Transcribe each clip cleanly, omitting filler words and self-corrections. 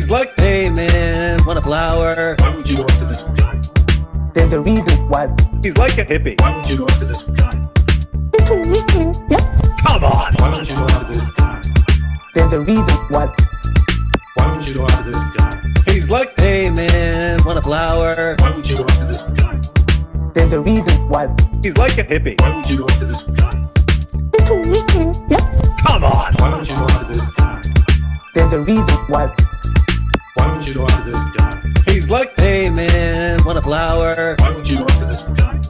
He's like, hey man, want a flower? Why would you go after this guy? There's a reason why. He's like a hippie. Why would you go after this guy? It's a weekend, yeah. Come on! Why would you go after this guy? There's a reason why. Why would you go after this guy? He's like, hey man, want a flower? Why would you go after this guy? There's a reason why. He's like a hippie. Why would you go after this guy? It's a weekend, yeah. Come on! Why would you go after this guy? There's a reason why. Why would you go after this guy? He's like, hey man, want a flower? Why would you go after this guy?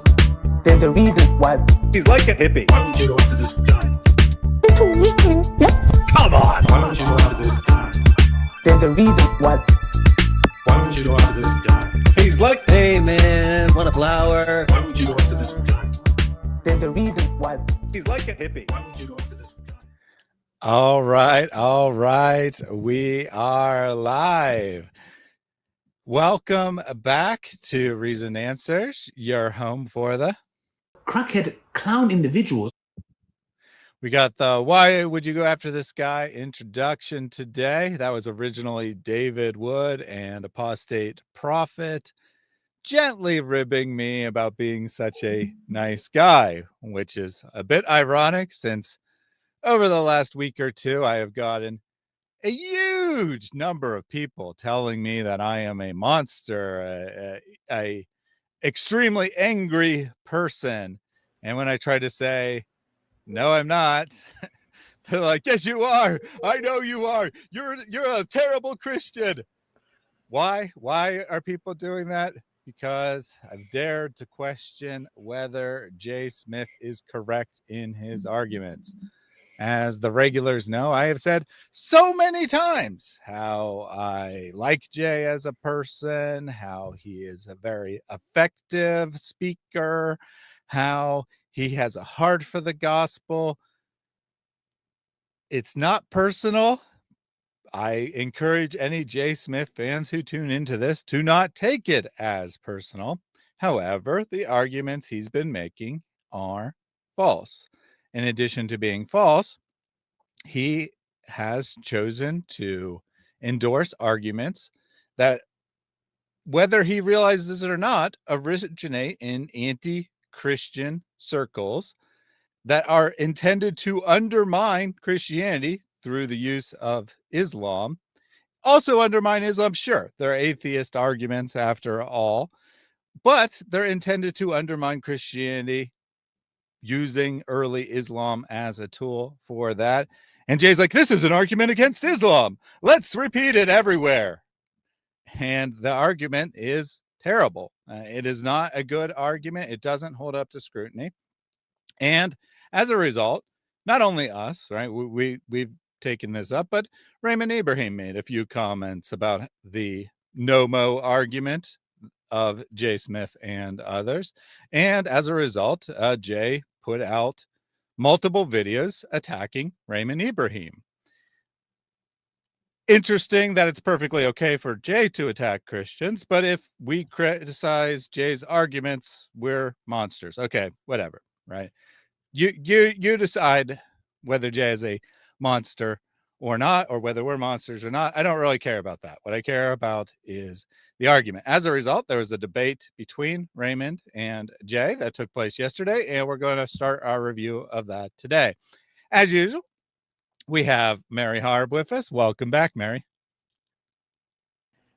There's a reason why. He's like a hippie. Why would you go after this guy? It's a weekend, yeah. Come on! Why would you go after this guy? There's a reason why. Why would you go after this guy? He's like, hey man, want a flower? Why would you go after this guy? There's a reason why. He's like a hippie. Why would you go after this guy? All right. We are live. Welcome back to Reason Answers, your home for the crackhead clown individuals. We got the why would you go after this guy introduction today. That was originally David Wood and Apostate Prophet gently ribbing me about being such a nice guy, which is a bit ironic since over the last week or two, I have gotten a huge number of people telling me that I am a monster, a extremely angry person. And when I try to say, no, I'm not, they're like, yes, you are. I know you are. You're a terrible Christian. Why? Why are people doing that? Because I've dared to question whether Jay Smith is correct in his arguments. As the regulars know, I have said so many times how I like Jay as a person, how he is a very effective speaker, how he has a heart for the gospel. It's not personal. I encourage any Jay Smith fans who tune into this to not take it as personal. However, the arguments he's been making are false. In addition to being false, he has chosen to endorse arguments that, whether he realizes it or not, originate in anti-Christian circles that are intended to undermine Christianity through the use of Islam. Also undermine Islam, sure. They're atheist arguments after all, but they're intended to undermine Christianity using early Islam as a tool for that. And Jay's like, this is an argument against Islam. Let's repeat it everywhere. And the argument is terrible. It is not a good argument. It doesn't hold up to scrutiny. And as a result, not only us, right, we've taken this up, but Raymond Ibrahim made a few comments about the no-mo argument of Jay Smith and others. And as a result, Jay put out multiple videos attacking Raymond Ibrahim. Interesting that it's perfectly okay for Jay to attack Christians, but if we criticize Jay's arguments, we're monsters. Okay, whatever, right? You decide whether Jay is a monster or not, or whether we're monsters or not. I don't really care about that. What I care about is the argument. As a result, there was a debate between Raymond and Jay that took place yesterday, and we're going to start our review of that today. As usual, we have Mary Harb with us. Welcome back, Mary.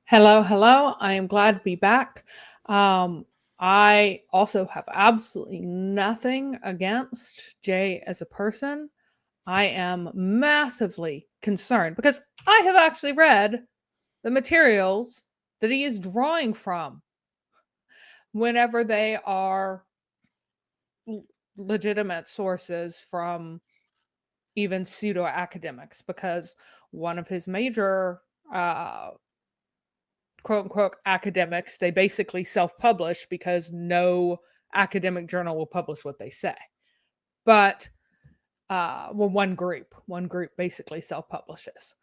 Hello. I am glad to be back. I also have absolutely nothing against Jay as a person. I am massively concerned because I have actually read the materials that he is drawing from whenever they are legitimate sources from even pseudo academics, because one of his major quote unquote academics, they basically self-publish because no academic journal will publish what they say. But one group basically self-publishes.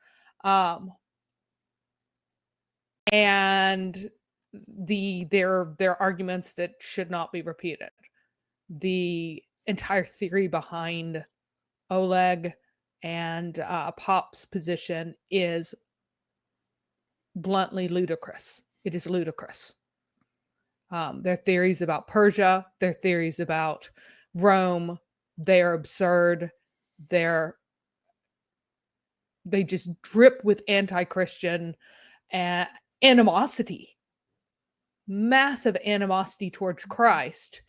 And their arguments that should not be repeated. The entire theory behind Oleg and Pop's position is bluntly ludicrous. It is ludicrous. Their theories about Persia, their theories about Rome, they're absurd. They just drip with anti-Christian animosity, massive animosity towards Christ,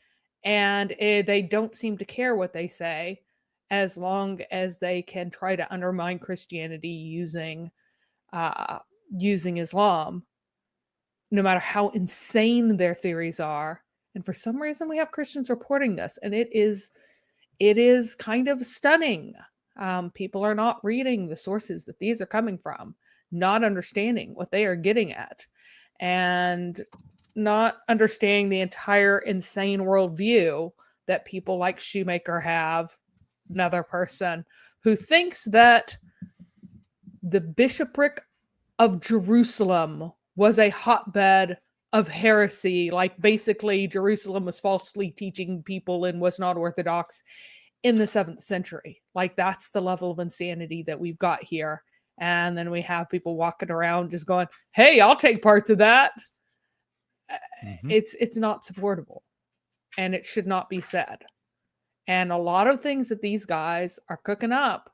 and they don't seem to care what they say as long as they can try to undermine Christianity using Islam, no matter how insane their theories are. And for some reason, we have Christians reporting this, and it is kind of stunning. People are not reading the sources that these are coming from, not understanding what they are getting at, and not understanding the entire insane worldview that people like Shoemaker have, another person who thinks that the bishopric of Jerusalem was a hotbed of heresy, like basically Jerusalem was falsely teaching people and was not orthodox in the 7th century. Like, that's the level of insanity that we've got here. And then we have people walking around just going, hey, I'll take parts of that. Mhm. It's not supportable, and it should not be said. And a lot of things that these guys are cooking up,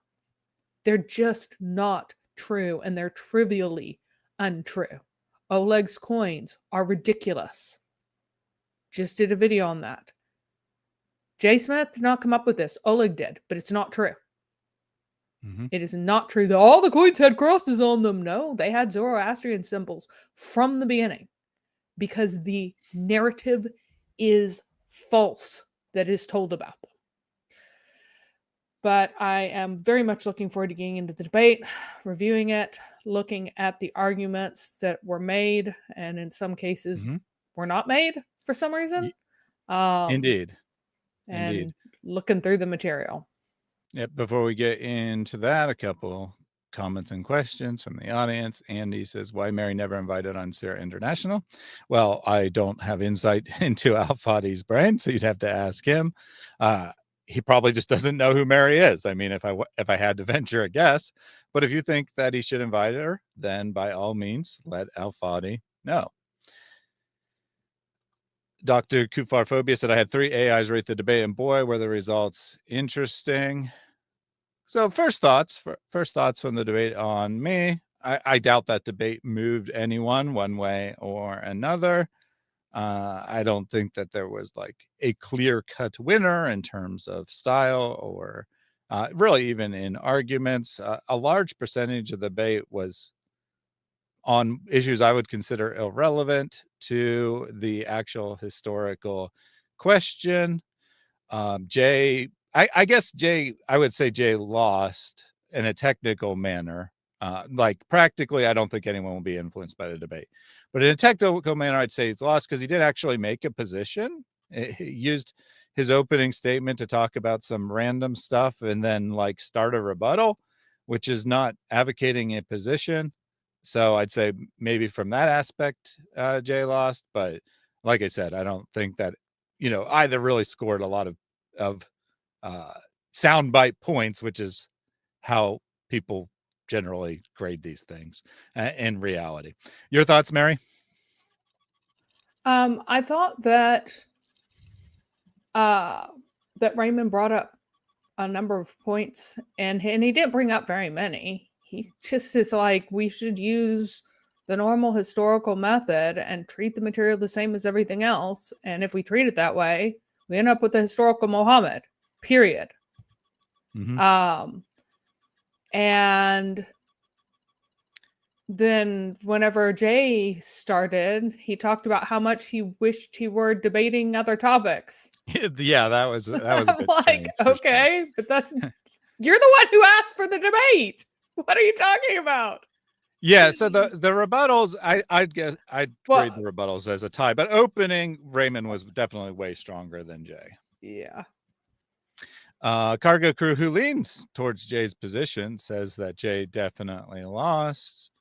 they're just not true, and they're trivially untrue. Oleg's coins are ridiculous. Just did a video on that. Jay Smith did not come up with this. Oleg did, but it's not true. Mhm. It is not true that all the coins had crosses on them. No, they had Zoroastrian symbols from the beginning, because the narrative is false that is told about them. But I am very much looking forward to getting into the debate, reviewing it, looking at the arguments that were made, and in some cases Mhm. were not made for some reason. Indeed. And Indeed. looking through the material. Yep. Before we get into that, a couple comments and questions from the audience. Andy says, why Mary never invited on Sarah International? Well, I don't have insight into Al Fadi's brain, so you'd have to ask him. He probably just doesn't know who Mary is. I mean, if I had to venture a guess, but if you think that he should invite her, then by all means, let Al Fadi know. Dr. Kufarphobia said, I had 3 AIs rate the debate, and boy, were the results interesting. So first thoughts from the debate on me. I doubt that debate moved anyone one way or another. I don't think that there was like a clear-cut winner in terms of style or really even in arguments. A large percentage of the debate was on issues I would consider irrelevant to the actual historical question. Jay, I guess Jay, I would say Jay lost in a technical manner. Like practically, I don't think anyone will be influenced by the debate. But in a technical manner, I'd say he's lost because he didn't actually make a position. He used his opening statement to talk about some random stuff and then like start a rebuttal, which is not advocating a position. So I'd say maybe from that aspect, Jay lost. But like I said, I don't think that, either really scored a lot of soundbite points, which is how people generally grade these things in reality. Your thoughts, Mary? I thought that that Raymond brought up a number of points, and he didn't bring up very many. He just is like, we should use the normal historical method and treat the material the same as everything else. And if we treat it that way, we end up with the historical Muhammad, period. Mm-hmm. And then whenever Jay started, he talked about how much he wished he were debating other topics. Yeah, that was a I'm bit like, strange, for okay, sure. but that's you're the one who asked for the debate. What are you talking about? Yeah, so the rebuttals, I'd guess I'd grade the rebuttals as a tie, but opening Raymond was definitely way stronger than Jay. Yeah. Cargo Crew, who leans towards Jay's position, says that Jay definitely lost.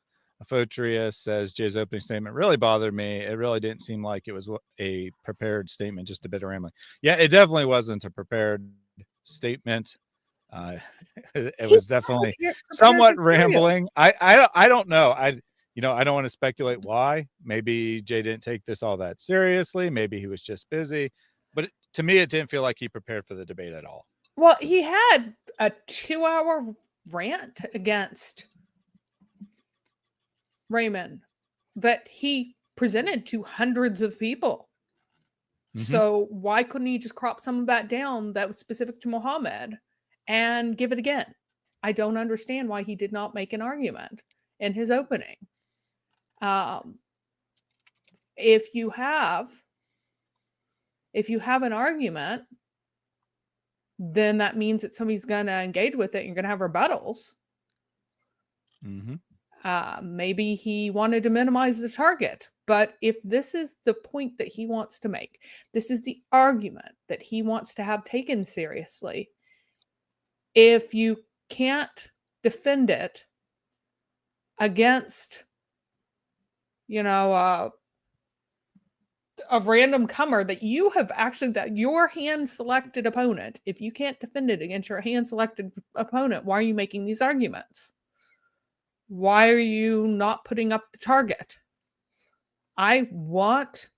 Afotria says Jay's opening statement really bothered me. It really didn't seem like it was a prepared statement, just a bit of rambling. Yeah, it definitely wasn't a prepared statement. It was definitely somewhat rambling. I don't know. I don't want to speculate why. Maybe Jay didn't take this all that seriously. Maybe he was just busy. But to me, it didn't feel like he prepared for the debate at all. Well, he had a 2-hour rant against Raymond that he presented to hundreds of people. So why couldn't he just crop some of that down that was specific to Muhammad and give it again? I don't understand why he did not make an argument in his opening. If you have an argument, then that means that somebody's going to engage with it. And you're going to have rebuttals. Maybe he wanted to minimize the target. But if this is the point that he wants to make, this is the argument that he wants to have taken seriously, if you can't defend it against, a random comer that you have actually, that your hand-selected opponent, if you can't defend it against your hand-selected opponent, why are you making these arguments? Why are you not putting up the target? I want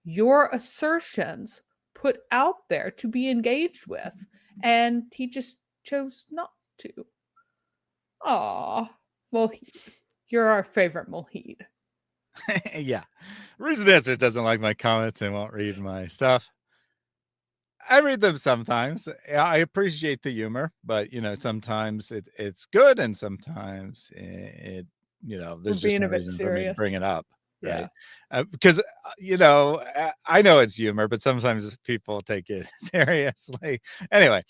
your assertions put out there to be engaged with. And he just chose not to. Aw, Mulheed. You're our favorite Mulheed. Yeah. Reason Answer doesn't like my comments and won't read my stuff. I read them sometimes. I appreciate the humor, but sometimes it's good, and sometimes there's just no reason for me to bring it up. Yeah. Right. Because I know it's humor, but sometimes people take it seriously. Anyway,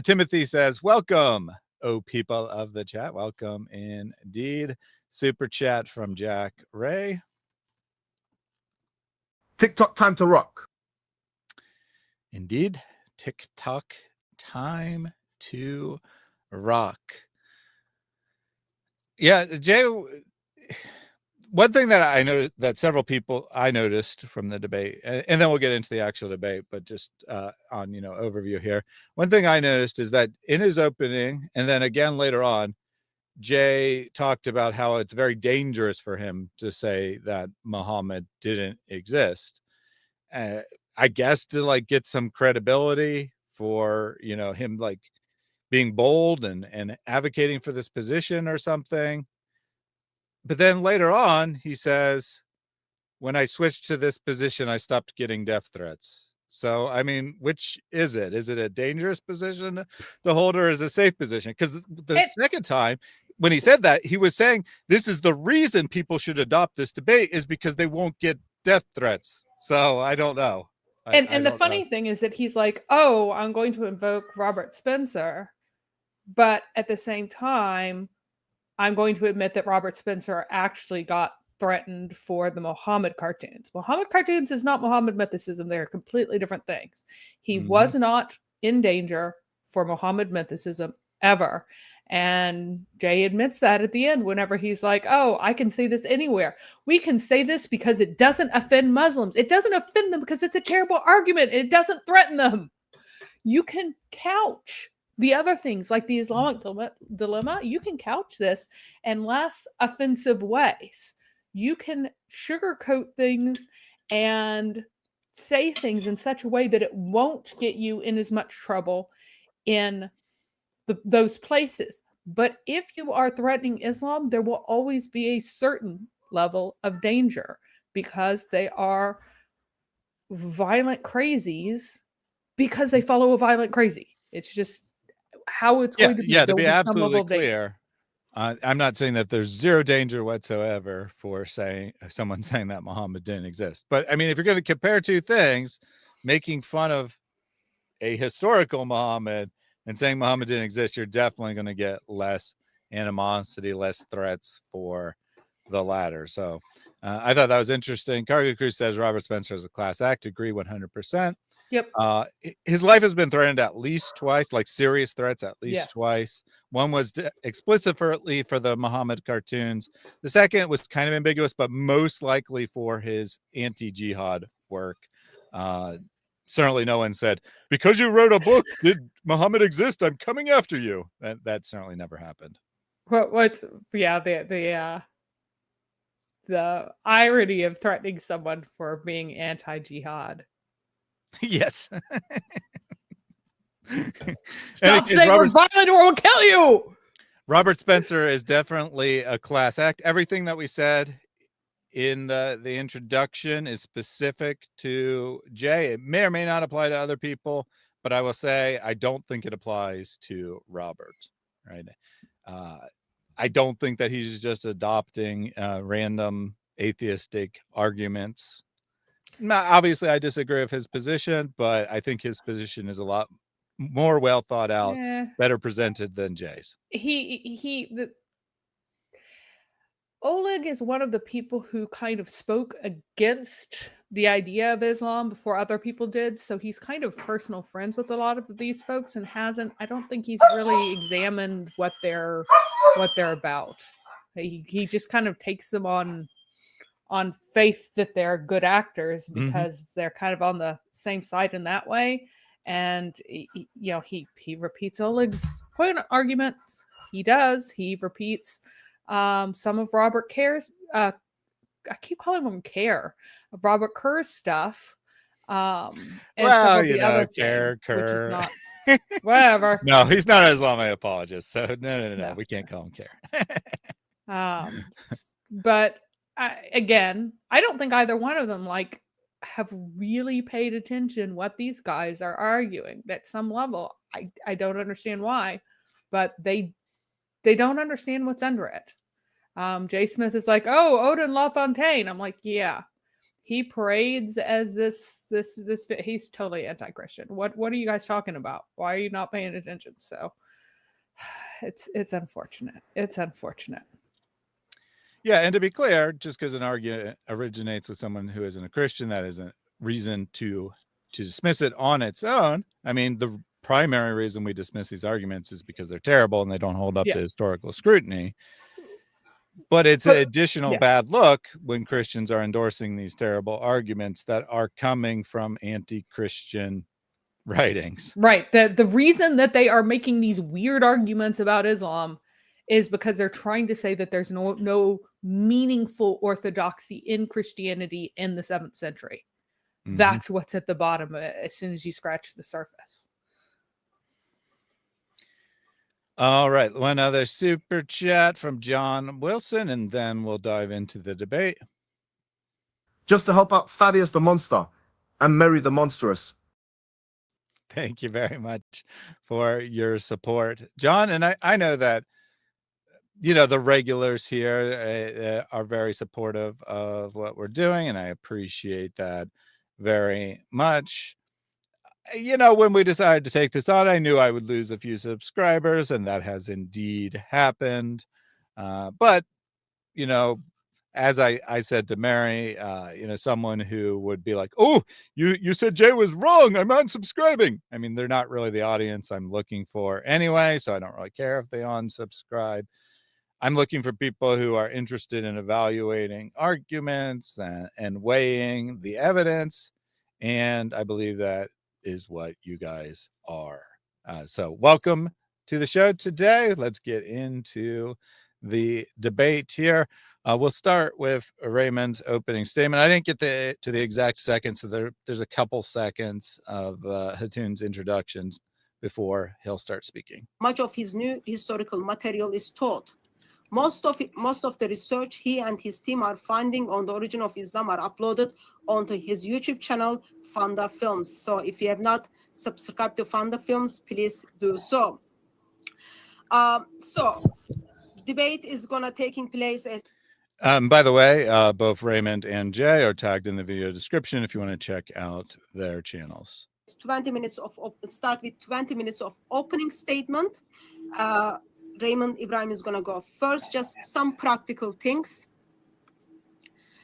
Timothy says, welcome, oh people of the chat. Welcome indeed. Super chat from Jack Ray. TikTok time to rock. Indeed. TikTok time to rock. Yeah, Jay, one thing that I know that several people I noticed from the debate, and then we'll get into the actual debate, but just on overview here. One thing I noticed is that in his opening, and then again later on, Jay talked about how it's very dangerous for him to say that Muhammad didn't exist. I guess to get some credibility for him being bold and advocating for this position or something. But then later on, he says, when I switched to this position, I stopped getting death threats. So, I mean, which is it? Is it a dangerous position to hold, or is it a safe position? Because the second time when he said that, he was saying this is the reason people should adopt this debate is because they won't get death threats. So I don't know. And the funny thing is that he's like, oh, I'm going to invoke Robert Spencer. But at the same time, I'm going to admit that Robert Spencer actually got threatened for the Muhammad cartoons. Muhammad cartoons is not Muhammad mythicism. They're completely different things. He was not in danger for Muhammad mythicism ever. And Jay admits that at the end whenever he's like, oh, I can say this anywhere. We can say this because it doesn't offend Muslims. It doesn't offend them because it's a terrible argument. It doesn't threaten them. You can couch the other things like the Islamic dilemma. You can couch this in less offensive ways. You can sugarcoat things and say things in such a way that it won't get you in as much trouble in those places. But if you are threatening Islam, there will always be a certain level of danger because they are violent crazies because they follow a violent crazy. It's just how it's going to be. Yeah, to be absolutely clear, I'm not saying that there's zero danger whatsoever for someone saying that Muhammad didn't exist. But I mean, if you're going to compare two things, making fun of a historical Muhammad and saying Muhammad didn't exist, you're definitely going to get less animosity, less threats for the latter. So I thought that was interesting. Cargo Crew says Robert Spencer is a class act. Agree 100%. Yep. His life has been threatened at least twice, like serious threats at least twice. One was explicitly for the Muhammad cartoons. The second was kind of ambiguous, but most likely for his anti-jihad work. Certainly no one said, because you wrote a book, did Muhammad exist? I'm coming after you. That certainly never happened. The the irony of threatening someone for being anti-jihad. Yes. Stop saying we're violent or we'll kill you. Robert Spencer is definitely a class act. Everything that we said in the introduction is specific to Jay. It may or may not apply to other people, but I will say I don't think it applies to Robert. Right? I don't think that he's just adopting random atheistic arguments. Now, obviously, I disagree with his position, but I think his position is a lot more well thought out, better presented than Jay's. Oleg is one of the people who kind of spoke against the idea of Islam before other people did. So he's kind of personal friends with a lot of these folks and I don't think he's really examined what they're about. He just kind of takes them on faith that they're good actors because they're kind of on the same side in that way. And he repeats Oleg's point arguments. He does. He repeats some of Robert Kerr's. I keep calling him Robert Kerr's stuff. And well, you know, Kerr, which is not whatever. No, he's not an Islamic apologist, so no. We can't call him Kerr. But again, I don't think either one of them have really paid attention what these guys are arguing. At some level, I don't understand why, but they don't understand what's under it. Jay Smith is like, oh, Odin LaFontaine. I'm like, yeah, he parades as this. He's totally anti-Christian. What are you guys talking about? Why are you not paying attention? So it's unfortunate. It's unfortunate. Yeah, and to be clear, just because an argument originates with someone who isn't a Christian, that isn't reason to dismiss it on its own. I mean, the primary reason we dismiss these arguments is because they're terrible and they don't hold up to historical scrutiny. But it's an additional bad look when Christians are endorsing these terrible arguments that are coming from anti-Christian writings. Right. The reason that they are making these weird arguments about Islam is because they're trying to say that there's no meaningful orthodoxy in Christianity in the 7th century. That's what's at the bottom as soon as you scratch the surface. All right. One other super chat from John Wilson, and then we'll dive into the debate. Just to help out Thaddeus the Monster and Mary the Monstrous. Thank you very much for your support, John. And I know that, the regulars here are very supportive of what we're doing, and I appreciate that very much. When we decided to take this on, I knew I would lose a few subscribers, and that has indeed happened. But, as I said to Mary, someone who would be like, oh, you said Jay was wrong, I'm unsubscribing. I mean, they're not really the audience I'm looking for anyway, so I don't really care if they unsubscribe. I'm looking for people who are interested in evaluating arguments and weighing the evidence. And I believe that is what you guys are. So welcome to the show today. Let's get into the debate here. We'll start with Raymond's opening statement. I didn't get to the exact second, so there's a couple seconds of Hatun's introductions before he'll start speaking. Much of his new historical material is taught. Most of the research he and his team are finding on the origin of Islam are uploaded onto his YouTube channel, Fanda Films. So if you have not subscribed to Fanda Films, please do so. So debate is gonna taking place as. By the way, both Raymond and Jay are tagged in the video description if you want to check out their channels. 20 minutes of start with 20 minutes of opening statement. Raymond Ibrahim is gonna go first. Just some practical things.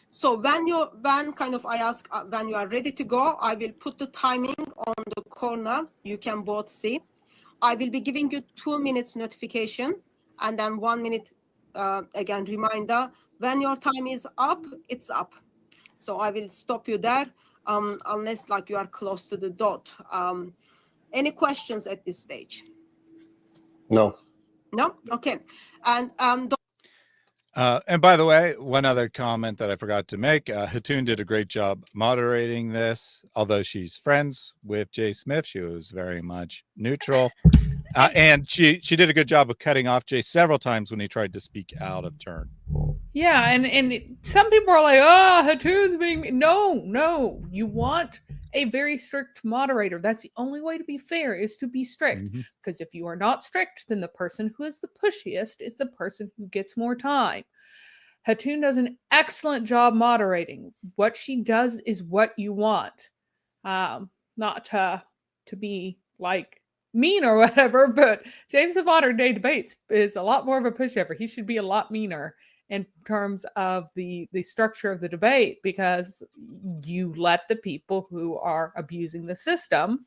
So when I ask when you are ready to go, I will put the timing on the corner. You can both see. I will be giving you 2 minutes notification and then 1 minute again reminder. When your time is up, it's up. So I will stop you there unless you are close to the dot. Any questions at this stage? No. No? Okay. And And by the way, one other comment that I forgot to make, Hatun did a great job moderating this. Although she's friends with Jay Smith, she was very much neutral. And she did a good job of cutting off Jay several times when he tried to speak out of turn. Yeah, and some people are like, "Oh, Hatun's being..." No, you want a very strict moderator. That's the only way to be fair, is to be strict. Because if you are not strict, then the person who is the pushiest is the person who gets more time. Hatun does an excellent job moderating. What she does is what you want. Not to be like mean or whatever, but James of Modern Day Debates is a lot more of a pushover. He should be a lot meaner in terms of the structure of the debate, because you let the people who are abusing the system,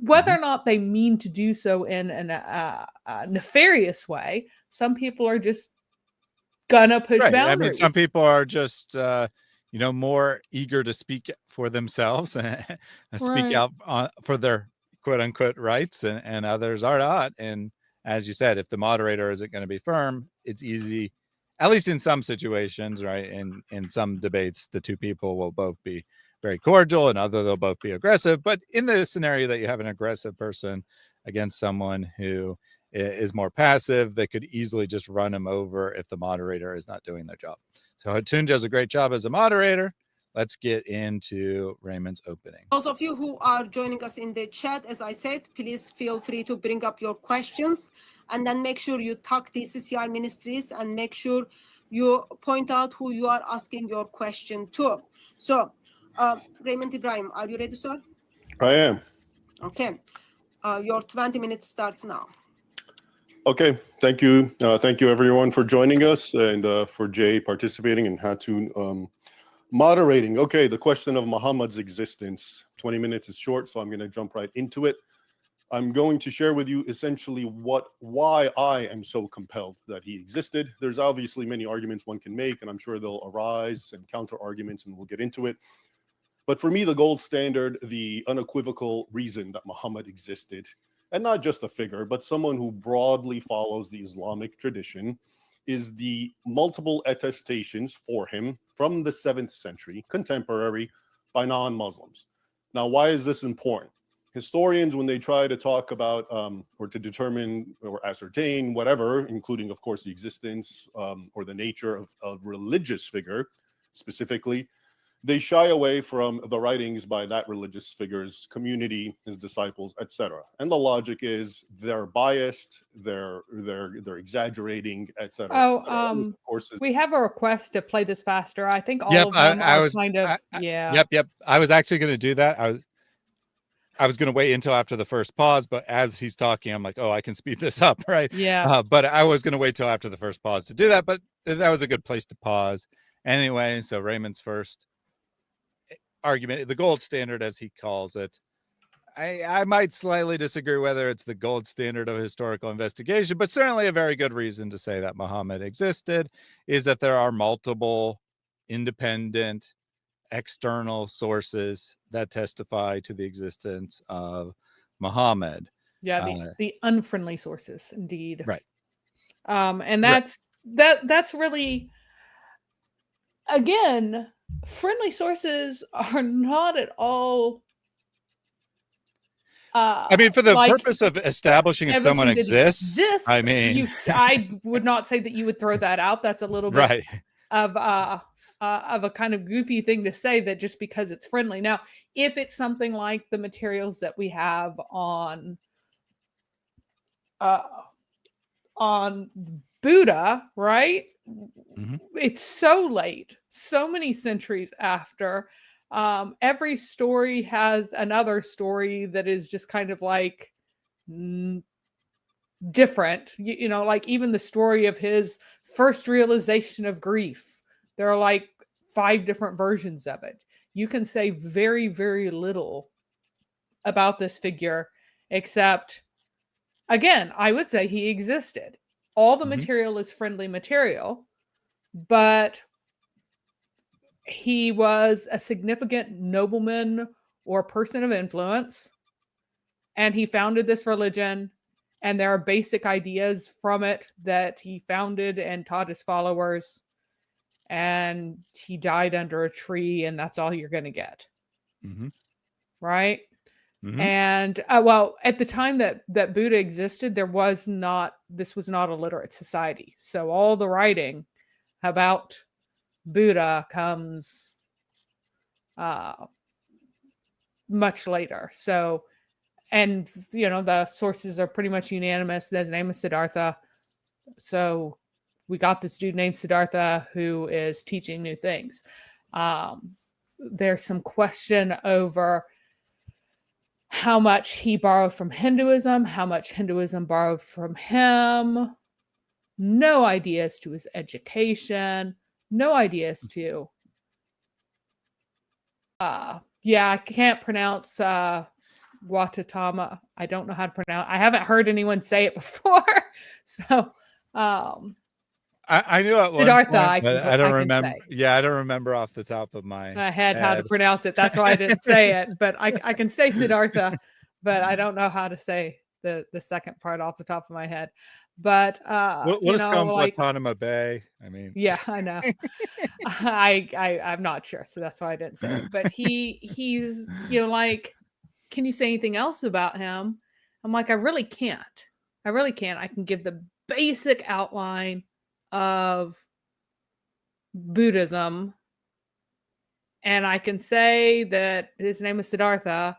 whether or not they mean to do so in a nefarious way, some people are just gonna push boundaries. I mean, some people are just more eager to speak for themselves and speak out for their quote unquote rights, and others are not. And as you said, if the moderator isn't going to be firm, it's easy, at least in some situations, right? In some debates, the two people will both be very cordial, and other they'll both be aggressive. But in the scenario that you have an aggressive person against someone who is more passive, they could easily just run him over if the moderator is not doing their job. So Hatun does a great job as a moderator. Let's get into Raymond's opening. Those of you who are joining us in the chat, as I said, please feel free to bring up your questions, and then make sure you tag the CCI Ministries and make sure you point out who you are asking your question to. So, Raymond Ibrahim, are you ready, sir? I am. Okay. Your 20 minutes starts now. Okay, thank you. Thank you everyone for joining us, and for Jay participating and Hatun moderating. Okay, the question of Muhammad's existence. 20 minutes is short, so I'm going to jump right into it. I'm going to share with you essentially why I am so compelled that he existed. There's obviously many arguments one can make, and I'm sure they'll arise and counter arguments, and we'll get into it. But for me, the gold standard, the unequivocal reason that Muhammad existed, and not just a figure, but someone who broadly follows the Islamic tradition, is the multiple attestations for him from the 7th century, contemporary, by non-Muslims. Now, why is this important? Historians, when they try to talk about or to determine or ascertain whatever, including, of course, the existence or the nature of religious figure specifically, they shy away from the writings by that religious figure's community, his disciples, etc. And the logic is they're biased, they're exaggerating, etc. Of course, we have a request to play this faster. I think all of them I are was, kind of, yeah. Yep. I was actually going to do that. I was going to wait until after the first pause, but as he's talking, I'm like, oh, I can speed this up, right? Yeah. But I was going to wait till after the first pause to do that, but that was a good place to pause. Anyway, so Raymond's first argument, the gold standard, as he calls it. I might slightly disagree whether it's the gold standard of historical investigation, but certainly a very good reason to say that Muhammad existed is that there are multiple independent external sources that testify to the existence of Muhammad. Yeah, the unfriendly sources, indeed. Right. And that's really, again, friendly sources are not at all. I mean, for the purpose of establishing if someone exists, I mean, I would not say that you would throw that out. That's a little bit of a kind of goofy thing to say, that just because it's friendly. Now, if it's something like the materials that we have on Buddha, right? Mm-hmm. It's so late, so many centuries after. Every story has another story that is just kind of like different. You know, like even the story of his first realization of grief, there are like 5 different versions of it. You can say very, very little about this figure, except, again, I would say he existed. All the material is friendly material, but he was a significant nobleman or person of influence, and he founded this religion, and there are basic ideas from it that he founded and taught his followers, and he died under a tree, and that's all you're going to get. Mm-hmm. Right? Mm-hmm. And well, at the time that Buddha existed, this was not a literate society. So all the writing about Buddha comes much later. So, and the sources are pretty much unanimous. His name is Siddhartha. So we got this dude named Siddhartha who is teaching new things. There's some question over how much he borrowed from Hinduism, how much Hinduism borrowed from him. No idea as to his education. No idea as to I can't pronounce Watatama. I don't know how to pronounce. I haven't heard anyone say it before. So I knew it. Siddhartha, I don't remember. say. Yeah, I don't remember off the top of my head how to pronounce it. That's why I didn't say it. But I can say Siddhartha, but I don't know how to say the second part off the top of my head. But what is Guantanamo Bay? I mean, yeah, I know. I'm not sure, so that's why I didn't say it. But he's like, can you say anything else about him? I'm like, I really can't. I can give the basic outline of Buddhism, and I can say that his name is Siddhartha,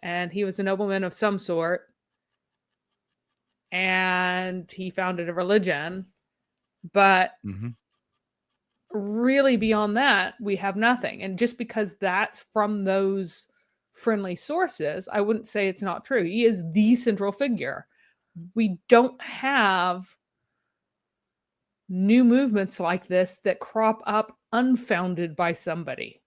and he was a nobleman of some sort, and he founded a religion, but really beyond that, we have nothing. And just because that's from those friendly sources, I wouldn't say it's not true. He is the central figure. We don't have new movements like this that crop up unfounded by somebody,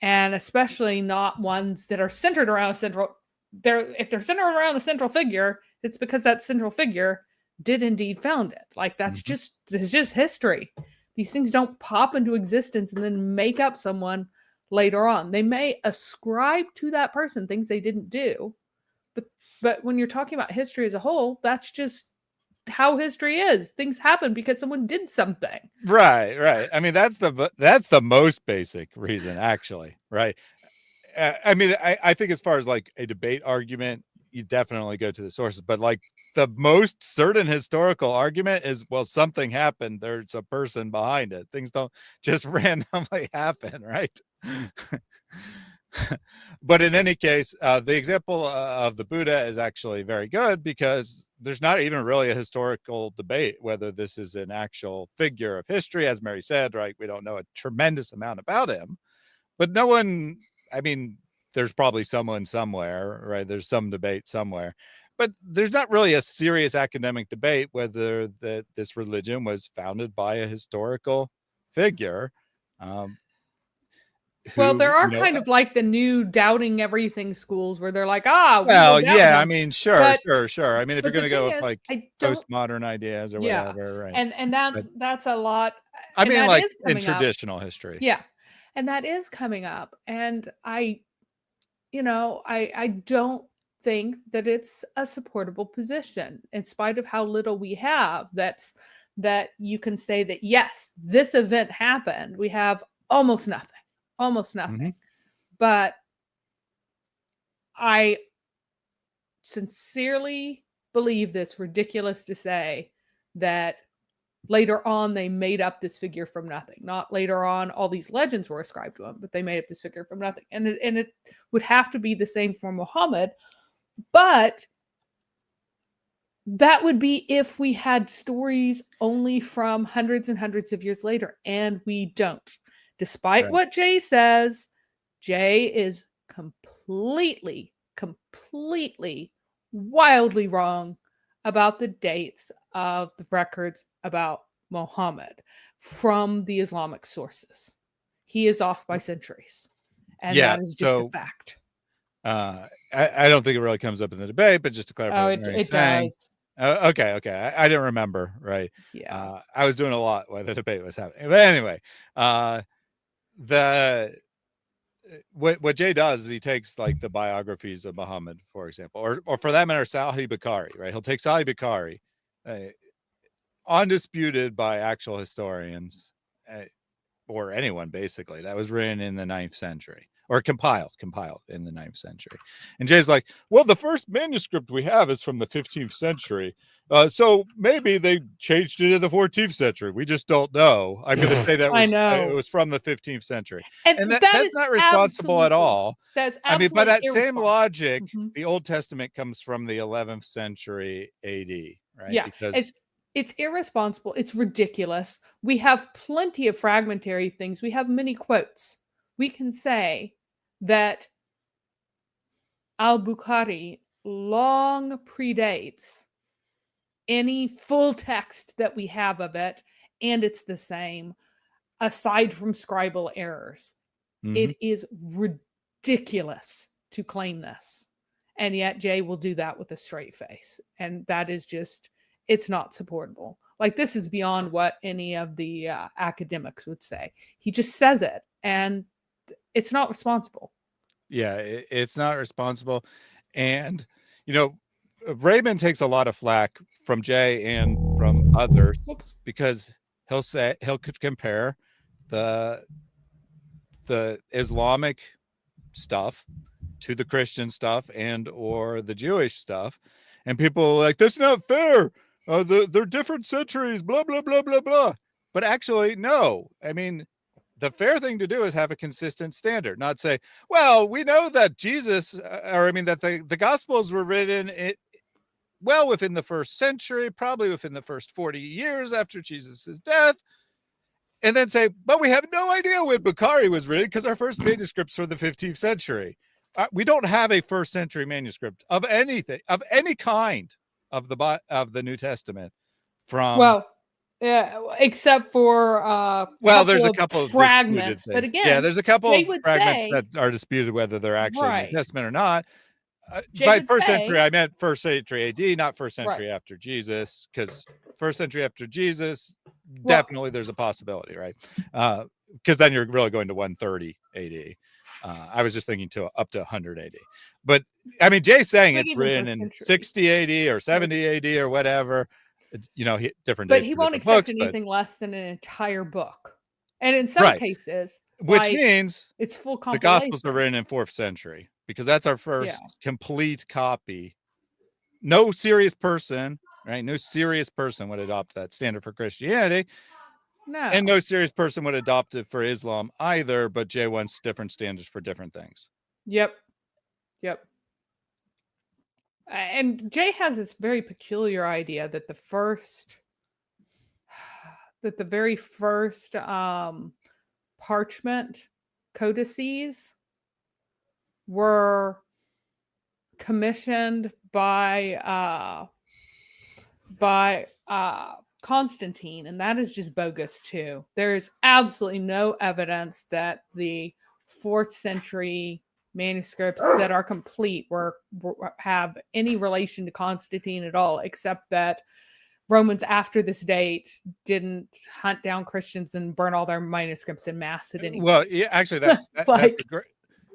and especially not ones that are centered around if they're centered around a central figure, it's because that central figure did indeed found it. Like it's just history. These things don't pop into existence and then make up someone later on. They may ascribe to that person things they didn't do, but when you're talking about history as a whole, that's just how history is. Things happen because someone did something. Right. I mean, that's the most basic reason, actually. Right. I mean, I think as far as like a debate argument, you definitely go to the sources, but like the most certain historical argument is, well, something happened. There's a person behind it. Things don't just randomly happen. Right. But in any case, the example of the Buddha is actually very good because there's not even really a historical debate whether this is an actual figure of history. As Mary said, right, we don't know a tremendous amount about him, but no one, I mean, there's probably someone somewhere, right? There's some debate somewhere, but there's not really a serious academic debate whether this religion was founded by a historical figure. Well, there are kind of like the new doubting everything schools where they're like, well, yeah, I mean, sure. I mean, if you're going to go with like postmodern ideas or whatever, right? And that's a lot. I mean, like in traditional history. Yeah. And that is coming up. And I don't think that it's a supportable position in spite of how little we have. That you can say that, yes, this event happened. We have almost nothing. But I sincerely believe that it's ridiculous to say that later on they made up this figure from nothing. Not later on all these legends were ascribed to him, but they made up this figure from nothing. And it would have to be the same for Muhammad, but that would be if we had stories only from hundreds and hundreds of years later, and we don't. Despite what Jay says, Jay is completely, wildly wrong about the dates of the records about Muhammad from the Islamic sources. He is off by centuries. And that is just a fact. I don't think it really comes up in the debate, but just to clarify what Mary's saying. Does. Okay. I didn't remember, right? Yeah. I was doing a lot while the debate was happening. But anyway, what Jay does is he takes like the biographies of Muhammad, for example, or for that matter, Sahih Bukhari, right? He'll take Sahih Bukhari, undisputed by actual historians, or anyone basically, that was written in the 9th century, or compiled in the 9th century. And Jay's like, well, the first manuscript we have is from the 15th century. So maybe they changed it in the 14th century. We just don't know. I'm going to say that it was from the 15th century. And that's not responsible at all. That's I mean, by that same irresponsible. logic, the Old Testament comes from the 11th century AD, right? Yeah, Because it's irresponsible. It's ridiculous. We have plenty of fragmentary things. We have many quotes. We can say that al-Bukhari long predates any full text that we have of it, and it's the same, aside from scribal errors. It is ridiculous to claim this. And yet Jay will do that with a straight face. And that is just, it's not supportable. Like, this is beyond what any of the academics would say. He just says it, and it's not responsible. Yeah, it's not responsible. And, you know, Raymond takes a lot of flack from Jay and from others because he'll compare the Islamic stuff to the Christian stuff and or the Jewish stuff, and people are like, that's not fair. They're different centuries, blah blah blah blah blah. But actually, no. I mean, the fair thing to do is have a consistent standard, not say, well, we know that Jesus, that the Gospels were written well within the 1st century, probably within the first 40 years after Jesus' death. And then say, but we have no idea when Bukhari was written because our first manuscripts from the 15th century. We don't have a 1st century manuscript of anything, of any kind of the New Testament from. Except for there's a couple of fragments, but again, there's a couple of fragments that are disputed whether they're actually New Testament or not. By 1st century, I meant 1st century AD, not 1st century after Jesus, because 1st century after Jesus, definitely there's a possibility, right? Because then you're really going to 130 AD. I was just thinking up to 100 AD. But I mean, Jay's saying it's written in 60 AD or 70 AD or whatever. Different. But he won't accept anything less than an entire book, and in some cases, which means it's full compilation. The Gospels are written in 4th century because that's our first complete copy. No serious person, right? No serious person would adopt that standard for Christianity. No. And no serious person would adopt it for Islam either, but Jay wants different standards for different things. Yep. And Jay has this very peculiar idea that the very first parchment codices were commissioned by Constantine, and that is just bogus too. There is absolutely no evidence that the 4th century manuscripts that are complete have any relation to Constantine at all, except that Romans after this date didn't hunt down Christians and burn all their manuscripts in mass at any point. Well, yeah, actually,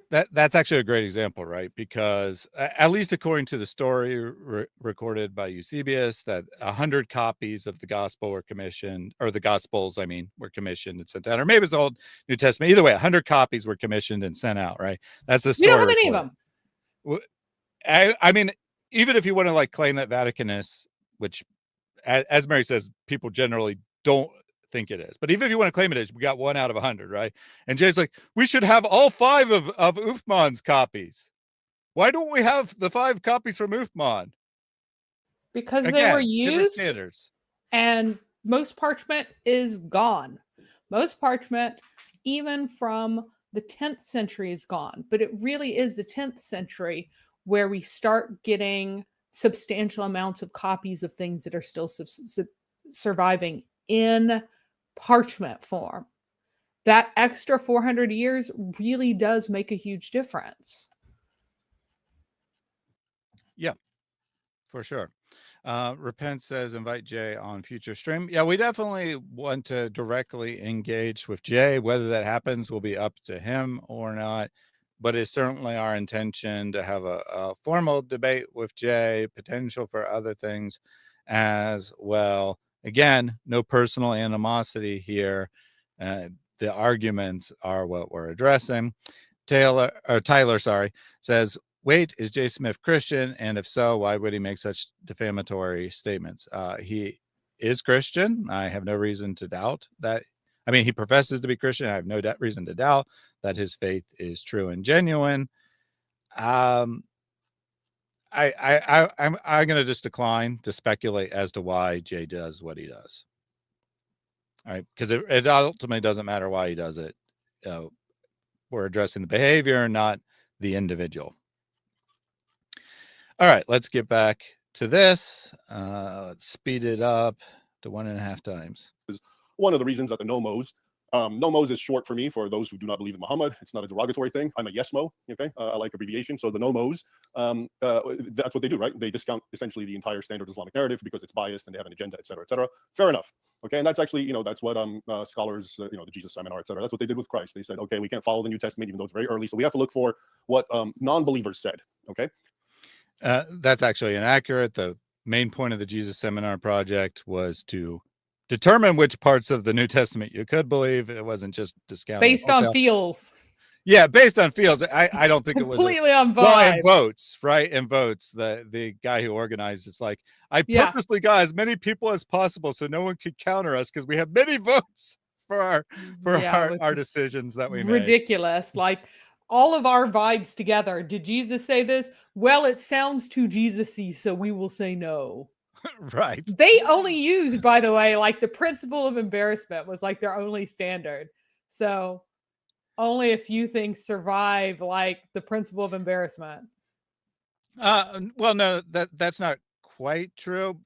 that's actually a great example, right? Because at least according to the story recorded by Eusebius, that 100 copies of the gospel were commissioned, or the Gospels, were commissioned and sent out, or maybe it's the Old New Testament. Either way, 100 copies were commissioned and sent out, right? That's the story. We don't have any of them. I mean, even if you want to claim that Vaticanus, which, as Mary says, people generally don't think it is, but even if you want to claim it is, we got 1 out of 100, right? And Jay's like, we should have all 5 of Uthman's copies. Why don't we have the 5 copies from Uthman? Because they were used, and most parchment is gone. Most parchment, even from the 10th century, is gone. But it really is the 10th century where we start getting substantial amounts of copies of things that are still surviving in parchment form. That extra 400 years really does make a huge difference. Yeah, for sure. Repent says, invite Jay on future stream. Yeah, we definitely want to directly engage with Jay. Whether that happens will be up to him or not. but it's certainly our intention to have a formal debate with Jay, potential for other things as well. Again, no personal animosity here. The arguments are what we're addressing. Tyler, says, wait, is Jay Smith Christian? And if so, why would he make such defamatory statements? He is Christian. I have no reason to doubt that. I mean, he professes to be Christian. I have no reason to doubt that his faith is true and genuine. I'm going to just decline to speculate as to why Jay does what he does. All right, because it ultimately doesn't matter why he does it. We're addressing the behavior, not the individual. All right, let's get back to this. Let's speed it up to 1.5 times. One of the reasons that the nomos, nomos is short for me for those who do not believe in Muhammad. It's not a derogatory thing. I'm a yesmo. Okay, I like abbreviation. So the nomos, that's what they do, right? They discount essentially the entire standard Islamic narrative because it's biased and they have an agenda, et cetera, et cetera. Fair enough. Okay, and that's actually, that's what scholars, the Jesus Seminar, et cetera. That's what they did with Christ. They said, okay, we can't follow the New Testament even though it's very early, so we have to look for what non-believers said. Okay, that's actually inaccurate. The main point of the Jesus Seminar project was to determine which parts of the New Testament you could believe. It wasn't just discounting based on feels. Yeah, based on feels. I don't think it was completely on vibes. Well, and votes, right? And votes. The guy who organized is like, I purposely got as many people as possible so no one could counter us because we have many votes for our decisions that we made. Ridiculous. Like all of our vibes together. Did Jesus say this? Well, it sounds too Jesus-y, so we will say no. Right. They only used, by the way, like the principle of embarrassment was like their only standard. So only a few things survive like the principle of embarrassment. Well, no, that's not quite true.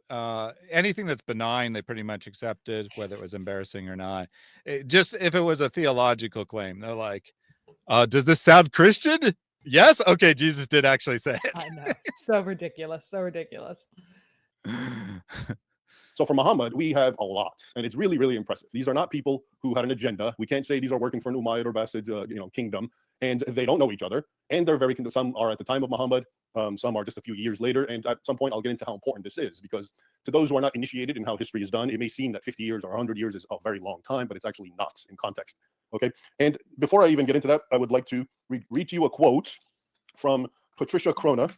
Anything that's benign, they pretty much accepted, whether it was embarrassing or not. Just if it was a theological claim, they're like, does this sound Christian? Yes. Okay. Jesus did actually say it. I know. So ridiculous. So ridiculous. So for Muhammad, we have a lot, and it's really, really impressive. These are not people who had an agenda. We can't say these are working for an Umayyad or Abbasid, kingdom, and they don't know each other, and they're very. Some are at the time of Muhammad, some are just a few years later, and at some point I'll get into how important this is, because to those who are not initiated in how history is done, it may seem that 50 years or 100 years is a very long time, but it's actually not in context. Okay, and before I even get into that, I would like to read to you a quote from Patricia Crona.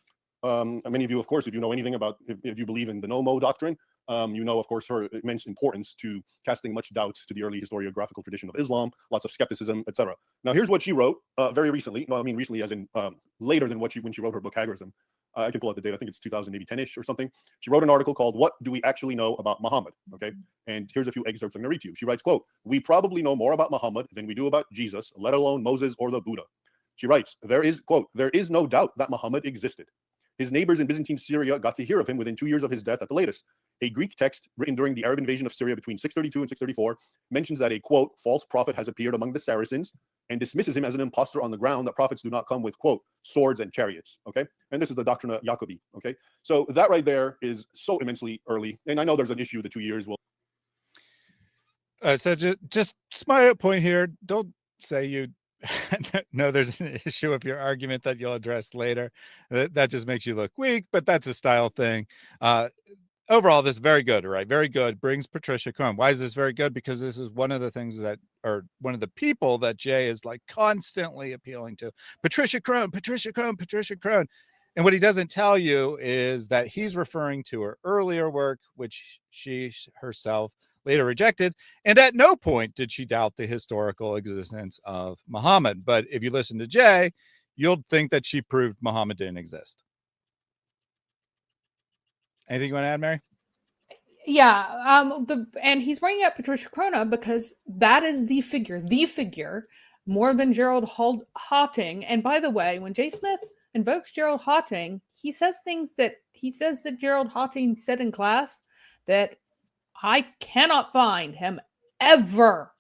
Many of you, of course, if you know anything about, if you believe in the no-mo doctrine, you know, of course, her immense importance to casting much doubt to the early historiographical tradition of Islam, lots of skepticism, etc. Now, here's what she wrote very recently. No, I mean recently as in later than when she wrote her book, Hagerism. I can pull out the date. I think it's 2000, maybe 10-ish or something. She wrote an article called "What Do We Actually Know About Muhammad?" Okay, and here's a few excerpts I'm going to read to you. She writes, quote, "We probably know more about Muhammad than we do about Jesus, let alone Moses or the Buddha." She writes, "There is, quote, there is no doubt that Muhammad existed. His neighbors in Byzantine Syria got to hear of him within 2 years of his death at the latest. A Greek text written during the Arab invasion of Syria between 632 and 634 mentions that a, quote, false prophet has appeared among the Saracens and dismisses him as an impostor on the ground that prophets do not come with, quote, swords and chariots." Okay, and this is the Doctrina Jacobi. Okay, so that right there is so immensely early, and I know there's an issue. The 2 years will. So just my point here. Don't say you. No, there's an issue of your argument that you'll address later. That just makes you look weak, but that's a style thing. Overall, this is very good, right? Very good. Brings Patricia Crone. Why is this very good? Because this is one of the things that, or one of the people that Jay is like constantly appealing to. Patricia Crone, Patricia Crone, Patricia Crone. And what he doesn't tell you is that he's referring to her earlier work, which she herself later rejected, and at no point did she doubt the historical existence of Muhammad. But if you listen to Jay, you'll think that she proved Muhammad didn't exist. Anything you want to add, Mary? Yeah, and he's bringing up Patricia Crona because that is the figure more than Gerald Hotting. And by the way, when Jay Smith invokes Gerald Hotting, he says things that Gerald Hotting said in class that I cannot find him ever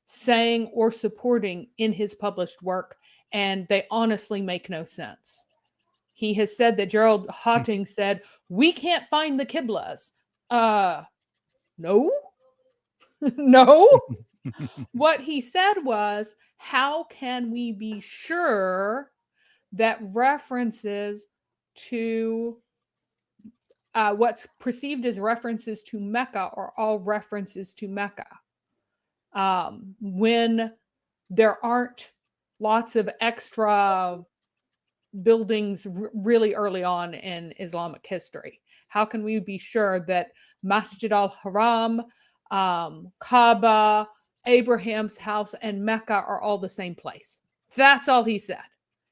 saying or supporting in his published work, and they honestly make no sense. He has said that Gerald Hotting said, "We can't find the Qiblas." No. No. What he said was, how can we be sure that references to what's perceived as references to Mecca are all references to Mecca? When there aren't lots of extra buildings really early on in Islamic history. How can we be sure that Masjid al-Haram, Kaaba, Abraham's house, and Mecca are all the same place? That's all he said.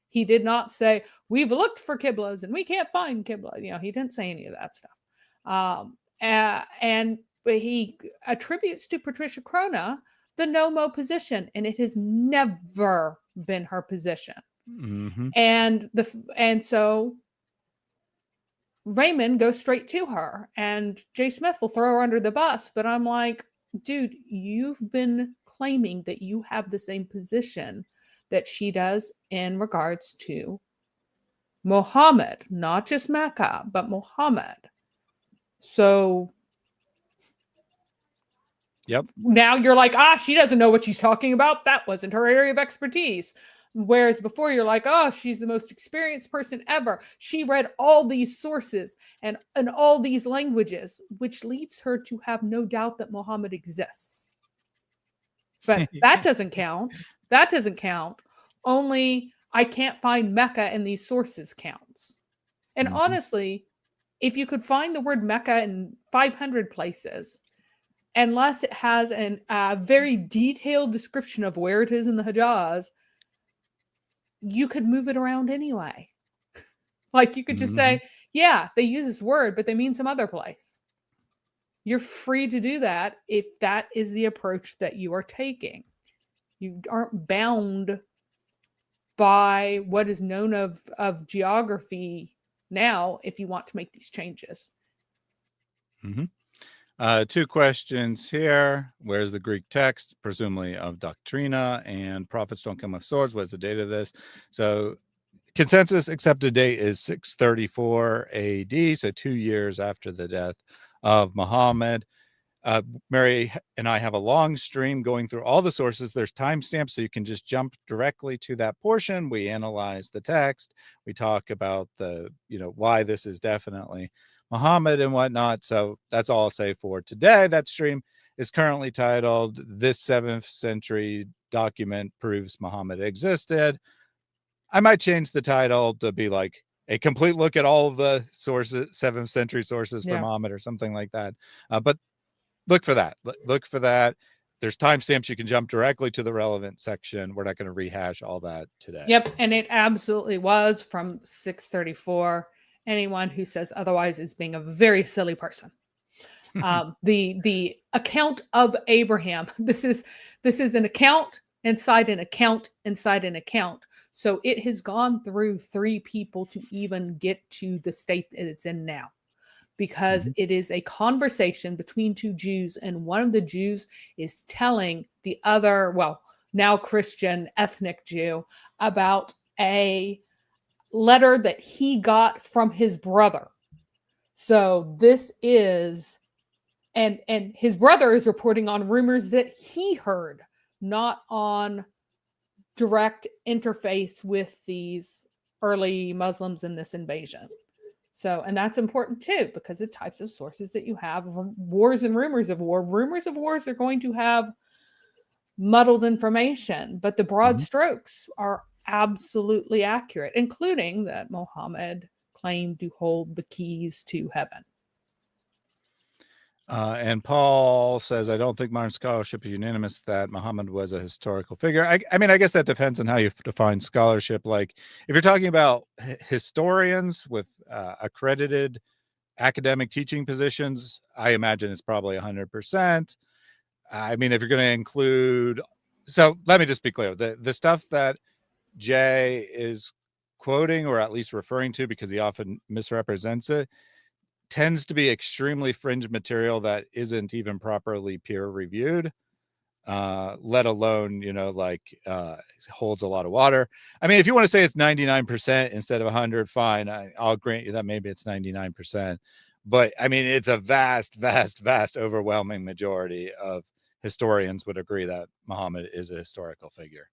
He did not say, we've looked for Qiblas and we can't find Qibla. You know, he didn't say any of that stuff. And he attributes to Patricia Crona the no-mo position, and it has never been her position. Mm-hmm. And so Raymond goes straight to her, and Jay Smith will throw her under the bus. But I'm like, dude, you've been claiming that you have the same position that she does in regards to Muhammad, not just Mecca, but Muhammad. So Yep. now you're like, she doesn't know what she's talking about. That wasn't her area of expertise. Whereas before you're like, she's the most experienced person ever. She read all these sources and all these languages, which leads her to have no doubt that Muhammad exists. But that doesn't count. That doesn't count. Only I can't find Mecca in these sources counts. And honestly, if you could find the word Mecca in 500 places, unless it has a very detailed description of where it is in the Hijaz, you could move it around anyway. Like you could just say, yeah, they use this word, but they mean some other place. You're free to do that if that is the approach that you are taking. You aren't bound by what is known of geography now if you want to make these changes. Two questions here. Where's the Greek text, presumably of Doctrina, and prophets don't come with swords? What's the date of this? So consensus accepted date is 634 AD, so 2 years after the death of Muhammad. Mary and I have a long stream going through all the sources. There's timestamps, so you can just jump directly to that portion. We analyze the text. We talk about why this is definitely Muhammad and whatnot. So that's all I'll say for today. That stream is currently titled "This 7th Century Document Proves Muhammad Existed." I might change the title to be like a complete look at all of the sources, 7th century sources for Muhammad or something like that. But look for that. Look for that. There's timestamps. You can jump directly to the relevant section. We're not going to rehash all that today. Yep. And it absolutely was from 634. Anyone who says otherwise is being a very silly person. The account of Abraham. This is an account inside an account inside an account. So it has gone through 3 people to even get to the state that it's in now, because it is a conversation between 2 Jews, and one of the Jews is telling the other, now Christian ethnic Jew, about a letter that he got from his brother. So this is, and his brother is reporting on rumors that he heard, not on direct interface with these early Muslims in this invasion. So, and that's important too, because the types of sources that you have, wars and rumors of war. Rumors of wars are going to have muddled information, but the broad strokes are absolutely accurate, including that Muhammad claimed to hold the keys to heaven. And Paul says, I don't think modern scholarship is unanimous that Muhammad was a historical figure. I mean, I guess that depends on how you define scholarship. Like, if you're talking about historians with accredited academic teaching positions, I imagine it's probably 100%. I mean, if you're going to include, so let me just be clear, the stuff that Jay is quoting, or at least referring to, because he often misrepresents it, tends to be extremely fringe material that isn't even properly peer reviewed, let alone, holds a lot of water. I mean, if you want to say it's 99% instead of 100, fine. I'll grant you that maybe it's 99%. But I mean, it's a vast, vast, vast, overwhelming majority of historians would agree that Muhammad is a historical figure.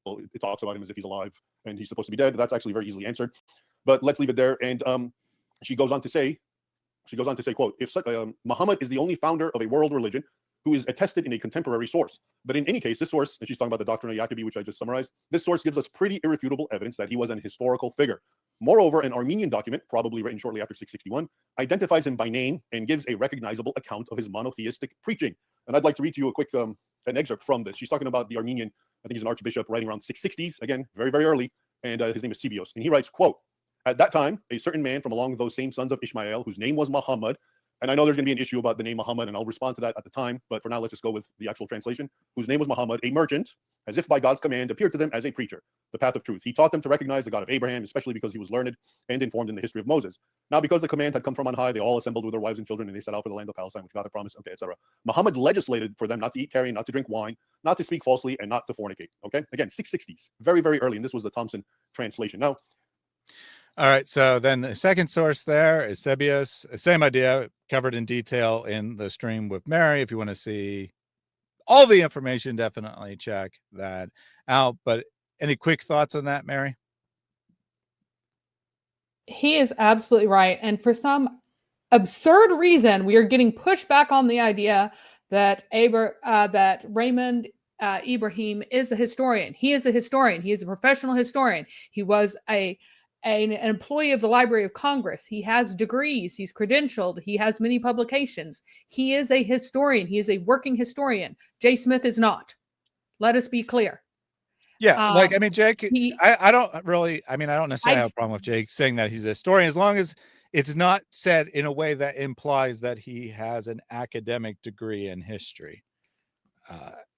It talks about him as if he's alive and he's supposed to be dead. That's actually very easily answered. But let's leave it there. And she goes on to say, quote, if Muhammad is the only founder of a world religion who is attested in a contemporary source. But in any case, this source, and she's talking about the Doctrine of Yaqubi, which I just summarized, this source gives us pretty irrefutable evidence that he was an historical figure. Moreover, an Armenian document, probably written shortly after 661, identifies him by name and gives a recognizable account of his monotheistic preaching. And I'd like to read to you a quick an excerpt from this. She's talking about the Armenian, I think he's an archbishop writing around 660s, again, very, very early, and his name is Sibios. And he writes, quote, at that time, a certain man from among those same sons of Ishmael, whose name was Muhammad, and I know there's going to be an issue about the name Muhammad, and I'll respond to that at the time, but for now, let's just go with the actual translation, whose name was Muhammad, a merchant, as if by God's command, appeared to them as a preacher, the path of truth. He taught them to recognize the God of Abraham, especially because he was learned and informed in the history of Moses. Now, because the command had come from on high, they all assembled with their wives and children, and they set out for the land of Palestine, which God had promised, okay, etc. Muhammad legislated for them not to eat carrion, not to drink wine, not to speak falsely, and not to fornicate, okay? Again, 660s, very, very early, and this was the Thompson translation. Now, all right, so then the second source there is Sebius. Same idea, covered in detail in the stream with Mary. If you want to see all the information, definitely check that out. But any quick thoughts on that, Mary? He is absolutely right. And for some absurd reason, we are getting pushed back on the idea that that Raymond Ibrahim is a historian. He is a historian. He is a professional historian. He was an employee of the Library of Congress. He has degrees. He's credentialed. He has many publications. He is a historian. He is a working historian. Jay Smith is not. Let us be clear. Yeah, like, I mean, Jake, I don't necessarily have a problem with Jake saying that he's a historian, as long as it's not said in a way that implies that he has an academic degree in history.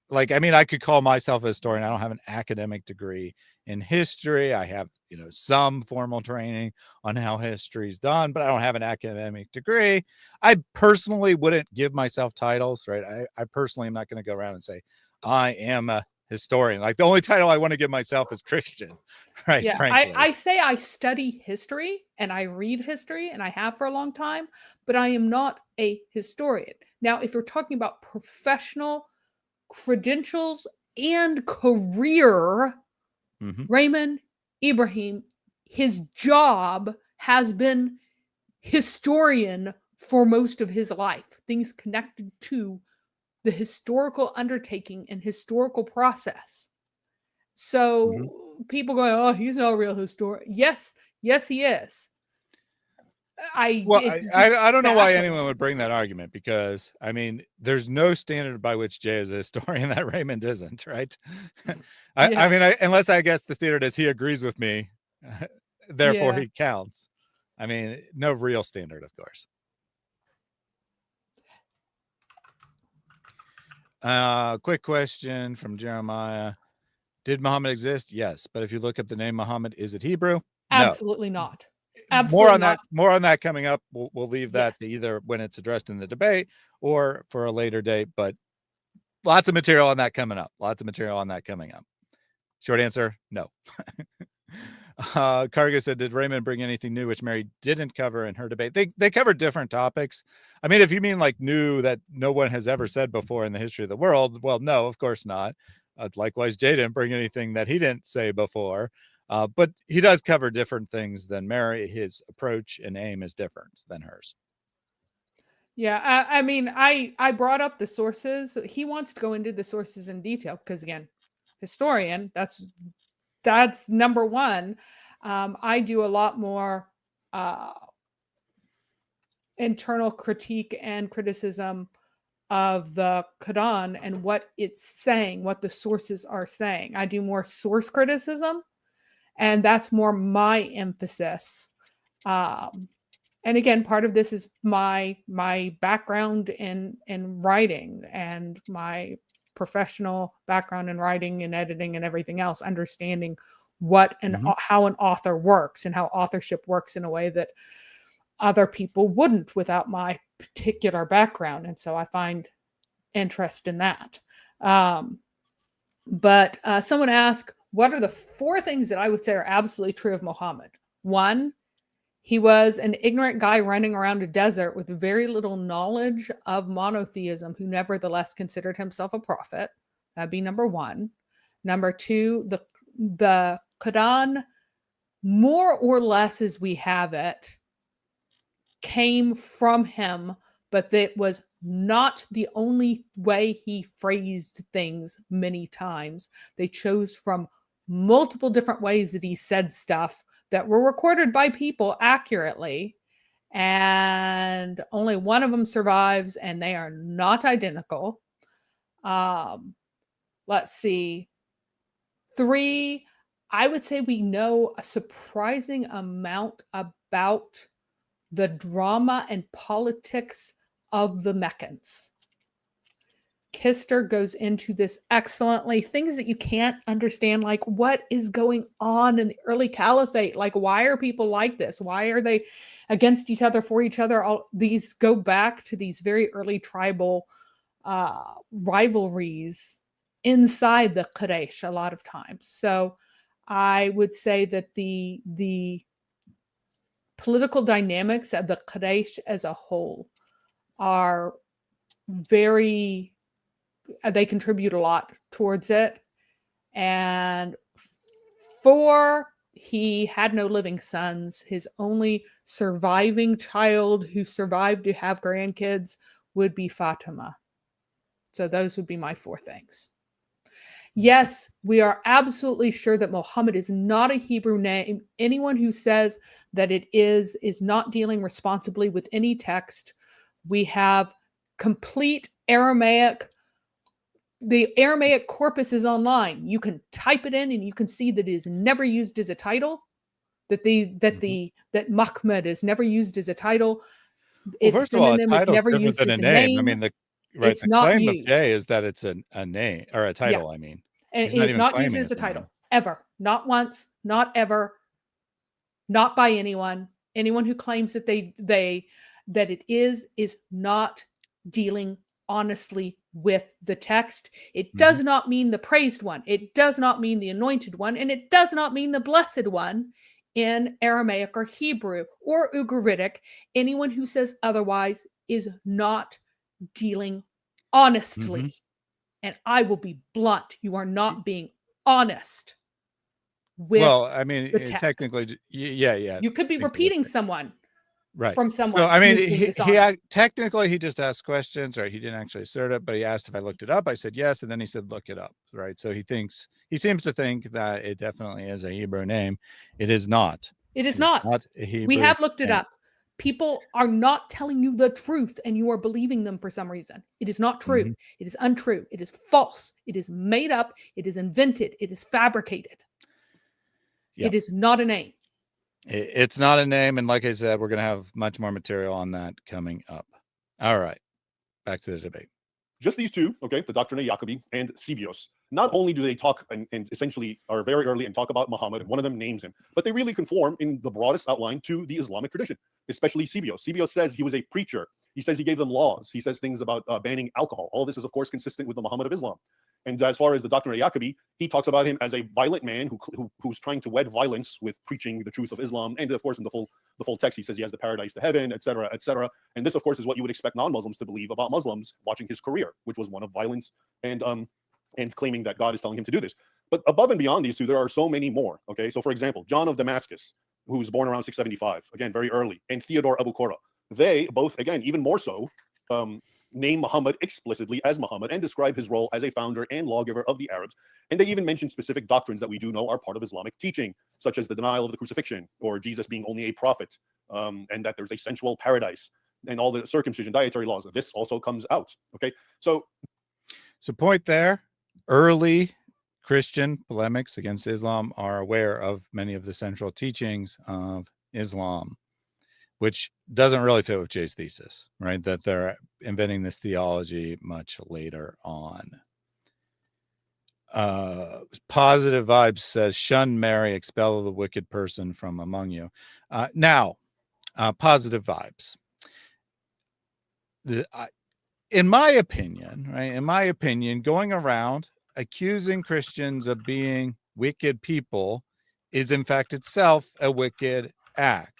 Like, I mean, I could call myself a historian. I don't have an academic degree in history. I have, some formal training on how history is done, but I don't have an academic degree. I personally wouldn't give myself titles, right? I personally am not going to go around and say, I am a historian. Like, the only title I want to give myself is Christian, right? Yeah, frankly. I say I study history and I read history, and I have for a long time, but I am not a historian. Now, if you're talking about professional credentials and career, Raymond Ibrahim, his job has been historian for most of his life, things connected to the historical undertaking and historical process. So people go, oh, he's not a real historian. Yes, he is. I don't know why anyone would bring that argument, because I mean, there's no standard by which Jay is a historian that Raymond isn't, right? I mean, unless I guess the standard is he agrees with me, therefore he counts. I mean, no real standard, of course. Quick question from Jeremiah. Did Muhammad exist? Yes. But if you look up the name Muhammad, is it Hebrew? Absolutely not. Absolutely more on that coming up. We'll leave that to either when it's addressed in the debate or for a later date, but lots of material on that coming up. Short answer, no. Cargo said, did Raymond bring anything new which Mary didn't cover in her debate? They covered different topics. I mean, if you mean like new that no one has ever said before in the history of the world, well, no, of course not. Likewise, Jay didn't bring anything that he didn't say before. But he does cover different things than Mary. His approach and aim is different than hers. Yeah, I mean, I brought up the sources. He wants to go into the sources in detail because, again, historian, that's number one. I do a lot more internal critique and criticism of the Quran and what it's saying, what the sources are saying. I do more source criticism, and that's more my emphasis. And again, part of this is my background in writing and my professional background in writing and editing and everything else, understanding what and how an author works and how authorship works in a way that other people wouldn't without my particular background. And so I find interest in that. But someone asked, what are the 4 things that I would say are absolutely true of Muhammad? 1, He was an ignorant guy running around a desert with very little knowledge of monotheism, who nevertheless considered himself a prophet. That'd be number one. Number two, the Quran, more or less as we have it, came from him, but that was not the only way he phrased things many times. They chose from multiple different ways that he said stuff that were recorded by people accurately, and only one of them survives, and they are not identical. Let's see. 3, I would say we know a surprising amount about the drama and politics of the Meccans. Kister goes into this excellently. Things that you can't understand, like what is going on in the early caliphate? Like, why are people like this? Why are they against each other, for each other? All these go back to these very early tribal rivalries inside the Quraysh a lot of times. So I would say that the political dynamics of the Quraysh as a whole are very, they contribute a lot towards it. And 4, he had no living sons. His only surviving child who survived to have grandkids would be Fatima. So those would be my 4 things. Yes, we are absolutely sure that Muhammad is not a Hebrew name. Anyone who says that it is not dealing responsibly with any text. We have complete Aramaic. The Aramaic corpus is online. You can type it in and you can see that it is never used as a title. That Mahmud is never used as a title. Well, first of all, a synonym is title is never different used than as a a name. I name. mean, the It's not claim of used. Jay is that it's a name or a title. I mean, And he's not it's even not used claiming as a it's name. title ever. Not once, not ever, not by anyone. Anyone who claims that that it is not dealing honestly with the text. It does not mean the praised one. It does not mean the anointed one, and it does not mean the blessed one in Aramaic or Hebrew or Ugaritic. Anyone who says otherwise is not dealing honestly. And I will be blunt. You are not being honest with Well, I mean, the text. technically, yeah. You could be repeating someone Right. from someone. So, I mean, who's being he dishonest. technically he just asked questions, right? He didn't actually assert it, but he asked if I looked it up. I said yes, and then he said look it up, right? So he seems to think that it definitely is a Hebrew name. It is not. It is not. A Hebrew We have looked it name. up. People are not telling you the truth, and you are believing them for some reason. It is not true. It is untrue. It is false. It is made up. It is invented. It is fabricated. Yep. It is not a name. It's not a name, and like I said, we're going to have much more material on that coming up. All right, back to the debate. Just these two, okay, the Doctrina Jacobi and Sebios. Not only do they talk and essentially are very early and talk about Muhammad, and one of them names him, but they really conform in the broadest outline to the Islamic tradition, especially Sebios. Sebios says he was a preacher. He says he gave them laws. He says things about banning alcohol. All this is, of course, consistent with the Muhammad of Islam. And as far as the Doctrina Jacobi, he talks about him as a violent man who's trying to wed violence with preaching the truth of Islam. And of course, in the full text, he says he has the paradise to heaven, etc., etc. And this, of course, is what you would expect non-Muslims to believe about Muslims watching his career, which was one of violence and claiming that God is telling him to do this. But above and beyond these two, there are so many more. Okay, so for example, John of Damascus, who was born around 675, again, very early, and Theodore Abu Qura, they both, again, even more so, name Muhammad explicitly as Muhammad and describe his role as a founder and lawgiver of the Arabs. And they even mention specific doctrines that we do know are part of Islamic teaching, such as the denial of the crucifixion, or Jesus being only a prophet, and that there's a sensual paradise, and all the circumcision, dietary laws. This also comes out. Okay, so point there. Early Christian polemics against Islam are aware of many of the central teachings of Islam, which doesn't really fit with Jay's thesis, right? That they're inventing this theology much later on. Positive Vibes says, shun Mary, expel the wicked person from among you. Now, Positive Vibes. In my opinion, right? In my opinion, going around accusing Christians of being wicked people is in fact itself a wicked act.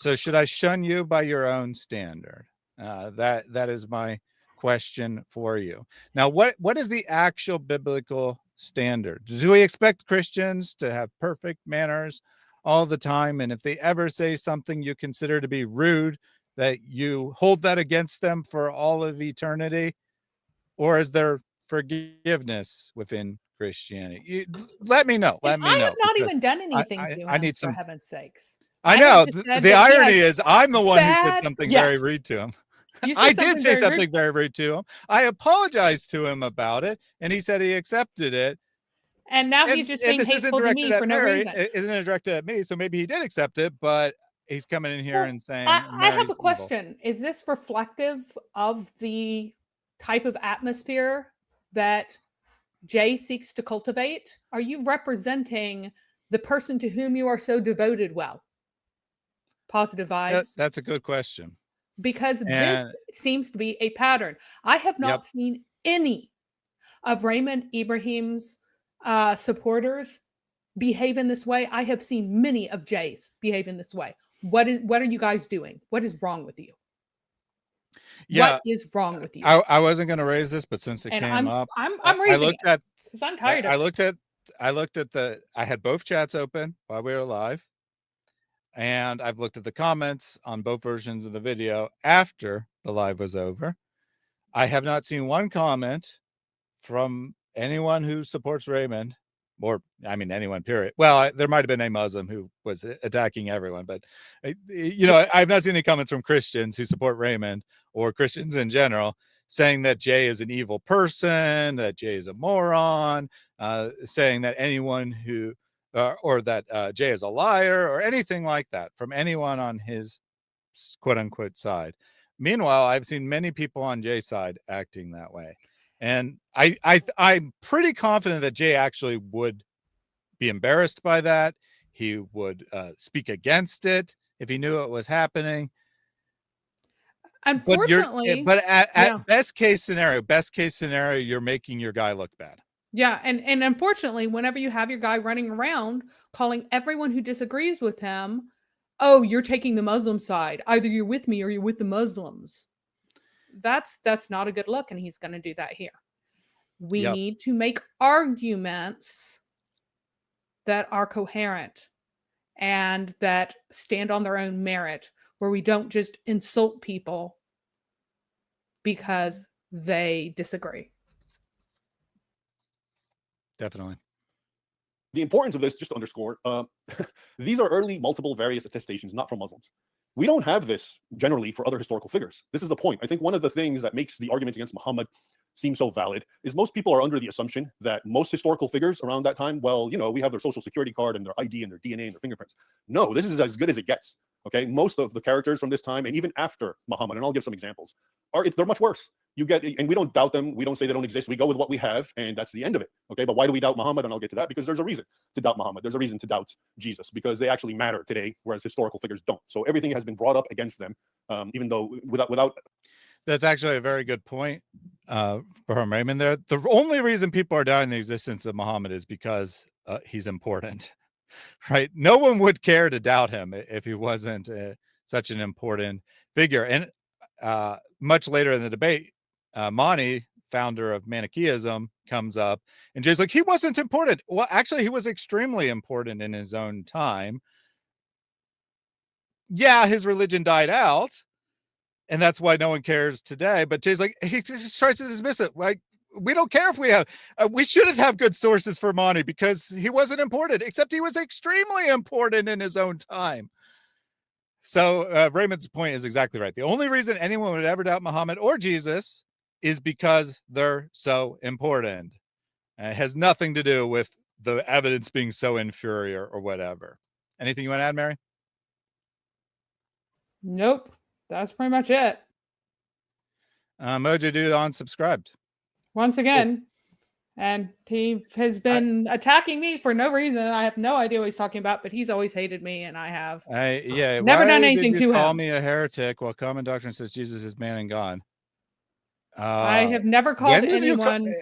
So should I shun you by your own standard? That is my question for you. Now, what is the actual biblical standard? Do we expect Christians to have perfect manners all the time? And if they ever say something you consider to be rude, that you hold that against them for all of eternity? Or is there forgiveness within Christianity? Let me know. Let And me I know. have not because even done anything to I him, need for some. heaven's sakes. I have know. just said The that he irony has is I'm the one who said bad- something Yes. very rude to him. You said I did something say very rude. something very rude to him. I apologized to him about it, and he said he accepted it. And now And, he's just and being this isn't hateful to directed me at for no Mary. reason. Isn't it directed at me? So maybe he did accept it, but he's coming in here Well, and saying I Mary's have a evil. question. Is this reflective of the type of atmosphere that Jay seeks to cultivate? Are you representing the person to whom you are so devoted well? Positive vibes? That's a good question. Because this And seems to be a pattern. I have not Yep. seen any of Raymond Ibrahim's supporters behave in this way. I have seen many of Jay's behave in this way. What are you guys doing? What is wrong with you? yeah, What is wrong with you? I wasn't going to raise this, but since it And came up, I'm I raising looked it at because I'm tired of I it. looked at I had both chats open while we were live, and I've looked at the comments on both versions of the video after the live was over. I have not seen one comment from anyone who supports Raymond, or I mean anyone, period. Well, there might have been a Muslim who was attacking everyone, but I've not seen any comments from Christians who support Raymond or Christians in general saying that Jay is an evil person, that Jay is a moron, saying that anyone who or that Jay is a liar or anything like that from anyone on his quote unquote side. Meanwhile, I've seen many people on Jay's side acting that way. And I'm pretty confident that Jay actually would be embarrassed by that. He would speak against it if he knew it was happening. Unfortunately, but yeah. at best case scenario, you're making your guy look bad. Yeah, and unfortunately, whenever you have your guy running around calling everyone who disagrees with him, oh, you're taking the Muslim side. Either you're with me or you're with the Muslims. That's not a good look, and he's going to do that here. We Yep. need to make arguments that are coherent and that stand on their own merit, where we don't just insult people because they disagree. Definitely. The importance of this, just to underscore, these are early multiple various attestations, not from Muslims. We don't have this generally for other historical figures. This is the point. I think one of the things that makes the arguments against Muhammad seem so valid is most people are under the assumption that most historical figures around that time, well, we have their social security card and their ID and their DNA and their fingerprints. No, this is as good as it gets. Okay, most of the characters from this time and even after Muhammad, and I'll give some examples, they're much worse. You get, and we don't doubt them. We don't say they don't exist. We go with what we have, and that's the end of it. Okay, but why do we doubt Muhammad? And I'll get to that because there's a reason to doubt Muhammad. There's a reason to doubt Jesus because they actually matter today, whereas historical figures don't. So everything has been brought up against them, even though without. That's actually a very good point from Raymond there. The only reason people are doubting the existence of Muhammad is because he's important, right? No one would care to doubt him if he wasn't such an important figure. And much later in the debate, Mani, founder of Manichaeism, comes up and Jay's like, he wasn't important. Well, actually, he was extremely important in his own time. Yeah, his religion died out, and that's why no one cares today. But Jay's like, he tries to dismiss it. Like, we don't care if we have, we shouldn't have good sources for Mani because he wasn't important, except he was extremely important in his own time. So Raymond's point is exactly right. The only reason anyone would ever doubt Muhammad or Jesus is because they're so important. It has nothing to do with the evidence being so inferior or whatever. Anything you want to add, Mary? Nope. That's pretty much it. Mojo Dude unsubscribed. Once again. And he has been attacking me for no reason. I have no idea what he's talking about, but he's always hated me, and I have never done anything to him. Call me a heretic while common doctrine says Jesus is man and God. I have never called anyone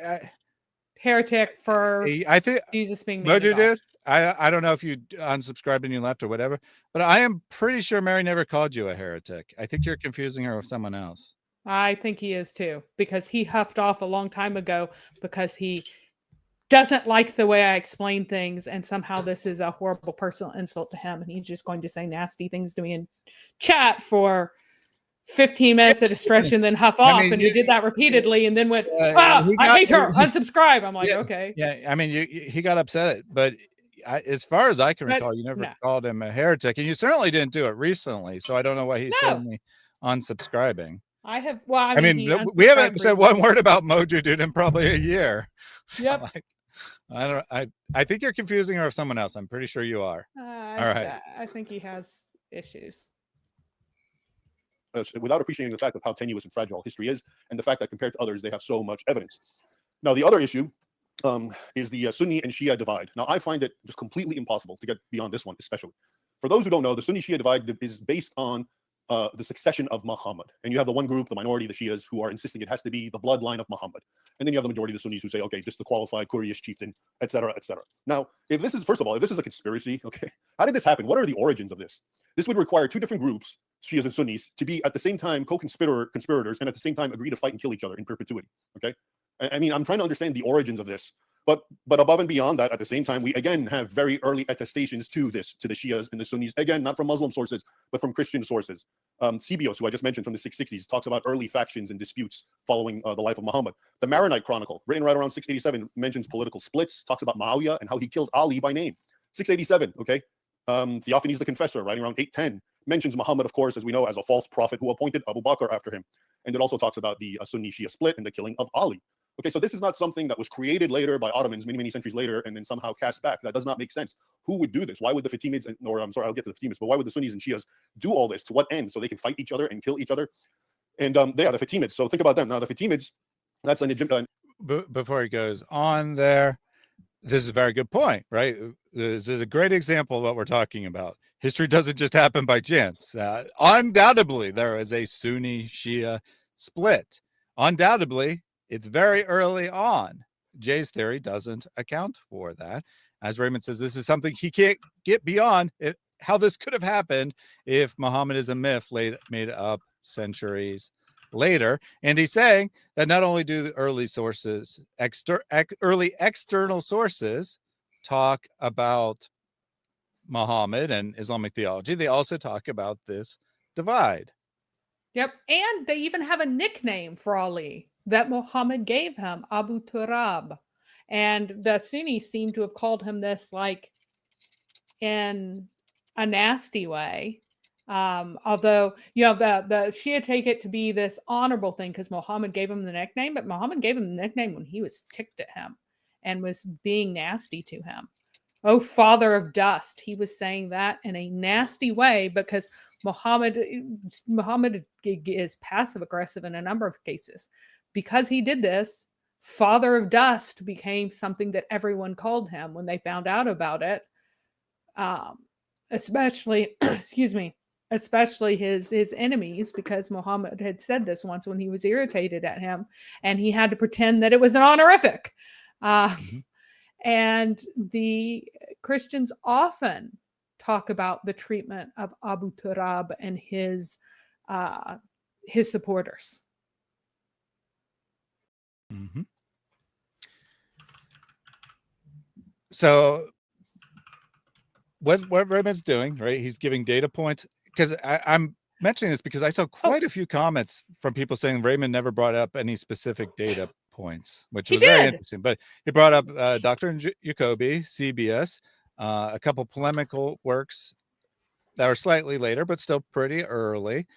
heretic for I think Jesus being man Mojo and God. Dude, I don't know if you unsubscribed and you left or whatever, but I am pretty sure Mary never called you a heretic. I think you're confusing her with someone else. I think he is too, because he huffed off a long time ago because he doesn't like the way I explain things, and somehow this is a horrible personal insult to him, and he's just going to say nasty things to me in chat for 15 minutes at a stretch and then huff off. mean, And he did that repeatedly and then went, I got- hate her, unsubscribe. I'm like, Yeah, okay. Yeah, I mean, he got upset, but as far as I can But recall, you never no. called him a heretic, and you certainly didn't do it recently. So I don't know why he's No. suddenly unsubscribing. I have, well, I I mean, mean, he we haven't unsubscribed said recently. one word about Mojo Dude in probably a year. So Yep. I think you're confusing her with someone else. I'm pretty sure you are. All right. I think he has issues. Without appreciating the fact of how tenuous and fragile history is, and the fact that compared to others, they have so much evidence. Now, the other issue is the Sunni and Shia divide. Now, I find it just completely impossible to get beyond this one, especially. For those who don't know, the Sunni-Shia divide is based on the succession of Muhammad. And you have the one group, the minority, the Shias, who are insisting it has to be the bloodline of Muhammad. And then you have the majority of the Sunnis who say, okay, just the qualified Quraysh chieftain, etc., etc. Now, if this is, first of all, if this is a conspiracy, okay, how did this happen? What are the origins of this? This would require two different groups, Shias and Sunnis, to be at the same time conspirators and at the same time agree to fight and kill each other in perpetuity. Okay, I mean, I'm trying to understand the origins of this, but above and beyond that, at the same time, we again have very early attestations to this, to the Shias and the Sunnis, again, not from Muslim sources, but from Christian sources. Sebios, who I just mentioned from the 660s, talks about early factions and disputes following the life of Muhammad. The Maronite Chronicle, written right around 687, mentions political splits, talks about Muawiyah and how he killed Ali by name. 687, okay. Theophanes the Confessor, writing around 810, mentions Muhammad, of course, as we know, as a false prophet who appointed Abu Bakr after him. And it also talks about the Sunni-Shia split and the killing of Ali. Okay, so this is not something that was created later by Ottomans many, many centuries later and then somehow cast back. That does not make sense. Who would do this? Why would the Fatimids, or I'm sorry, I'll get to the Fatimids, but why would the Sunnis and Shias do all this? To what end? So they can fight each other and kill each other? And they are the Fatimids. So think about them. Now, the Fatimids, that's an Egyptian. Before he goes on there, this is a very good point, right? This is a great example of what we're talking about. History doesn't just happen by chance. Undoubtedly, there is a Sunni-Shia split. Undoubtedly, it's very early on. Jay's theory doesn't account for that. As Raymond says, this is something he can't get beyond how this could have happened if Muhammad is a myth made up centuries later. And he's saying that not only do the early sources, early external sources talk about Muhammad and Islamic theology, they also talk about this divide. Yep. And they even have a nickname for Ali that Muhammad gave him, Abu Turab. And the Sunnis seem to have called him this like in a nasty way. Although, you know, the Shia take it to be this honorable thing because Muhammad gave him the nickname, but Muhammad gave him the nickname when he was ticked at him and was being nasty to him. Oh, father of dust. He was saying that in a nasty way because Muhammad is passive aggressive in a number of cases. Because he did this, father of dust became something that everyone called him when they found out about it. Especially, especially his enemies, because Muhammad had said this once when he was irritated at him, and he had to pretend that it was an honorific. And the Christians often talk about the treatment of Abu Turab and his supporters. Mm-hmm. So what Raymond's doing, right? He's giving data points, because I'm mentioning this because I saw quite a few comments from people saying Raymond never brought up any specific data points, which was very interesting. But he brought up Dr. Jacobi, CBS, a couple polemical works that are slightly later, but still pretty early.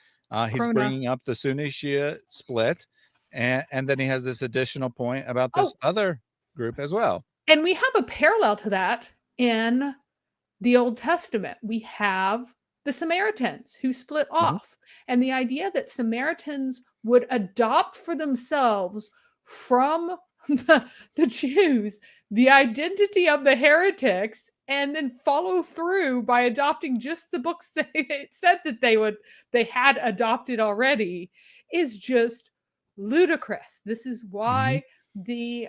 He's bringing up the Sunni-Shia split. And then he has this additional point about this other group as well. And we have a parallel to that in the Old Testament. We have the Samaritans who split off. And the idea that Samaritans would adopt for themselves from the Jews the identity of the heretics and then follow through by adopting just the books that it said that they had adopted already is just ludicrous. This is why the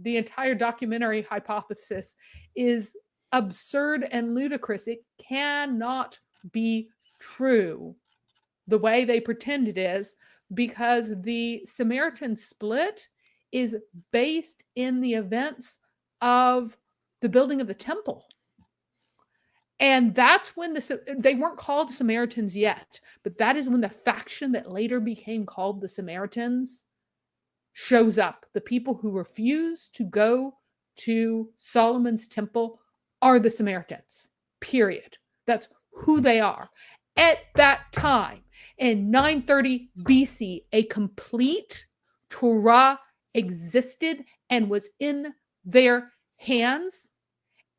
entire documentary hypothesis is absurd and ludicrous. It cannot be true the way they pretend it is, because the Samaritan split is based in the events of the building of the temple. And that's when they weren't called Samaritans yet, but that is when the faction that later became called the Samaritans shows up. The people who refuse to go to Solomon's temple are the Samaritans, period. That's who they are. At that time, in 930 BC, a complete Torah existed and was in their hands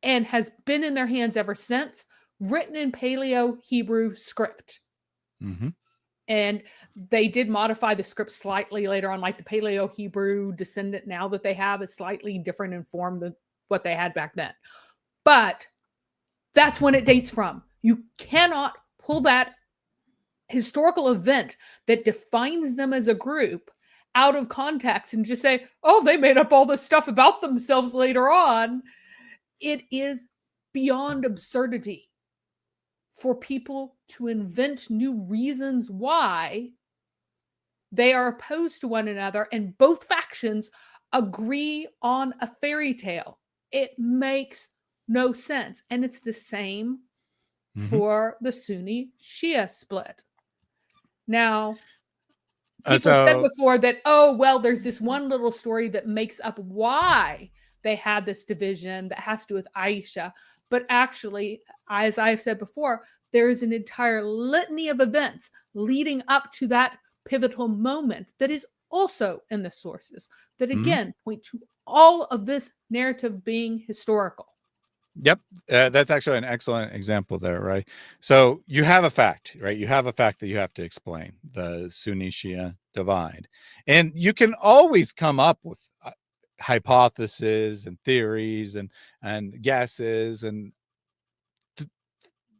and has been in their hands ever since, written in Paleo Hebrew script. Mm-hmm. And they did modify the script slightly later on, like the Paleo Hebrew descendant now that they have is slightly different in form than what they had back then. But that's when it dates from. You cannot pull that historical event that defines them as a group out of context and just say, oh, they made up all this stuff about themselves later on. It is beyond absurdity for people to invent new reasons why they are opposed to one another and both factions agree on a fairy tale. It makes no sense. And it's the same for the Sunni-Shia split. Now, people said before that, oh, well, there's this one little story that makes up why they had this division that has to do with Aisha. But actually, as I've said before, there is an entire litany of events leading up to that pivotal moment that is also in the sources that, again, point to all of this narrative being historical. Yep. That's actually an excellent example there, right? So you have a fact, right? You have a fact that you have to explain, the Sunni-Shia divide. And you can always come up with hypotheses and theories and guesses. And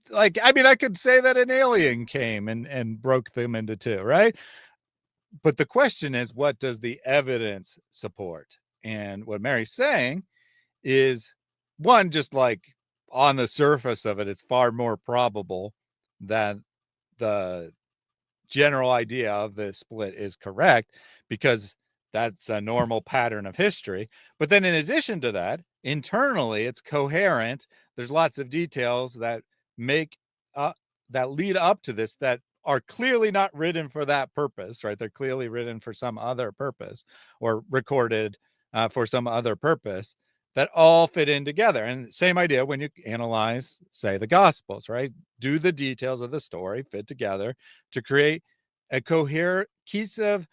like, I mean, I could say that an alien came and broke them into two, right? But the question is, what does the evidence support? And what Mary's saying is, one, just like on the surface of it, it's far more probable that the general idea of the split is correct because that's a normal pattern of history. But then in addition to that, internally, it's coherent. There's lots of details that make that lead up to this that are clearly not written for that purpose, right? They're clearly written for some other purpose or recorded for some other purpose that all fit in together. And same idea when you analyze, say, the Gospels, right? Do the details of the story fit together to create a cohesive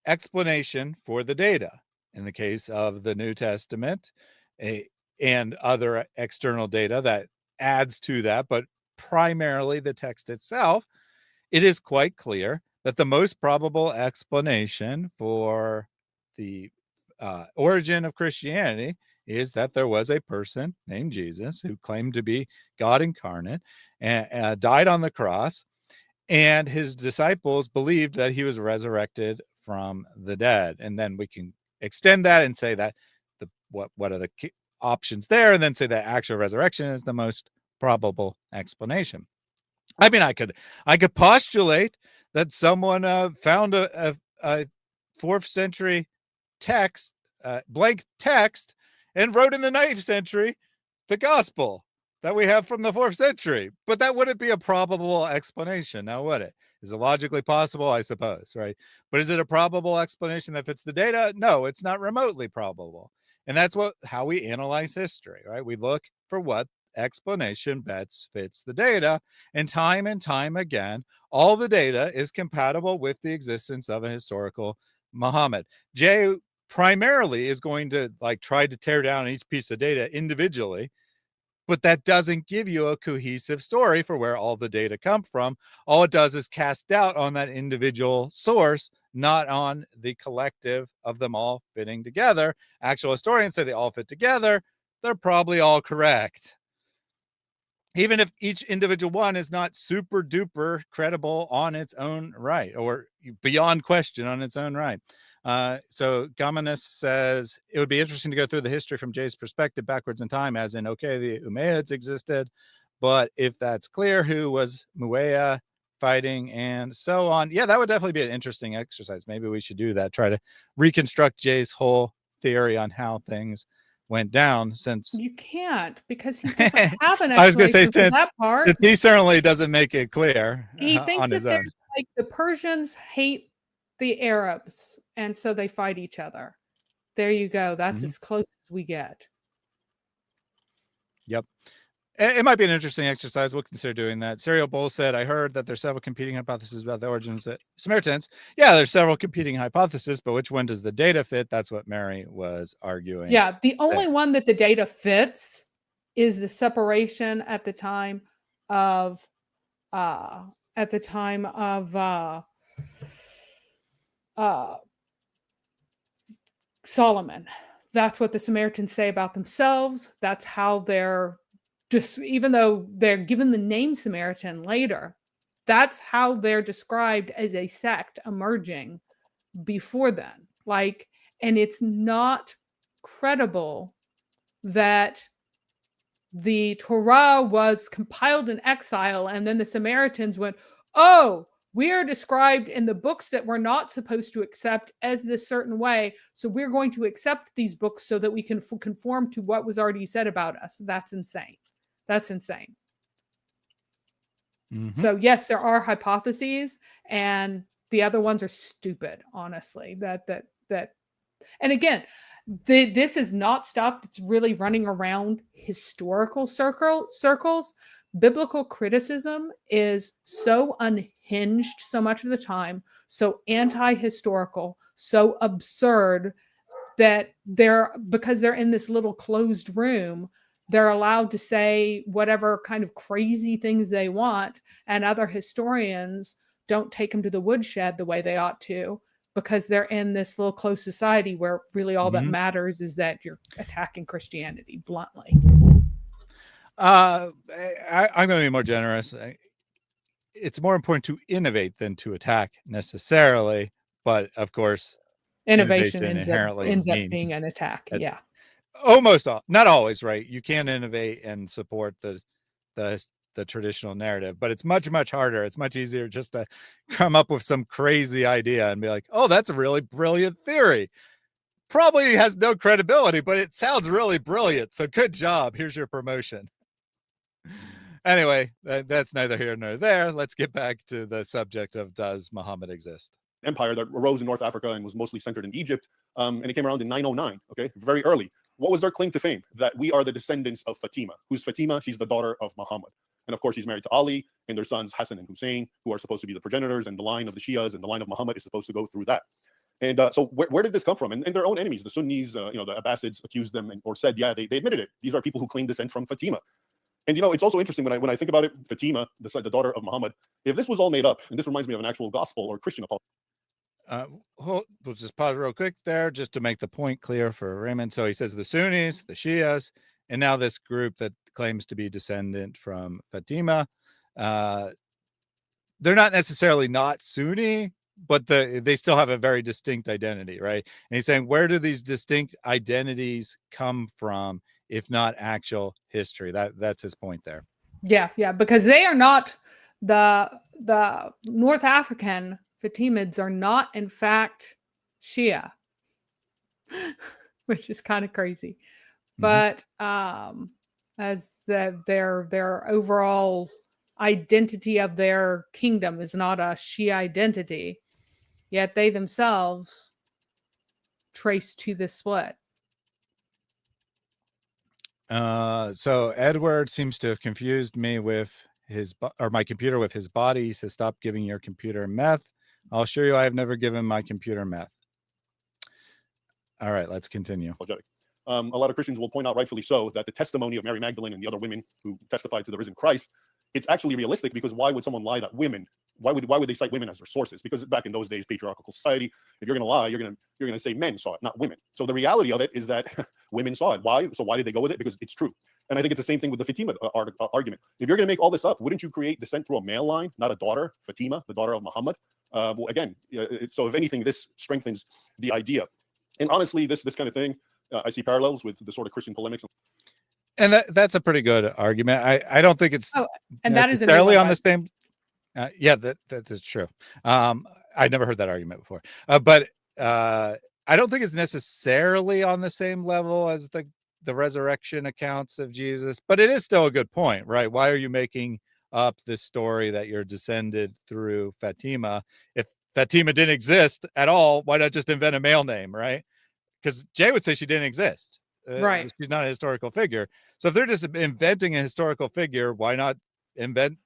explanation for the data. In the case of the New Testament and other external data that adds to that, but primarily the text itself, it is quite clear that the most probable explanation for the origin of Christianity is that there was a person named Jesus who claimed to be God incarnate and died on the cross, and his disciples believed that he was resurrected from the dead. And then we can extend that and say that what are the options there, and then say that actual resurrection is the most probable explanation. I mean, I could postulate that someone found a 4th century text, blank text, and wrote in the 9th century the gospel that we have from the 4th century. But that wouldn't be a probable explanation, now would it? Is it logically possible? I suppose, right? But is it a probable explanation that fits the data? No, it's not remotely probable. And that's how we analyze history, right? We look for what explanation best fits the data, and time again, all the data is compatible with the existence of a historical Muhammad. Jay primarily is going to try to tear down each piece of data individually, but that doesn't give you a cohesive story for where all the data come from. All it does is cast doubt on that individual source, not on the collective of them all fitting together. Actual historians say they all fit together. They're probably all correct, even if each individual one is not super duper credible on its own right or beyond question on its own right. So Gamanis says it would be interesting to go through the history from Jay's perspective backwards in time, as in, okay, the Umayyads existed, but if that's clear, who was Muawiyah fighting and so on? Yeah, that would definitely be an interesting exercise. Maybe we should do that. Try to reconstruct Jay's whole theory on how things went down, since You can't, because he doesn't have an I was going to say, explanation for that part. since he certainly doesn't make it clear He thinks on that his they're own. like the Persians hate the Arabs, and so they fight each other. There you go. That's Mhm. as close as we get. Yep. It might be an interesting exercise. We'll consider doing that. Serial Bull said, I heard that there's several competing hypotheses about the origins of Samaritans. Yeah, there's several competing hypotheses, but which one does the data fit? That's what Mary was arguing. Yeah, the only one that the data fits is the separation at the time of Solomon. That's what the Samaritans say about themselves. That's how they're just, even though they're given the name Samaritan later, that's how they're described as a sect emerging before then. Like, and it's not credible that the Torah was compiled in exile and then the Samaritans went, oh, we are described in the books that we're not supposed to accept as this certain way, so we're going to accept these books so that we can conform to what was already said about us. That's insane. That's insane. Mm-hmm. So yes, there are hypotheses, and the other ones are stupid, honestly. And again, this is not stuff that's really running around historical circles. Biblical criticism is so unhinged so much of the time, so anti-historical, so absurd, that because they're in this little closed room, they're allowed to say whatever kind of crazy things they want, and other historians don't take them to the woodshed the way they ought to, because they're in this little closed society where really all that matters is that you're attacking Christianity bluntly. I'm going to be more generous. It's more important to innovate than to attack necessarily, but of course, Innovation ends inherently up being an attack. Yeah. Almost not always, right? You can innovate and support the traditional narrative, but it's much, much harder. It's much easier just to come up with some crazy idea and be like, oh, that's a really brilliant theory. Probably has no credibility, but it sounds really brilliant. So good job. Here's your promotion. Anyway, that's neither here nor there. Let's get back to the subject of, does Muhammad exist? Empire that arose in North Africa and was mostly centered in Egypt. And it came around in 909, okay, very early. What was their claim to fame? That we are the descendants of Fatima. Who's Fatima? She's the daughter of Muhammad. And of course, she's married to Ali and their sons Hassan and Hussein, who are supposed to be the progenitors, and the line of the Shias and the line of Muhammad is supposed to go through that. And so where did this come from? And their own enemies, the Sunnis, the Abbasids, accused them or said, yeah, they admitted it. These are people who claim descent from Fatima. And it's also interesting when I think about it, Fatima, the daughter of Muhammad, if this was all made up, and this reminds me of an actual gospel or Christian apology. We'll just pause real quick there just to make the point clear for Raymond. So he says the Sunnis, the Shias, and now this group that claims to be descendant from Fatima. They're not necessarily not Sunni, but they still have a very distinct identity, right? And he's saying, where do these distinct identities come from, if not actual history? That's his point there. Yeah, because they are not the North African Fatimids are not, in fact, Shia, which is kind of crazy. But as their overall identity of their kingdom is not a Shia identity, yet they themselves trace to this split. So Edward seems to have confused me with my computer with his body. He says, stop giving your computer meth. I'll assure you I have never given my computer meth. All right, let's continue. A lot of Christians will point out, rightfully so, that the testimony of Mary Magdalene and the other women who testified to the risen Christ, it's actually realistic, because why would someone lie that women? Why would they cite women as their sources? Because back in those days, patriarchal society, if you're going to lie, you're going to say men saw it, not women. So the reality of it is that women saw it. Why? So why did they go with it? Because it's true. And I think it's the same thing with the Fatima argument. If you're going to make all this up, wouldn't you create descent through a male line, not a daughter, Fatima, the daughter of Muhammad? Well, again, so if anything, this strengthens the idea. And honestly, this kind of thing, I see parallels with the sort of Christian polemics. And that's a pretty good argument. I don't think it's and that is a new necessarily one, on the same. Yeah, that is true. I'd never heard that argument before, but I don't think it's necessarily on the same level as the resurrection accounts of Jesus. But it is still a good point, right? Why are you making up this story that you're descended through Fatima? If Fatima didn't exist at all, why not just invent a male name, right? Because Jay would say she didn't exist. Right. She's not a historical figure. So if they're just inventing a historical figure, why not invent,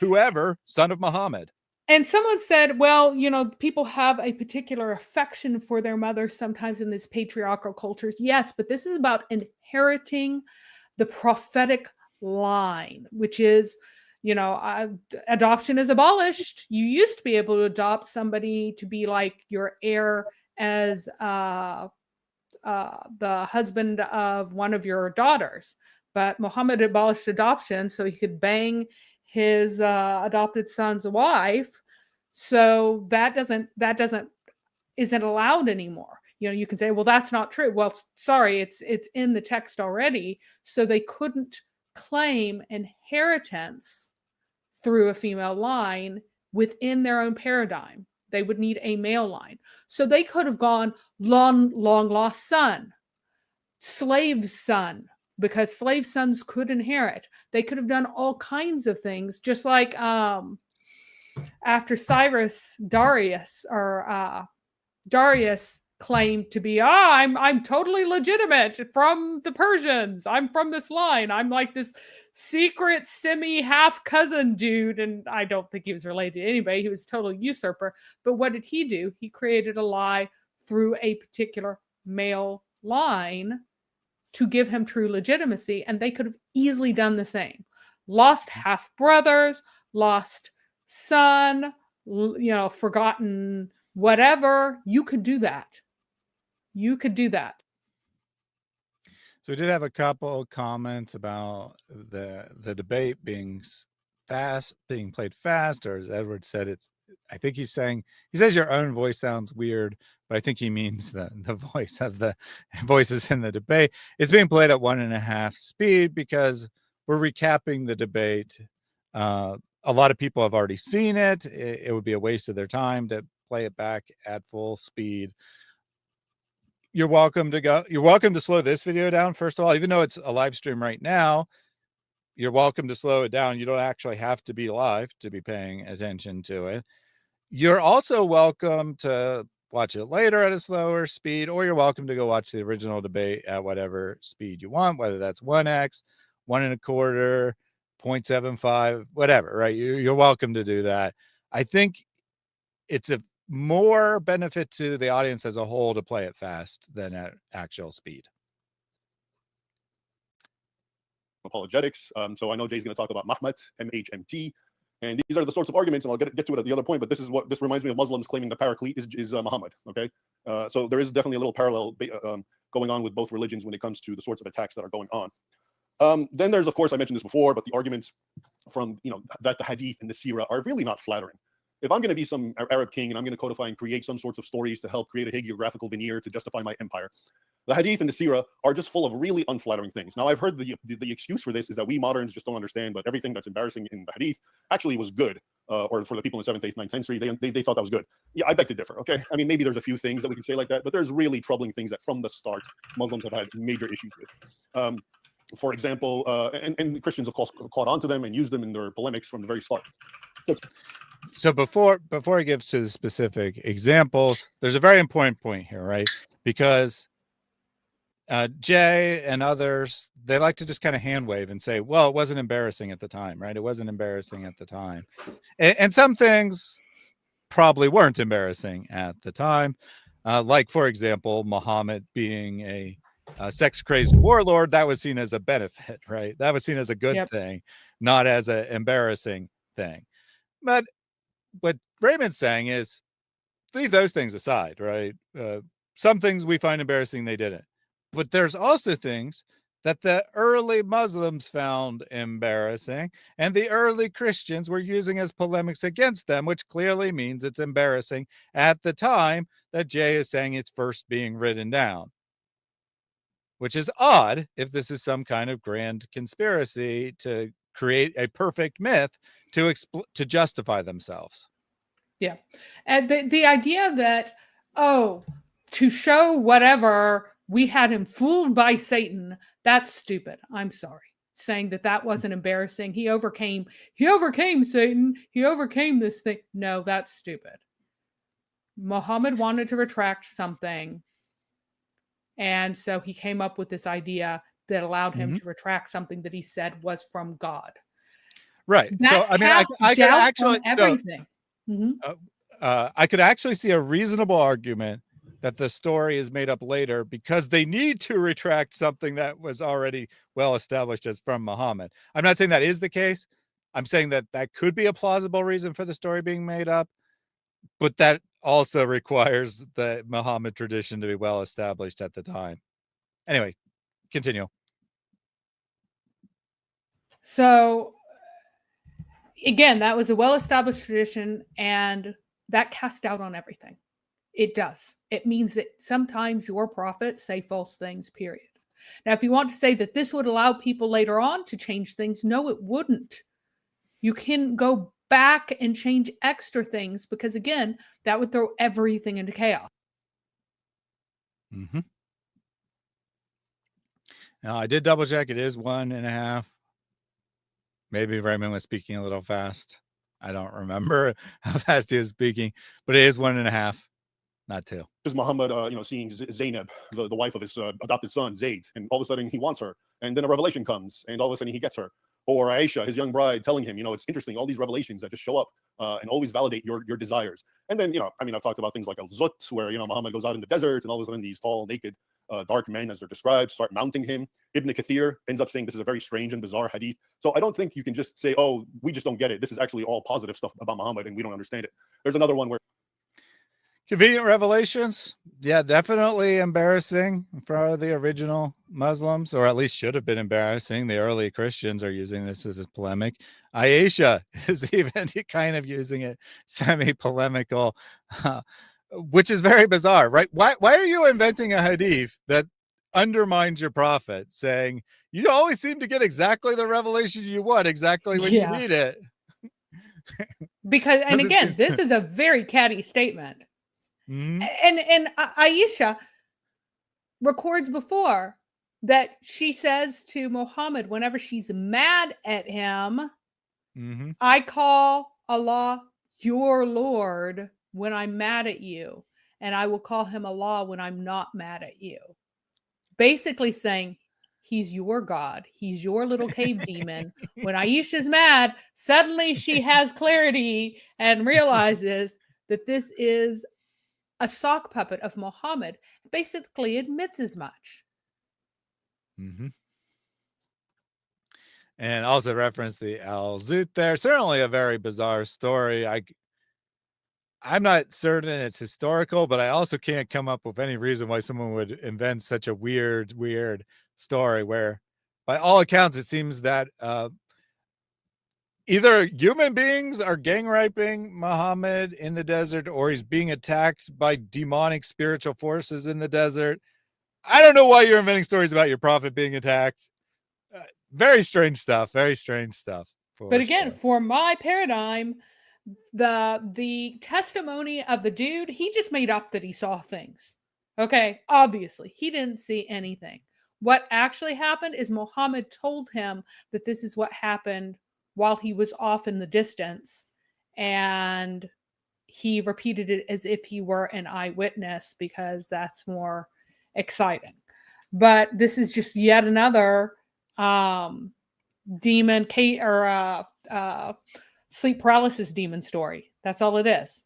whoever, son of Muhammad? And someone said, well, people have a particular affection for their mother sometimes in these patriarchal cultures. Yes, but this is about inheriting the prophetic line, which is, adoption is abolished. You used to be able to adopt somebody to be like your heir as the husband of one of your daughters. But Muhammad abolished adoption so he could bang his adopted son's wife. So that isn't allowed anymore. You can say, well, that's not true. Well, sorry, it's in the text already. So they couldn't claim inheritance through a female line within their own paradigm. They would need a male line. So they could have gone long lost son, slave's son, because slave sons could inherit. They could have done all kinds of things, just like after Darius claimed to be, I'm totally legitimate from the Persians. I'm from this line. I'm like this secret half cousin dude. And I don't think he was related to anybody. He was a total usurper. But what did he do? He created a lie through a particular male line to give him true legitimacy. And they could have easily done the same. Lost half brothers, lost son, forgotten whatever. You could do that. So we did have a couple of comments about the debate being played fast, or as Edward said, I think he says your own voice sounds weird, but I think he means the voice of the voices in the debate. It's being played at 1.5 speed because we're recapping the debate. A lot of people have already seen it. It would be a waste of their time to play it back at full speed. You're welcome to slow this video down. First of all, even though it's a live stream right now, you're welcome to slow it down. You don't actually have to be live to be paying attention to it. You're also welcome to watch it later at a slower speed, or you're welcome to go watch the original debate at whatever speed you want, whether that's 1x, 1.25, 0.75, whatever, right? You're welcome to do that. I think it's a more benefit to the audience as a whole to play it fast than at actual speed. Apologetics. So I know Jay's going to talk about Mahmat, MHMT, and these are the sorts of arguments, and I'll get to it at the other point, but this reminds me of Muslims claiming the paraclete is Muhammad, okay? So there is definitely a little parallel going on with both religions when it comes to the sorts of attacks that are going on. Then there's, of course, I mentioned this before, but the arguments from, that the hadith and the seerah are really not flattering. If I'm going to be some Arab king and I'm going to codify and create some sorts of stories to help create a hagiographical veneer to justify my empire, the hadith and the seerah are just full of really unflattering things. Now, I've heard the excuse for this is that we moderns just don't understand, but everything that's embarrassing in the hadith actually was good, or for the people in the 7th, 8th, 9th century, they thought that was good. Yeah, I beg to differ, okay? I mean, maybe there's a few things that we can say like that, but there's really troubling things that from the start, Muslims have had major issues with. For example, and Christians, of course, caught on to them and used them in their polemics from the very start. So before he gives to the specific examples, there's a very important point here, right? Because Jay and others, they like to just kind of hand wave and say, well, it wasn't embarrassing at the time, right? It wasn't embarrassing at the time. And some things probably weren't embarrassing at the time. Like, for example, Muhammad being a sex-crazed warlord, that was seen as a benefit, right? That was seen as a good thing, not as an embarrassing thing. But what Raymond's saying is, leave those things aside, right? Some things we find embarrassing, they didn't. But there's also things that the early Muslims found embarrassing and the early Christians were using as polemics against them, which clearly means it's embarrassing at the time that Jay is saying it's first being written down. Which is odd if this is some kind of grand conspiracy to create a perfect myth to justify themselves. Yeah. And the idea that, to show whatever, we had him fooled by Satan, that's stupid. I'm sorry. Saying that wasn't embarrassing. He overcame Satan. He overcame this thing. No, that's stupid. Muhammad wanted to retract something. And so he came up with this idea that allowed him to retract something that he said was from God. Right. That so, I mean, I could actually, everything. I could actually see a reasonable argument that the story is made up later because they need to retract something that was already well established as from Muhammad. I'm not saying that is the case. I'm saying that that could be a plausible reason for the story being made up, but that also requires the Muhammad tradition to be well established at the time. Anyway, continue. So again, that was a well-established tradition, and that cast doubt on everything. It does. It means that sometimes your prophets say false things, period. Now, if you want to say that this would allow people later on to change things, no, it wouldn't. You can go back and change extra things because, again, that would throw everything into chaos. Now, I did double check. It is 1.5. Maybe Raymond was speaking a little fast. I don't remember how fast he was speaking, but it is 1.5, not 2. Because Muhammad, seeing Zainab, the wife of his adopted son, Zayd, and all of a sudden he wants her. And then a revelation comes, and all of a sudden he gets her. Or Aisha, his young bride, telling him, it's interesting, all these revelations that just show up and always validate your desires. And then, I've talked about things like Al-Zut, where, Muhammad goes out in the desert, and all of a sudden these tall, naked, dark men, as they're described, start mounting him. Ibn Kathir ends up saying this is a very strange and bizarre hadith. So I don't think you can just say, oh, we just don't get it. This is actually all positive stuff about Muhammad, and we don't understand it. There's another one where convenient revelations. Yeah, definitely embarrassing for the original Muslims, or at least should have been embarrassing. The early Christians are using this as a polemic. Aisha is even kind of using it semi-polemical, which is very bizarre, right? Why are you inventing a hadith that undermines your prophet, saying you always seem to get exactly the revelation you want exactly when you need it? Because, and again, this is a very catty statement. And Aisha records before that she says to Muhammad whenever she's mad at him, I call Allah your Lord when I'm mad at you, and I will call him Allah when I'm not mad at you. Basically saying he's your God. He's your little cave demon. When Aisha's mad, suddenly she has clarity and realizes that this is a sock puppet of Muhammad. Basically admits as much. And also reference the Al-Zut there. Certainly a very bizarre story. I'm not certain it's historical, but I also can't come up with any reason why someone would invent such a weird story where, by all accounts, it seems that either human beings are gang raping Muhammad in the desert, or he's being attacked by demonic spiritual forces in the desert. I don't know why you're inventing stories about your prophet being attacked. Very strange stuff. Very strange stuff. But again, for my paradigm, the testimony of the dude, he just made up that he saw things. Okay, obviously, he didn't see anything. What actually happened is Muhammad told him that this is what happened while he was off in the distance, and he repeated it as if he were an eyewitness because that's more exciting. But this is just yet another demon sleep paralysis demon story. That's all it is.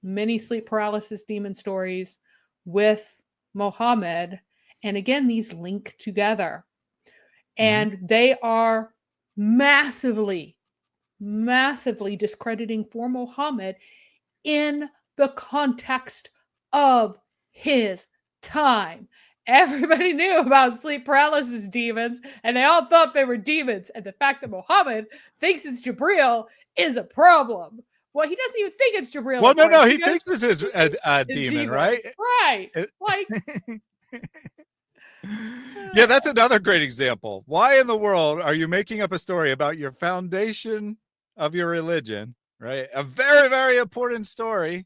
Many sleep paralysis demon stories with Muhammad. And again, these link together. And they are massively discrediting for Muhammad in the context of his time. everybody knew about sleep paralysis demons, and they all thought they were demons. And the fact that Muhammad thinks it's Jibril is a problem. Well, he doesn't even think it's Jibril. Well, at no, first. he thinks this is a It's demon, right? Right. It- Like, Yeah, that's another great example. Why in the world are you making up a story about your foundation of your religion, right? A very, very important story,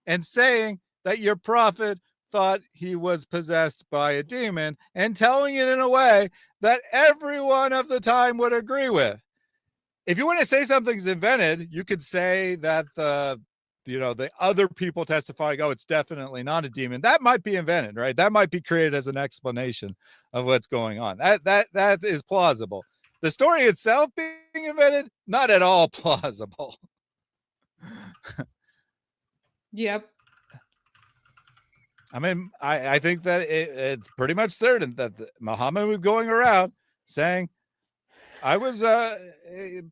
and saying that your prophet thought he was possessed by a demon and telling it in a way that everyone of the time would agree with. If you want to say something's invented, you could say that the other people testifying, oh, it's definitely not a demon. That might be invented, right? That might be created as an explanation of what's going on. That is plausible. The story itself being invented, not at all plausible. yep. I mean, I think that it's pretty much certain that Muhammad was going around saying, I was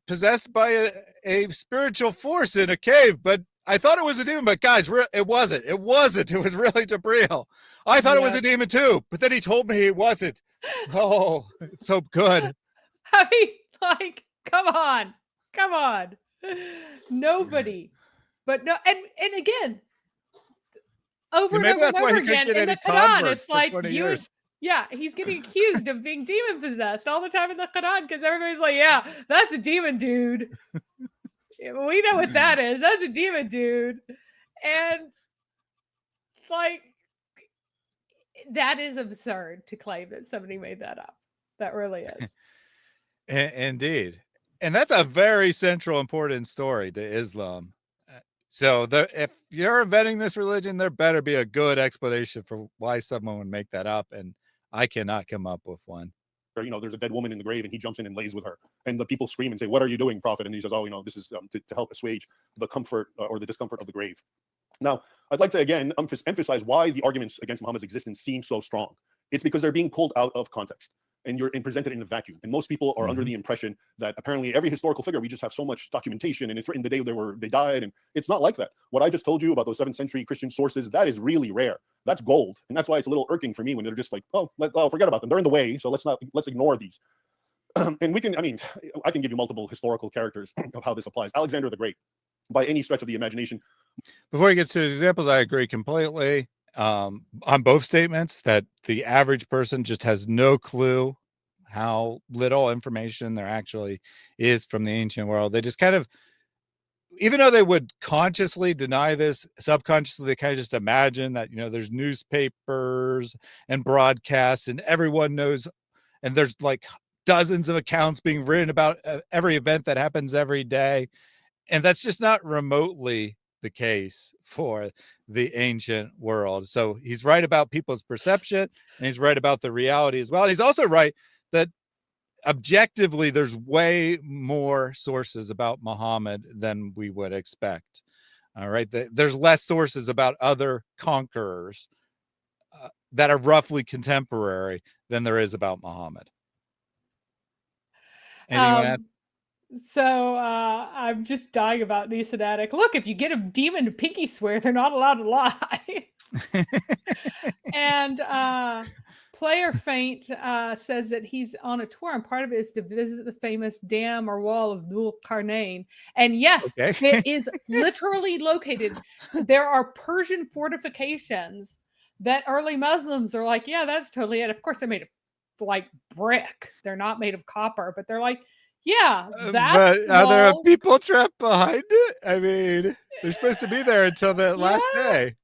possessed by a spiritual force in a cave, but I thought it was a demon. But guys, it wasn't. It wasn't. It was really Jibril. I thought it was a demon too, but then he told me it wasn't. Oh, it's so good. I mean, like, come on. Nobody. But no, and again, over and Maybe over that's and why over he couldn't again get in any the Quran, converts it's for like 20 you. years. Yeah, he's getting accused of being demon possessed all the time in the Quran because everybody's like, yeah, that's a demon, dude. We know what that is. That's a demon, dude. And like, that is absurd to claim that somebody made that up. That really is. Indeed. And that's a very central, important story to Islam. So if you're inventing this religion, there better be a good explanation for why someone would make that up. And I cannot come up with one. Or, there's a dead woman in the grave and he jumps in and lays with her. And the people scream and say, what are you doing, Prophet? And he says, oh, this is to help assuage the comfort or the discomfort of the grave. Now, I'd like to, again, emphasize why the arguments against Muhammad's existence seem so strong. It's because they're being pulled out of context and you're presented in a vacuum. And most people are under the impression that apparently every historical figure, we just have so much documentation and it's written the day they died. And it's not like that. What I just told you about those 7th century Christian sources, that is really rare. That's gold. And that's why it's a little irking for me when they're just like, oh, forget about them. They're in the way. So let's ignore these. And I can give you multiple historical characters of how this applies. Alexander the Great, by any stretch of the imagination. Before he gets to his examples, I agree completely on both statements that the average person just has no clue how little information there actually is from the ancient world. They just kind of, even though they would consciously deny this, subconsciously they kind of just imagine that, there's newspapers and broadcasts and everyone knows, and there's like dozens of accounts being written about every event that happens every day. And that's just not remotely the case for the ancient world. So he's right about people's perception and he's right about the reality as well. And he's also right that objectively there's way more sources about Muhammad than we would expect. All right. There's less sources about other conquerors that are roughly contemporary than there is about Muhammad. So I'm just dying about Nisanatic. Look, if you get a demon to pinky swear, they're not allowed to lie. And Player Faint says that he's on a tour, and part of it is to visit the famous dam or wall of Dhul Qarnayn. And yes, it is literally located. There are Persian fortifications that early Muslims are like, yeah, that's totally it. Of course, they're made of like brick. They're not made of copper, but they're like, yeah, that's. But are there people trapped behind it? I mean, they're supposed to be there until the last day.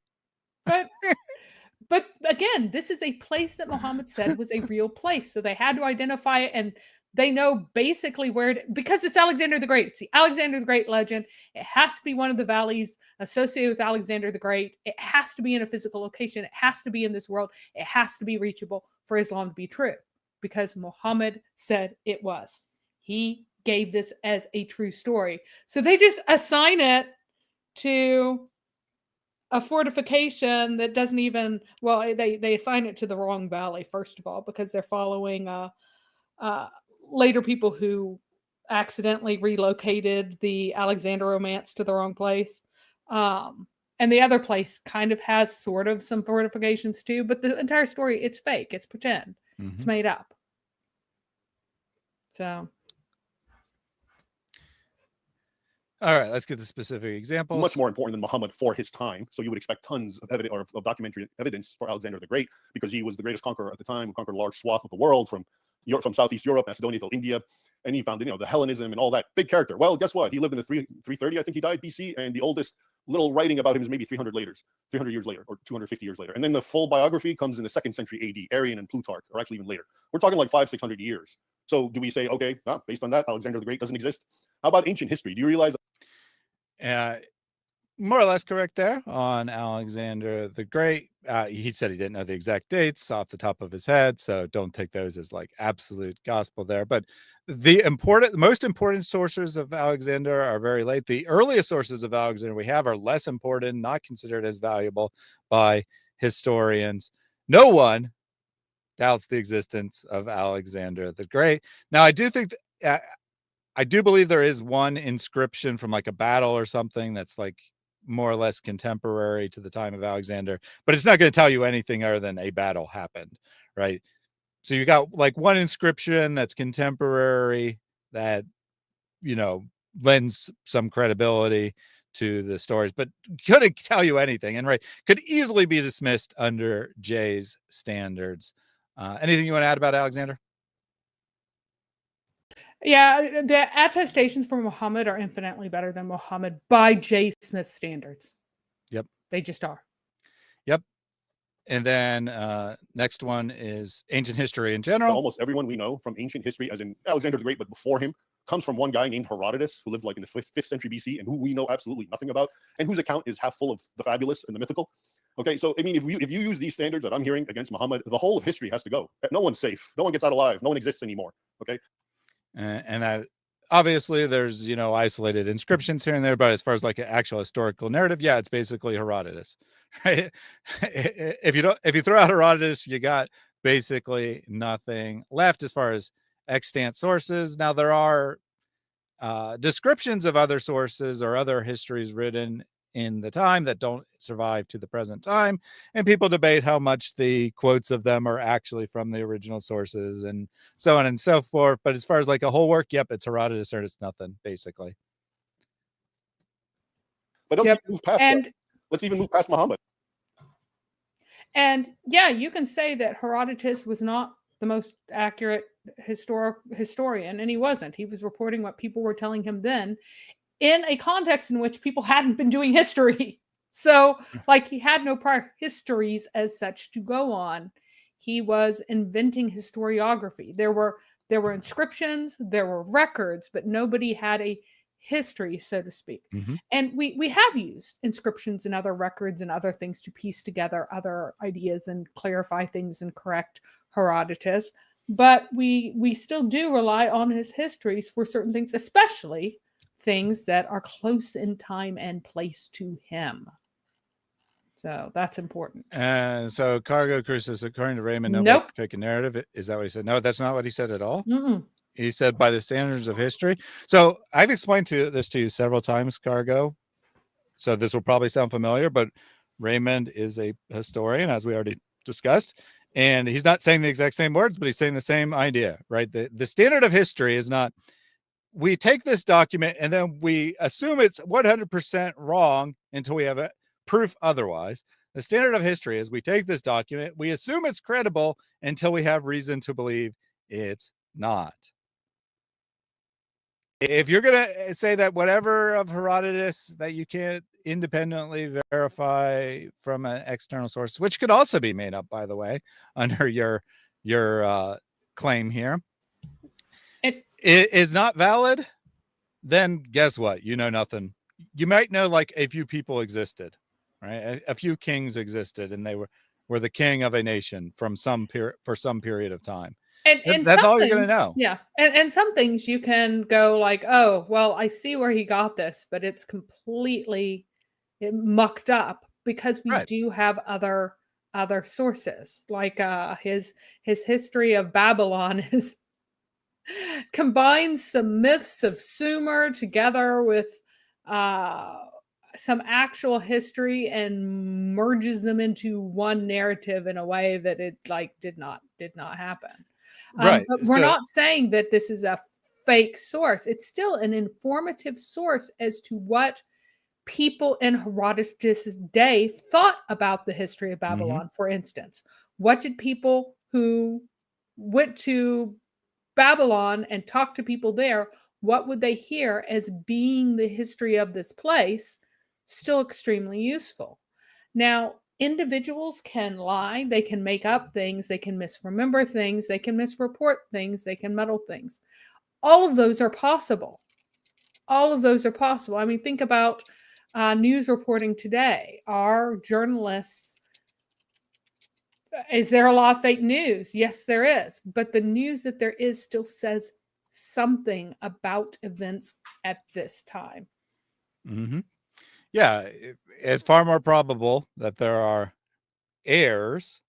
But again, this is a place that Muhammad said was a real place. So they had to identify it, and they know basically where because it's Alexander the Great. It's the Alexander the Great legend. It has to be one of the valleys associated with Alexander the Great. It has to be in a physical location. It has to be in this world. It has to be reachable for Islam to be true because Muhammad said it was. He gave this as a true story. So they just assign it to a fortification that doesn't even, well, they assign it to the wrong valley, first of all, because they're following later people who accidentally relocated the Alexander romance to the wrong place. And the other place kind of has sort of some fortifications too, but the entire story, it's fake, it's pretend, it's Mhm. made up. So All right, let's get the specific examples. much more important than Muhammad for his time. So you would expect tons of evidence or of documentary evidence for Alexander the Great, because he was the greatest conqueror at the time, who conquered a large swath of the world from Southeast Europe, Macedonia to India, and he founded, the Hellenism and all that. Big character. Well, guess what? He lived in the 330, I think he died BC, and the oldest little writing about him is maybe 300 years later, or 250 years later. And then the full biography comes in the 2nd century AD. Arian and Plutarch, or actually even later. We're talking like 500-600 years. So do we say, okay, based on that, Alexander the Great doesn't exist? How about ancient history? Do you realize? More or less correct there on Alexander the Great. He said he didn't know the exact dates off the top of his head, so don't take those as like absolute gospel there. But the most important sources of Alexander are very late. The earliest sources of Alexander we have are less important, not considered as valuable by historians. No one doubts the existence of Alexander the Great. Now, I do think I do believe there is one inscription from like a battle or something that's like more or less contemporary to the time of Alexander, but it's not going to tell you anything other than a battle happened, right? So you got like one inscription that's contemporary that, lends some credibility to the stories, but couldn't tell you anything, and could easily be dismissed under Jay's standards. Anything you want to add about Alexander? yeah, the attestations for Muhammad are infinitely better than Muhammad by J. Smith standards. Yep. They just are. Yep. And then next one is ancient history in general. Almost everyone we know from ancient history, as in Alexander the Great, but before him, comes from one guy named Herodotus, who lived like in the 5th century BC, and who we know absolutely nothing about, and whose account is half full of the fabulous and the mythical. Okay, so I mean, if you use these standards that I'm hearing against Muhammad, the whole of history has to go. No one's safe. No one gets out alive. No one exists anymore. Okay. And that obviously there's isolated inscriptions here and there, but as far as like an actual historical narrative, yeah, it's basically Herodotus, right? If you throw out Herodotus, you got basically nothing left as far as extant sources. Now there are descriptions of other sources or other histories written in the time that don't survive to the present time, and people debate how much the quotes of them are actually from the original sources and so on and so forth. But as far as like a whole work, yep, it's Herodotus or it's nothing, basically. But let's move past that. Let's even move past Muhammad. And yeah, you can say that Herodotus was not the most accurate historian, and he wasn't. He was reporting what people were telling him then, in a context in which people hadn't been doing history. So like he had no prior histories as such to go on. He was inventing historiography. There were inscriptions, there were records, but nobody had a history, so to speak. Mm-hmm. And we have used inscriptions and other records and other things to piece together other ideas and clarify things and correct Herodotus. But we still do rely on his histories for certain things, especially things that are close in time and place to him. So that's important. And so Cargo Cruises, according to Raymond, nope. Fake a narrative. Is that what he said? No, that's not what he said at all. Mm-mm. He said by the standards of history. So I've explained this to you several times, Cargo. So this will probably sound familiar, but Raymond is a historian, as we already discussed. And he's not saying the exact same words, but he's saying the same idea, right? The standard of history is not, we take this document and then we assume it's 100% wrong until we have proof otherwise. The standard of history is we take this document, we assume it's credible until we have reason to believe it's not. If you're going to say that whatever of Herodotus that you can't independently verify from an external source, which could also be made up, by the way, under your claim here, it is not valid, then guess what? You know nothing. You might know like a few people existed, right? A few kings existed, and they were the king of a nation for some period of time. And that's all you're going to know. Yeah. And some things you can go like, oh, well, I see where he got this, but it's completely mucked up because we do have other sources. Like his history of Babylon combines some myths of Sumer together with some actual history and merges them into one narrative in a way that it like did not happen. Right. But we're So- not saying that this is a fake source. It's still an informative source as to what people in Herodotus' day thought about the history of Babylon. For instance, what did people who went to Babylon and talked to people there, what would they hear as being the history of this place? Still extremely useful. Now, individuals can lie, they can make up things, they can misremember things, they can misreport things, they can muddle things. All of those are possible. All of those are possible. I mean, think about news reporting today. Are journalists, is there a lot of fake news? Yes, there is. But the news that there is still says something about events at this time. Yeah, it's far more probable that there are errors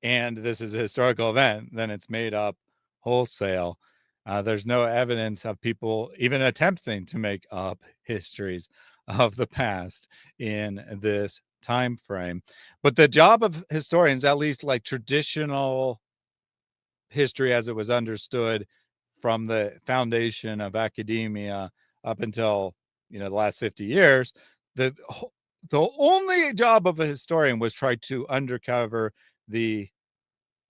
and this is a historical event than it's made up wholesale. There's no evidence of people even attempting to make up histories of the past in this time frame. But the job of historians, at least like traditional history as it was understood from the foundation of academia up until the last 50 years, the only job of a historian was try to uncover the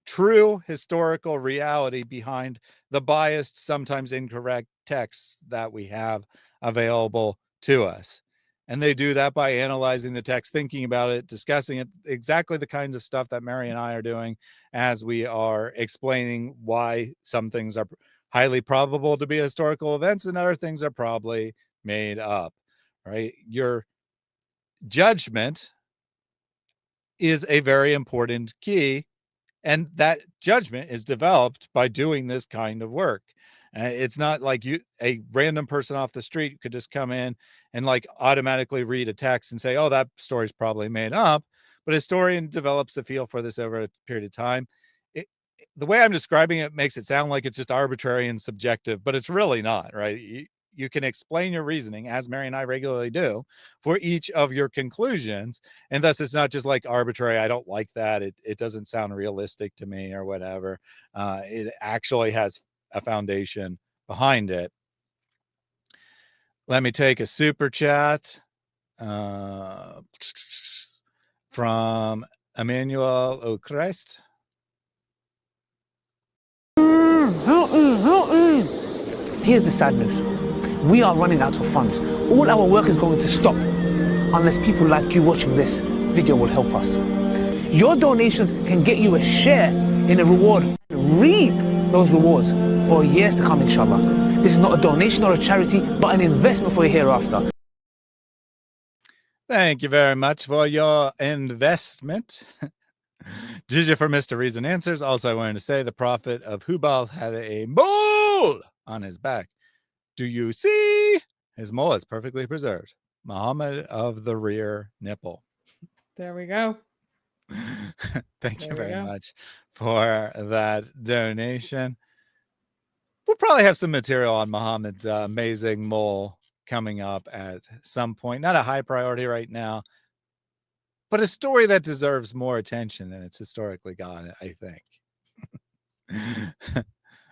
true historical reality behind the biased, sometimes incorrect texts that we have available to us. And they do that by analyzing the text, thinking about it, discussing it, exactly the kinds of stuff that Mary and I are doing as we are explaining why some things are highly probable to be historical events and other things are probably made up, right? Your judgment is a very important key, and that judgment is developed by doing this kind of work. It's not like a random person off the street could just come in and like automatically read a text and say, oh, that story's probably made up. But a historian develops a feel for this over a period of time. The way I'm describing it makes it sound like it's just arbitrary and subjective, but it's really not, right? You can explain your reasoning, as Mary and I regularly do, for each of your conclusions. And thus it's not just like arbitrary. I don't like that. It doesn't sound realistic to me or whatever. It actually has a foundation behind it. Let me take a super chat from Emmanuel O'Christ. Here's the sad news. We are running out of funds. All our work is going to stop unless people like you watching this video will help us. Your donations can get you a share in a reward. Reap those rewards for years to come, inshallah. This is not a donation or a charity, but an investment for your hereafter. Thank you very much for your investment. Jizya for Mr. Reason Answers. Also, I wanted to say the prophet of Hubal had a mole on his back. Do you see? His mole is perfectly preserved. Muhammad of the rear nipple. There we go. Thank you very much for that donation. We'll probably have some material on Muhammad's amazing mole coming up at some point. Not a high priority right now, but a story that deserves more attention than it's historically gotten, I think.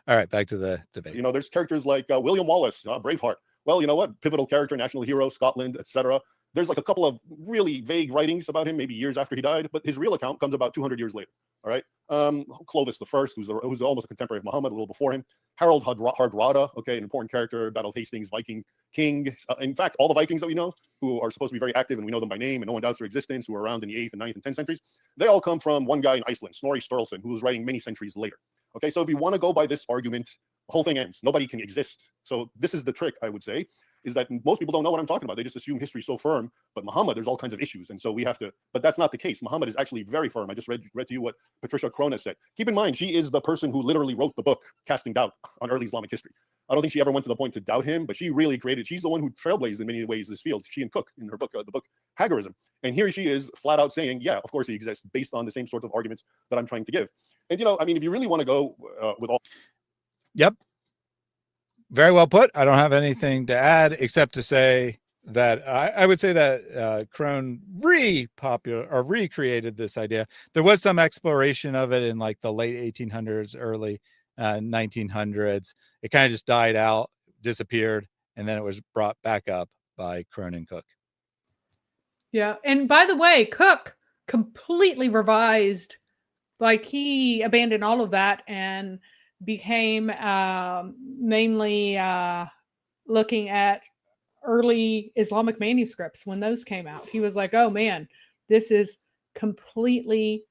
All right, back to the debate. There's characters like William Wallace, Braveheart. Well, you know what? Pivotal character, national hero, Scotland, etc. There's like a couple of really vague writings about him, maybe years after he died, but his real account comes about 200 years later. All right. Clovis the First, who's almost a contemporary of Muhammad, a little before him. Harold Hardrada, okay, an important character, Battle of Hastings, Viking king. In fact, all the Vikings that we know, who are supposed to be very active and we know them by name and no one doubts their existence, who were around in the 8th and 9th and 10th centuries, they all come from one guy in Iceland, Snorri Sturluson, who was writing many centuries later. Okay, so if you want to go by this argument, the whole thing ends. Nobody can exist. So this is the trick, I would say, is that most people don't know what I'm talking about. They just assume history is so firm. But Muhammad, there's all kinds of issues. And so we have to, but that's not the case. Muhammad is actually very firm. I just read to you what Patricia Crona said. Keep in mind, she is the person who literally wrote the book, Casting Doubt on Early Islamic History. I don't think she ever went to the point to doubt him, but she really she's the one who trailblazed in many ways this field. She and Cook in her book, the book Hagarism. And here she is flat out saying, yeah, of course he exists based on the same sort of arguments that I'm trying to give. And, I mean, if you really want to go with all. Yep. Very well put. I don't have anything to add except to say that I would say that Crone recreated this idea. There was some exploration of it in like the late 1800s, early 1900s. It kind of just died out, disappeared, and then it was brought back up by Crone and Cook. Yeah. And by the way, Cook completely revised, like he abandoned all of that and became mainly looking at early Islamic manuscripts when those came out. He was like, oh man, this is completely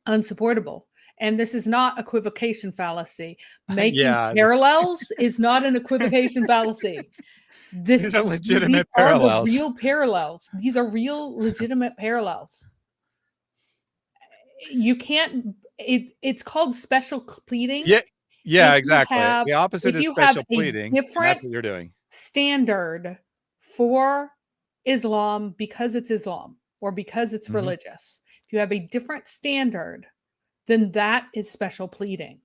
unsupportable. And this is not equivocation fallacy. Making parallels is not an equivocation fallacy. These are legitimate parallels. These are the real parallels. These are real legitimate parallels. You can't, it's called special pleading. Yeah, exactly. The opposite is special pleading. Different that's what you're doing. Standard for Islam because it's Islam or because it's religious. If you have a different standard, then that is special pleading.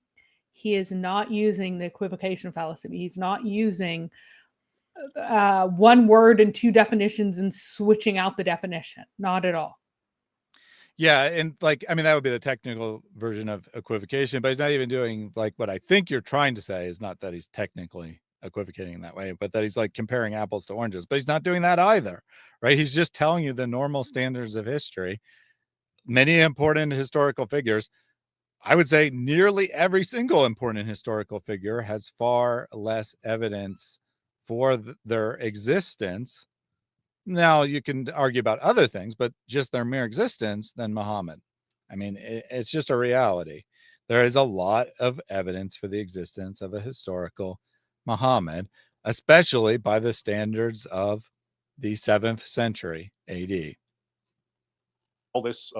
He is not using the equivocation fallacy. He's not using one word and two definitions and switching out the definition. Not at all. Yeah, and like, I mean, that would be the technical version of equivocation, but he's not even doing like what I think you're trying to say is not that he's technically equivocating in that way, but that he's like comparing apples to oranges, but he's not doing that either, right? He's just telling you the normal standards of history. Many important historical figures, I would say nearly every single important historical figure has far less evidence for their existence. Now you can argue about other things, but just their mere existence than Muhammad. I mean, it's just a reality. There is a lot of evidence for the existence of a historical Muhammad, especially by the standards of the 7th century AD. All this,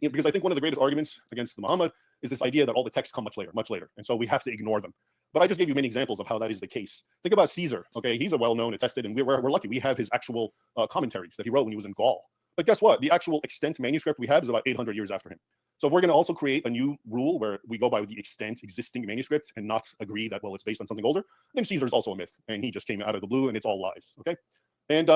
because I think one of the greatest arguments against the Muhammad is this idea that all the texts come much later, and so we have to ignore them. But I just gave you many examples of how that is the case. Think about Caesar. Okay, he's a well-known, attested, and we're lucky. We have his actual commentaries that he wrote when he was in Gaul. But guess what? The actual extant manuscript we have is about 800 years after him. So if we're going to also create a new rule where we go by the extant existing manuscript and not agree that, well, it's based on something older, then Caesar's also a myth, and he just came out of the blue, and it's all lies. Okay, and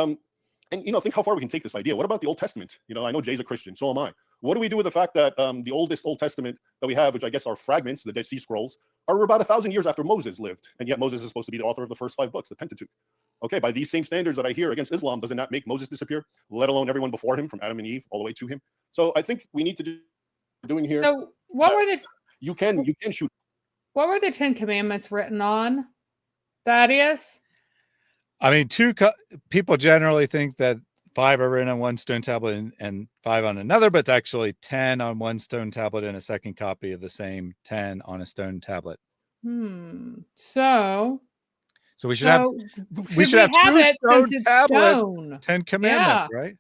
think how far we can take this idea. What about the Old Testament? I know Jay's a Christian, so am I. What do we do with the fact that the oldest Old Testament that we have, which I guess are fragments, the Dead Sea Scrolls, are about 1,000 years after Moses lived, and yet Moses is supposed to be the author of the first 5 books, the Pentateuch. Okay, by these same standards that I hear against Islam, doesn't that make Moses disappear, let alone everyone before him, from Adam and Eve all the way to him? So I think we need to do doing here. So what were the? You can shoot. What were the 10 Commandments written on, Thaddeus? I mean, people generally think that 5 are written on one stone tablet and 5 on another, but it's actually 10 on one stone tablet and a second copy of the same 10 on a stone tablet. So we should have two stone tablets, 10 commandments, right?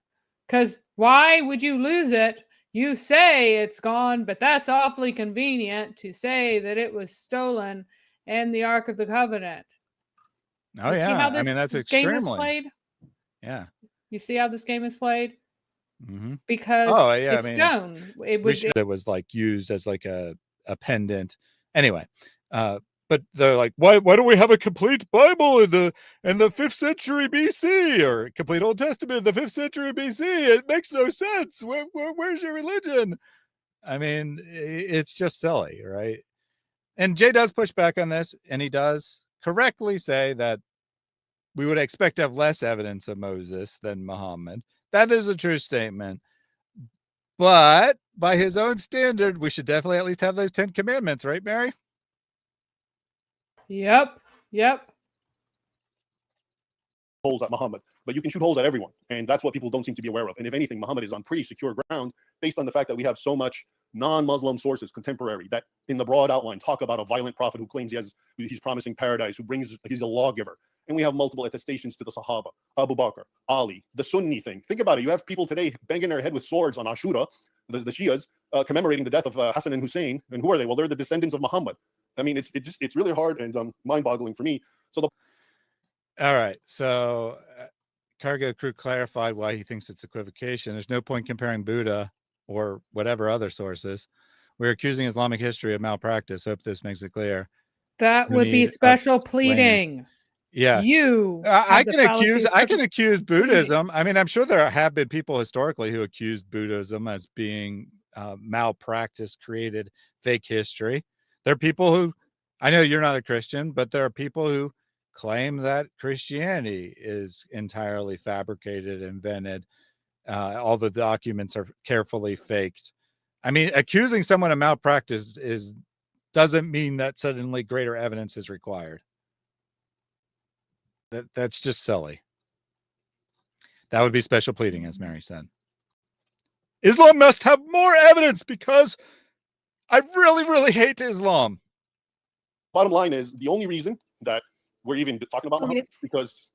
Because why would you lose it? You say it's gone, but that's awfully convenient to say that it was stolen in the Ark of the Covenant. Oh, yeah. I mean, that's extremely. Game is played? Yeah. You see how this game is played? Mm-hmm. Because it's stone. It was like used as like a pendant. Anyway, but they're like, why don't we have a complete Bible in the 5th century BC or complete Old Testament in the 5th century BC? It makes no sense. Where's your religion? I mean, it's just silly, right? And Jay does push back on this, and he does correctly say that we would expect to have less evidence of Moses than Muhammad. That is a true statement. But by his own standard, we should definitely at least have those 10 commandments, right, Mary? Yep. Holes at Muhammad, but you can shoot holes at everyone, and that's what people don't seem to be aware of. And if anything, Muhammad is on pretty secure ground based on the fact that we have so much non-Muslim sources, contemporary, that in the broad outline talk about a violent prophet who claims he's promising paradise, he's a lawgiver. And we have multiple attestations to the Sahaba, Abu Bakr, Ali, the Sunni thing. Think about it. You have people today banging their head with swords on Ashura, the Shias, commemorating the death of Hassan and Hussein. And who are they? Well, they're the descendants of Muhammad. I mean, it's really hard and mind-boggling for me. All right. So Cargo Crew clarified why he thinks it's equivocation. There's no point comparing Buddha or whatever other sources. We're accusing Islamic history of malpractice. Hope this makes it clear. That would be special pleading. Yeah. You I have the can fallacy accuse of I can scripture. accuse Buddhism. I mean, I'm sure there have been people historically who accused Buddhism as being malpractice, created fake history. There are people who, I know you're not a Christian, but there are people who claim that Christianity is entirely fabricated, invented. All the documents are carefully faked. I mean, accusing someone of malpractice doesn't mean that suddenly greater evidence is required. That's just silly. That would be special pleading, as Mary said. Islam must have more evidence because I really, really hate Islam. Bottom line is the only reason that we're even talking about Muhammad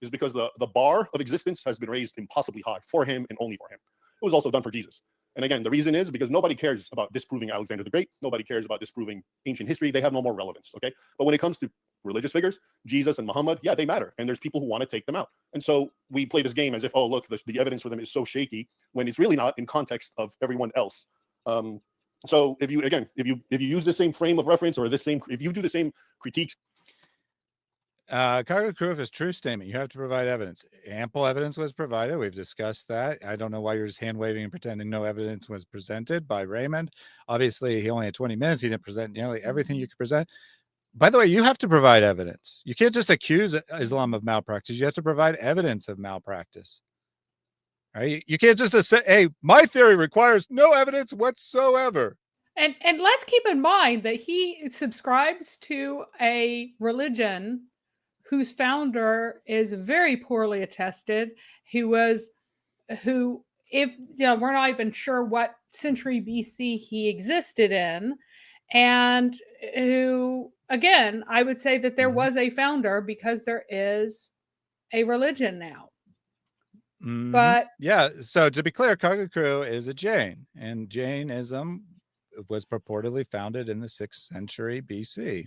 is because the bar of existence has been raised impossibly high for him and only for him. It was also done for Jesus. And again, the reason is because nobody cares about disproving Alexander the Great. Nobody cares about disproving ancient history. They have no more relevance. Okay. But when it comes to religious figures, Jesus and Muhammad, yeah, they matter. And there's people who want to take them out. And so we play this game as if, oh, look, the evidence for them is so shaky when it's really not in context of everyone else. So if you use the same frame of reference or if you do the same critiques. Cargo crew of his true statement. You have to provide evidence. Ample evidence was provided. We've discussed that. I don't know why you're just hand waving and pretending no evidence was presented by Raymond. Obviously, he only had 20 minutes. He didn't present nearly everything you could present. By the way, you have to provide evidence. You can't just accuse Islam of malpractice. You have to provide evidence of malpractice. Right? You can't just say, hey, my theory requires no evidence whatsoever. And let's keep in mind that he subscribes to a religion whose founder is very poorly attested, who, if we're not even sure what century BC he existed in, and who, again, I would say that there was a founder because there is a religion now. But yeah, so to be clear, Cargo Crew is a Jain, and Jainism was purportedly founded in the 6th century BC.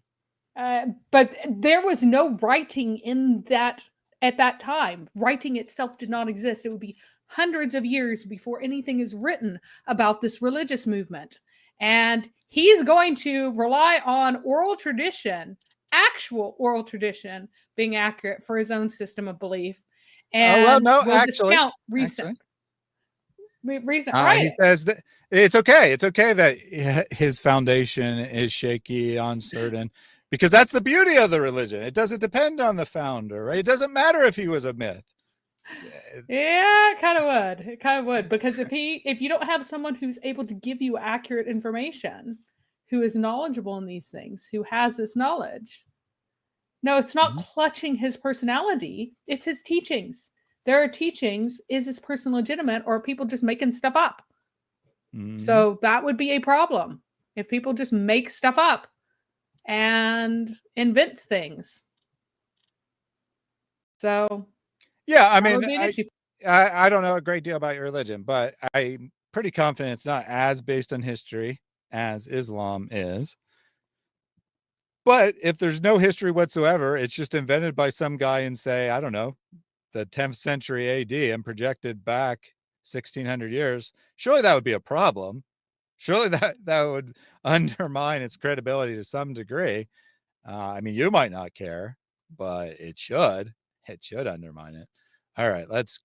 But there was no writing in that at that time. Writing itself did not exist. It would be hundreds of years before anything is written about this religious movement. And he's going to rely on oral tradition, actual oral tradition, being accurate for his own system of belief. And discount recent. Right. He says that it's okay. It's okay that his foundation is shaky, uncertain, because that's the beauty of the religion. It doesn't depend on the founder, right? It doesn't matter if he was a myth. Yeah, it kind of would. It kind of would, because if you don't have someone who's able to give you accurate information, who is knowledgeable in these things, who has this knowledge. No, it's not clutching his personality. It's his teachings. There are teachings. Is this person legitimate, or are people just making stuff up? So that would be a problem if people just make stuff up and invent things. So yeah, I mean, I don't know a great deal about your religion, but I'm pretty confident it's not as based on history as Islam is. But if there's no history whatsoever, it's just invented by some guy in, say, I don't know, the 10th century AD and projected back 1600 years, surely that would be a problem. Surely that would undermine its credibility to some degree. I mean, you might not care, but it should undermine it. All right, let's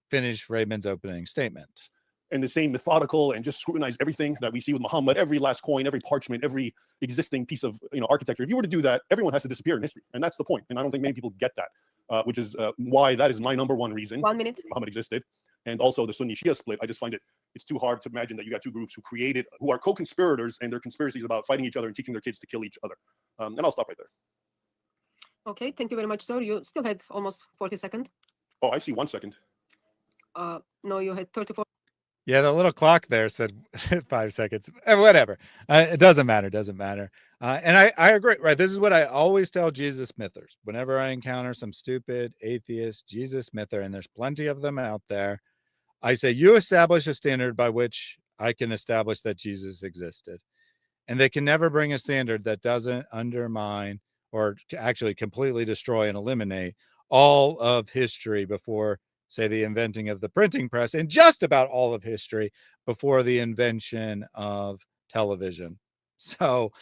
finish Raymond's opening statement. And the same methodical and just scrutinize everything that we see with Muhammad, every last coin, every parchment, every existing piece of architecture. If you were to do that, everyone has to disappear in history. And that's the point. And I don't think many people get that, which is why that is my number one reason 1 minute Muhammad existed. And also the Sunni-Shia split. I just find it's too hard to imagine that you got two groups who are co-conspirators, and their conspiracies about fighting each other and teaching their kids to kill each other. And I'll stop right there. Okay, thank you very much, sir. You still had almost 40 seconds. Oh, I see 1 second. No, you had 34. Yeah, the little clock there said 5 seconds. Whatever. It doesn't matter. And I agree. Right. This is what I always tell Jesus mythers. Whenever I encounter some stupid atheist Jesus myther, and there's plenty of them out there, I say, you establish a standard by which I can establish that Jesus existed. And they can never bring a standard that doesn't undermine or actually completely destroy and eliminate all of history before, say, the inventing of the printing press, and just about all of history before the invention of television. So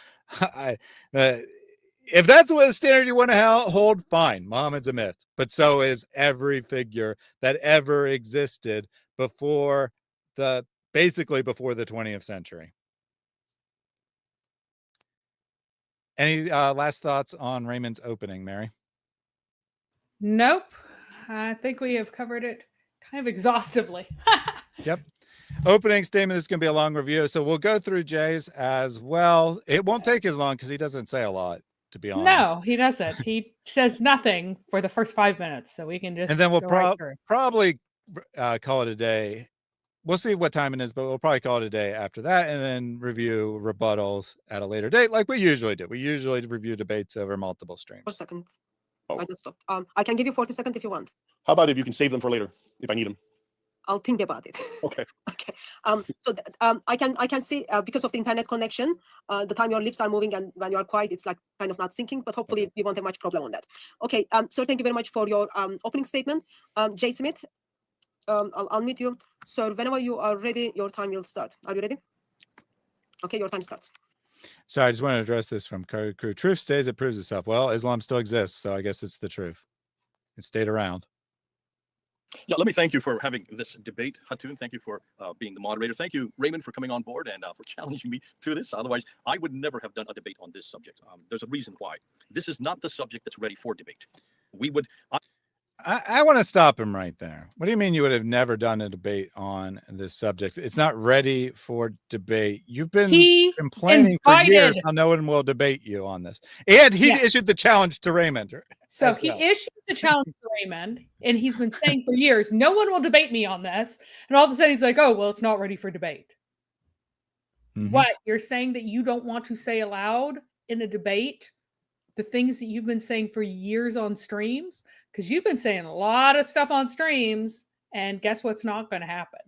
if that's what the standard you want to hold, fine. Muhammad's a myth, but so is every figure that ever existed before basically before the 20th century. Any last thoughts on Raymond's opening, Mary? Nope. I think we have covered it kind of exhaustively. Yep. Opening statement is going to be a long review, so we'll go through Jay's as well. It won't take as long because he doesn't say a lot, to be honest. No, he doesn't. He says nothing for the first 5 minutes, so we can just and then we'll go right through. probably call it a day. We'll see what time it is, but we'll probably call it a day after that, and then review rebuttals at a later date, like we usually do. We usually review debates over multiple streams. 1 second. Oh. I just stopped. I can give you 40 seconds if you want. How about if you can save them for later, if I need them? I'll think about it. Okay. Okay. I can see because of the internet connection, the time your lips are moving and when you are quiet, it's like kind of not syncing. But hopefully, we won't have much problem on that. Okay. So thank you very much for your opening statement, Jay Smith. I'll unmute you. So whenever you are ready, your time will start. Are you ready? Okay, your time starts. So I just want to address this from Crew. Truth stays, it proves itself. Well, Islam still exists, so I guess it's the truth. It stayed around. Yeah, let me thank you for having this debate, Hatun. Thank you for being the moderator. Thank you, Raymond, for coming on board and for challenging me to this. Otherwise, I would never have done a debate on this subject. There's a reason why. This is not the subject that's ready for debate. We would... I want to stop him right there. What do you mean you would have never done a debate on this subject? It's not ready for debate. You've been complaining for years how no one will debate you on this. And he issued the challenge to Raymond. So he issued the challenge to Raymond, and he's been saying for years, no one will debate me on this. And all of a sudden he's like, oh, well, it's not ready for debate. What? You're saying that you don't want to say aloud in a debate the things that you've been saying for years on streams? Because you've been saying a lot of stuff on streams, and guess what's not going to happen?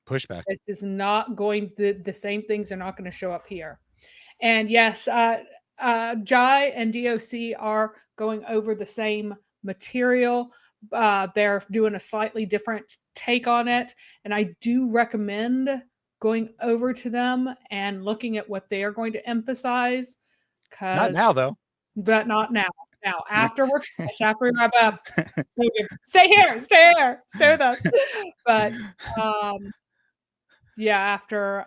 Pushback. This is not going, the same things are not going to show up here. And yes, Jai and DOC are going over the same material. They're doing a slightly different take on it. And I do recommend going over to them and looking at what they are going to emphasize. Not now, though. But not now. Now, after we're finished, after we wrap up, stay here, stay with us. But yeah,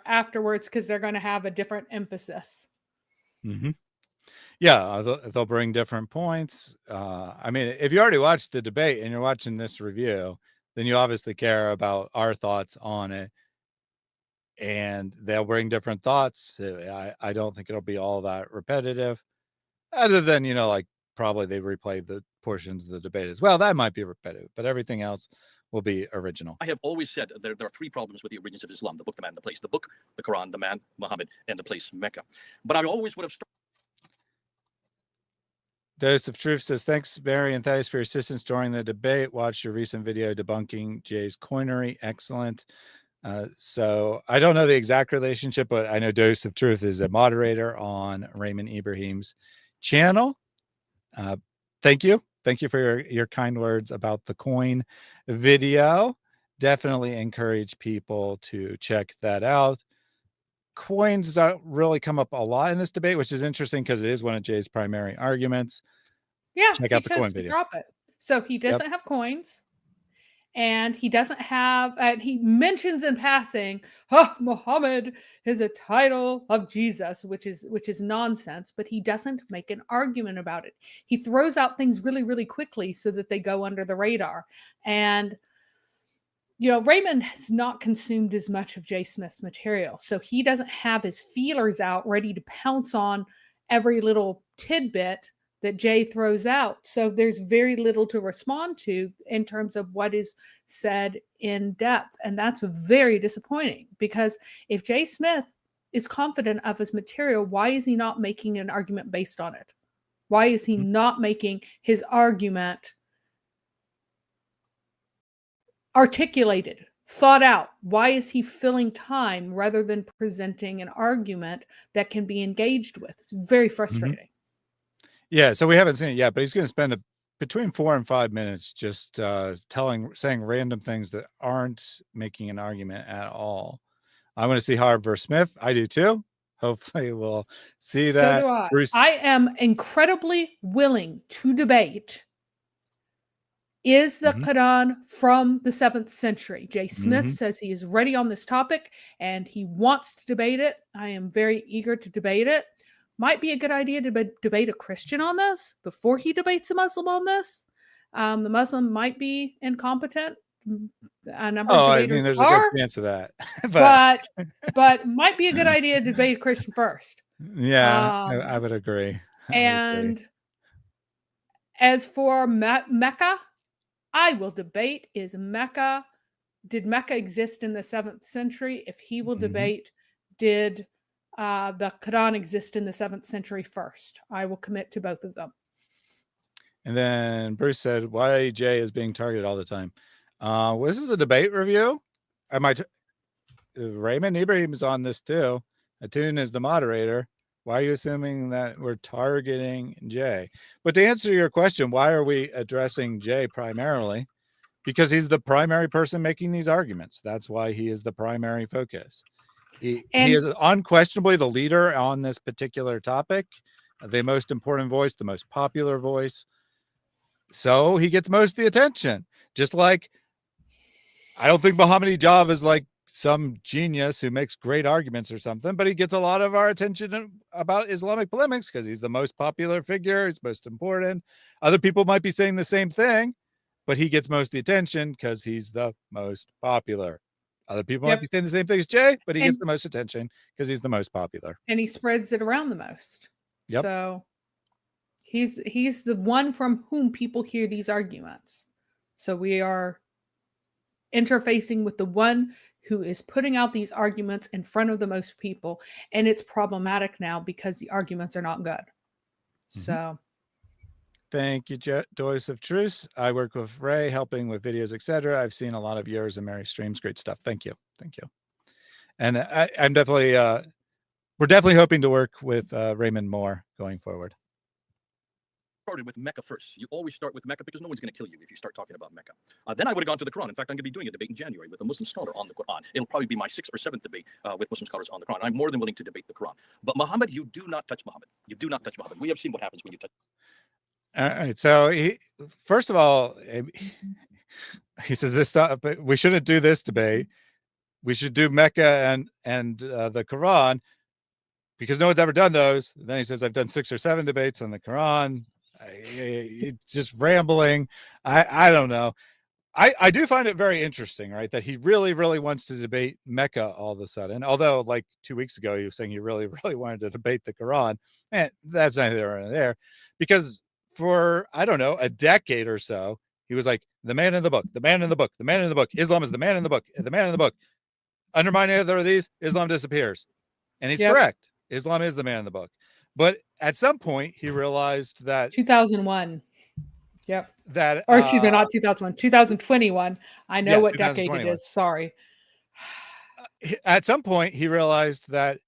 afterwards, because they're going to have a different emphasis. Yeah, they'll bring different points. I mean, if you already watched the debate and you're watching this review, then you obviously care about our thoughts on it. And they'll bring different thoughts. I don't think it'll be all that repetitive, other than, like probably they replayed the portions of the debate as well. That might be repetitive, but everything else will be original. I have always said there are three problems with the origins of Islam: the book, the man, the place. The book, the Quran, the man, Muhammad, and the place, Mecca. But I always would have started. Dose of Truth says, thanks, Barry and Thaddeus, for your assistance during the debate. Watched your recent video debunking Jay's coinery. Excellent. So I don't know the exact relationship, but I know Dose of Truth is a moderator on Raymond Ibrahim's channel. Thank you. Thank you for your kind words about the coin video. Definitely encourage people to check that out. Coins don't really come up a lot in this debate, which is interesting because it is one of Jay's primary arguments. Yeah, check out the coin video. Drop it. So he doesn't have coins. And he doesn't have, he mentions in passing, Muhammad is a title of Jesus, which is nonsense, but he doesn't make an argument about it. He throws out things really, really quickly so that they go under the radar. And, Raymond has not consumed as much of Jay Smith's material. So he doesn't have his feelers out ready to pounce on every little tidbit that Jay throws out. So there's very little to respond to in terms of what is said in depth. And that's very disappointing, because if Jay Smith is confident of his material, why is he not making an argument based on it? Why is he not making his argument articulated, thought out? Why is he filling time rather than presenting an argument that can be engaged with? It's very frustrating. Yeah, so we haven't seen it yet, but he's going to spend between 4 and 5 minutes just saying random things that aren't making an argument at all. I want to see Harb versus Smith. I do too. hopefully we'll see So that. do I. Bruce, I am incredibly willing to debate. Is the Mhm. Quran from the 7th century? Jay Smith Mhm. says he is ready on this topic and he wants to debate it. I am very eager to debate it. Might be a good idea to debate a Christian on this before he debates a Muslim on this. The Muslim might be incompetent. A number of Oh, I mean, debaters there's a good are, chance of that. But but might be a good idea to debate a Christian first. yeah, I would agree. I would agree. And as for Mecca, I will debate did Mecca exist in the 7th century? If he will Mhm. debate, did the Quran exist in the 7th century first? I will commit to both of them. And then Bruce said, why Jay is being targeted all the time. Well, this is a debate review. Raymond Ibrahim is on this too. Atun is the moderator. Why are you assuming that we're targeting Jay? But to answer your question, why are we addressing Jay primarily? Because he's the primary person making these arguments. That's why he is the primary focus. He is unquestionably the leader on this particular topic, the most important voice, the most popular voice. So he gets most of the attention. Just like I don't think Muhammad Hijab is like some genius who makes great arguments or something, but he gets a lot of our attention about Islamic polemics because he's the most popular figure. He's most important. Other people might be saying the same thing, but he gets most of the attention because he's the most popular. Other people might be saying the same thing as Jay, but he gets the most attention because he's the most popular. And he spreads it around the most. Yep. So he's the one from whom people hear these arguments. So we are interfacing with the one who is putting out these arguments in front of the most people. And it's problematic now because the arguments are not good. So thank you, Joyce of Truce. I work with Ray, helping with videos, etc. I've seen a lot of yours and Mary's streams. Great stuff. Thank you. Thank you. And I'm definitely, we're definitely hoping to work with Raymond more going forward. Started with Mecca first. You always start with Mecca because no one's going to kill you if you start talking about Mecca. Then I would have gone to the Quran. In fact, I'm going to be doing a debate in January with a Muslim scholar on the Quran. It'll probably be my 6th or 7th debate with Muslim scholars on the Quran. I'm more than willing to debate the Quran. But Muhammad, you do not touch Muhammad. You do not touch Muhammad. We have seen what happens when you touch. All right. So first of all, he says this stuff, but we shouldn't do this debate. We should do Mecca and the Quran because no one's ever done those. Then he says, I've done 6 or 7 debates on the Quran. It's just rambling. I don't know. I do find it very interesting, right? That he really, really wants to debate Mecca all of a sudden. Although like 2 weeks ago, he was saying he really, really wanted to debate the Quran. And that's neither here nor there because for, I don't know, a decade or so, he was like, the man in the book, the man in the book, the man in the book. Islam is the man in the book, the man in the book. Undermine either of these, Islam disappears. And he's correct. Islam is the man in the book. But at some point, he realized that 2001. Yep. That or excuse me, not 2001, 2021. I know what decade it is. Sorry. At some point, he realized that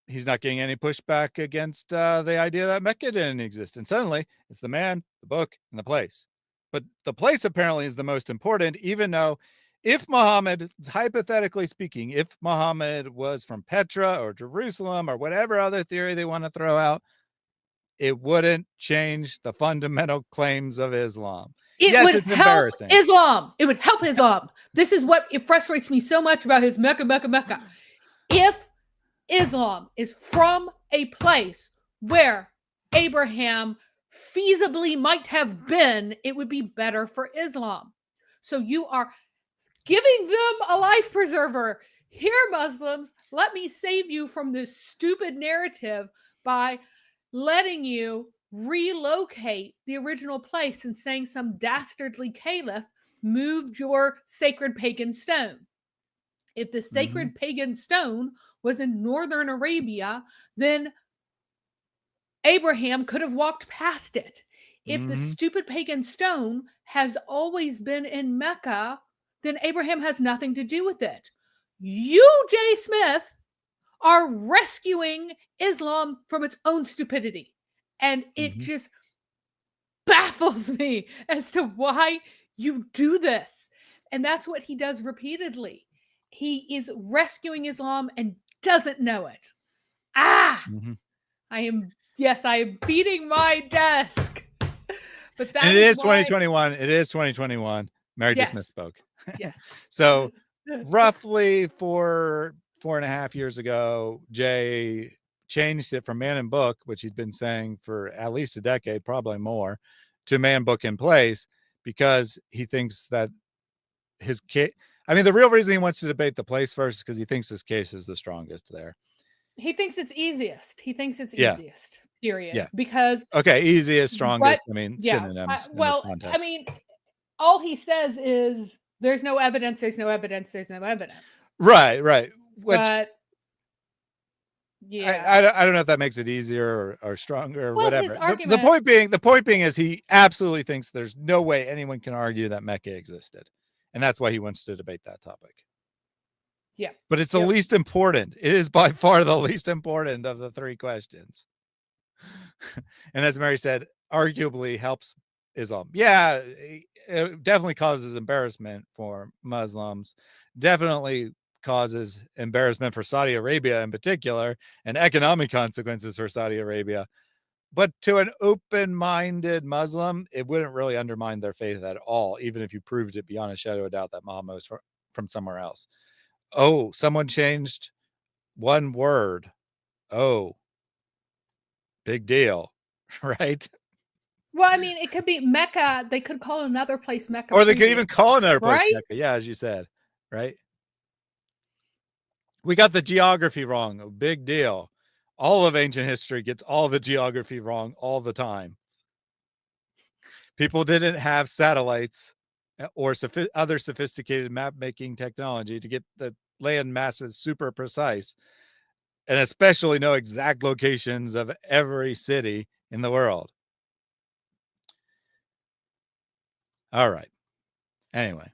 he's not getting any pushback against the idea that Mecca didn't exist. And suddenly, it's the man, the book, and the place. But the place apparently is the most important, even though if Muhammad, hypothetically speaking, if Muhammad was from Petra or Jerusalem or whatever other theory they want to throw out, it wouldn't change the fundamental claims of Islam. It would help Islam. It would help Islam. This is what it frustrates me so much about his Mecca, Mecca, Mecca. If Islam is from a place where Abraham feasibly might have been, it would be better for Islam. So you are giving them a life preserver. Here, Muslims, let me save you from this stupid narrative by letting you relocate the original place and saying some dastardly caliph moved your sacred pagan stone. If the sacred pagan stone was in northern Arabia, then Abraham could have walked past it. If the stupid pagan stone has always been in Mecca, then Abraham has nothing to do with it. You, Jay Smith, are rescuing Islam from its own stupidity. And it just baffles me as to why you do this. And that's what he does repeatedly. He is rescuing Islam and doesn't know it. Mhm. I am beating my desk. But that And it is why 2021. It is 2021. Mary just Yes. misspoke. Yes. So roughly 4.5 years ago, Jay changed it from man and book, which he'd been saying for at least a decade, probably more, to man, book, in place, because he thinks that his case, I mean, the real reason he wants to debate the place first is because he thinks his case is the strongest there. He thinks it's easiest. Yeah. Easiest. Period. Yeah. Because Okay, easiest, strongest. I mean, yeah, synonyms in this well, context. I mean, all he says is there's no evidence, there's no evidence, there's no evidence. Right. Which But yeah, I don't know if that makes it easier or stronger or well, whatever. his The argument, point being is he absolutely thinks there's no way anyone can argue that Mecca existed, and that's why he wants to debate that topic. Yeah, but it's the least important. It is by far the least important of the three questions. And as Mary said, arguably helps Islam. Yeah, it definitely causes embarrassment for Muslims. Definitely causes embarrassment for Saudi Arabia in particular, and economic consequences for Saudi Arabia. But to an open-minded Muslim, it wouldn't really undermine their faith at all, even if you proved it beyond a shadow of doubt that Muhammad was from somewhere else. Oh, someone changed one word. Oh, big deal, right? well, I mean, it could be Mecca. They could call another place Mecca, or they could even call another place right? Mecca. Yeah, as you said, right? We got the geography wrong. A big deal. All of ancient history gets all the geography wrong all the time. People didn't have satellites or other sophisticated map making technology to get the land masses super precise, and especially know exact locations of every city in the world. All right. Anyway,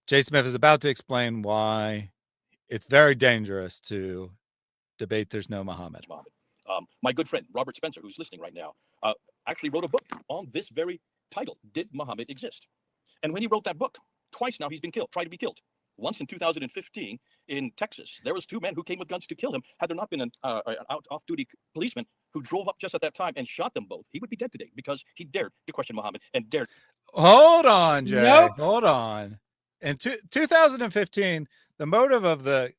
Jay Smith is about to explain why it's very dangerous to debate there's no Muhammad. My good friend Robert Spencer, who's listening right now, actually wrote a book on this very title, Did Muhammad Exist? And when he wrote that book, twice now he's been killed, tried to be killed. Once in 2015 in Texas, there was two men who came with guns to kill him. Had there not been an off-duty policeman who drove up just at that time and shot them both, he would be dead today because he dared to question Muhammad and dared. Hold on, Jay. Nope. Hold on. In 2015, the motive of the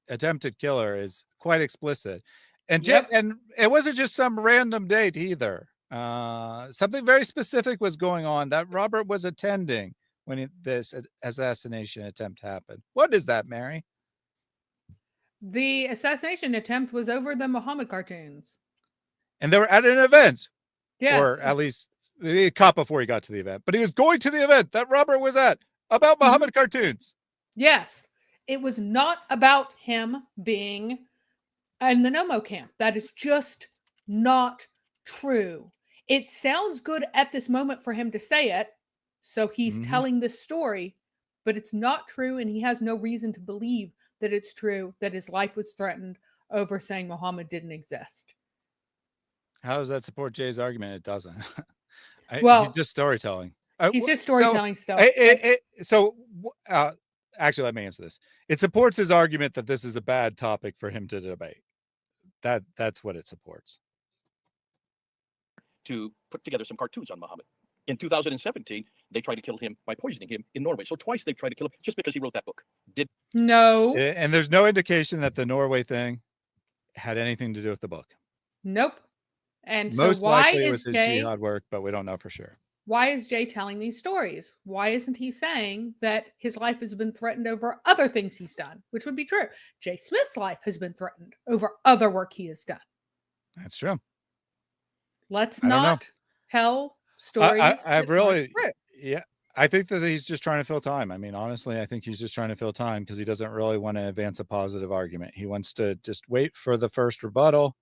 attempted killer is quite explicit. And and it wasn't just some random date either. Something very specific was going on that Robert was attending when this assassination attempt happened. What is that, Mary? The assassination attempt was over the Muhammad cartoons. And they were at an event. Yes. Or at least he caught before he got to the event. But he was going to the event that Robert was at about Muhammad cartoons. Yes. It was not about him being in the Nomo camp. That is just not true. It sounds good at this moment for him to say it. So he's telling this story, but it's not true. And he has no reason to believe that it's true, that his life was threatened over saying Muhammad didn't exist. How does that support Jay's argument? It doesn't. Well, he's just storytelling. He's just storytelling stuff. Actually, let me answer this. It supports his argument that this is a bad topic for him to debate. That's what it supports. To put together some cartoons on Muhammad. In 2017, they tried to kill him by poisoning him in Norway. So twice they've tried to kill him just because he wrote that book. No. And there's no indication that the Norway thing had anything to do with the book. Nope. And most so why likely it is was his Jay jihad work, but we don't know for sure. Why is Jay telling these stories? Why isn't he saying that his life has been threatened over other things he's done, which would be true? Jay Smith's life has been threatened over other work he has done. That's true. Let's not tell stories. I really, yeah. I think that he's just trying to fill time. I mean, honestly, I think he's just trying to fill time because he doesn't really want to advance a positive argument. He wants to just wait for the first rebuttal.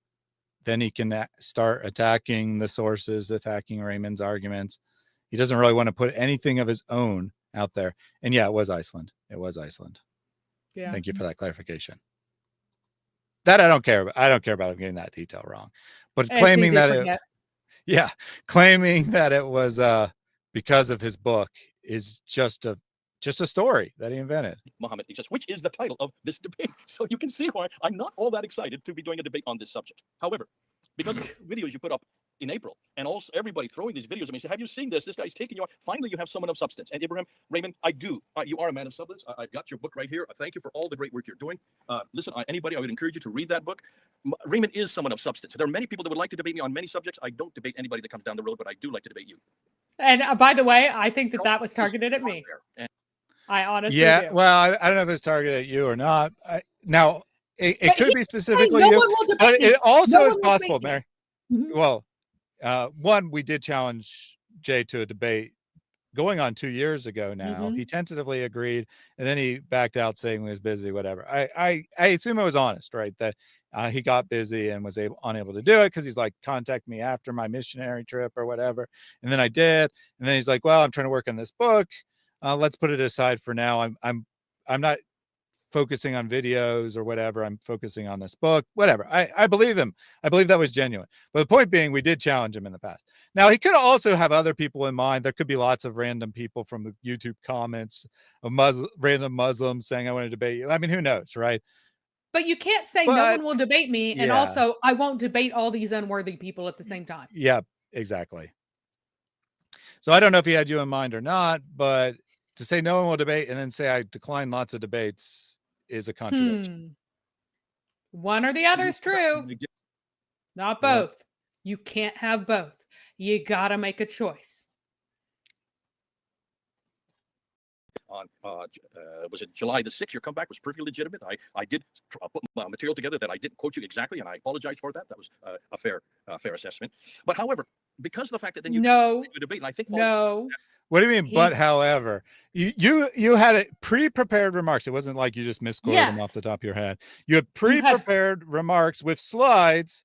Then he can start attacking the sources, attacking Raymond's arguments. He doesn't really want to put anything of his own out there. And yeah, it was Iceland. It was Iceland. Yeah. Thank you for that clarification. That I don't care about. I don't care about him getting that detail wrong. But claiming that claiming that it was because of his book is just just a story that he invented. Muhammad exists, which is the title of this debate. So you can see why I'm not all that excited to be doing a debate on this subject. However, because of the videos you put up in April, and also everybody throwing these videos at me, say, have you seen this? This guy's taking you on. Finally, you have someone of substance. And Ibrahim, Raymond, I do. You are a man of substance. I've got your book right here. Thank you for all the great work you're doing. Listen, anybody, I would encourage you to read that book. Raymond is someone of substance. There are many people that would like to debate me on many subjects. I don't debate anybody that comes down the road, but I do like to debate you. And by the way, I think that was targeted at me. I honestly do. Well, I don't know if it's targeted at you or not. Now, it could be specifically no you, one will but debate me. it also No is one will possible, debate Mary. me. Well, one, we did challenge Jay to a debate going on 2 years ago now. He tentatively agreed, and then he backed out saying he was busy, whatever. I assume it was honest, right? That he got busy and was unable to do it because he's like, contact me after my missionary trip or whatever. And then I did. And then he's like, well, I'm trying to work on this book. Let's put it aside for now. I'm not focusing on videos or whatever. I'm focusing on this book, whatever. I believe him. I believe that was genuine. But the point being, we did challenge him in the past. Now, he could also have other people in mind. There could be lots of random people from the YouTube comments of random Muslims saying, I want to debate you. I mean, who knows, right? But you can't say no one will debate me, and also I won't debate all these unworthy people at the same time. Yeah, exactly. So I don't know if he had you in mind or not, but to say no one will debate and then say I decline lots of debates is a contradiction. One or the other is true. Not both. Yep. You can't have both. You got to make a choice. On was it July the 6th? Your comeback was perfectly legitimate. I did put my material together that I didn't quote you exactly, and I apologize for that. That was a fair assessment. But however, because of the fact that then you debate, and I think what do you mean? But however, you had it pre-prepared remarks. It wasn't like you just misquoted them off the top of your head. You had pre-prepared remarks with slides.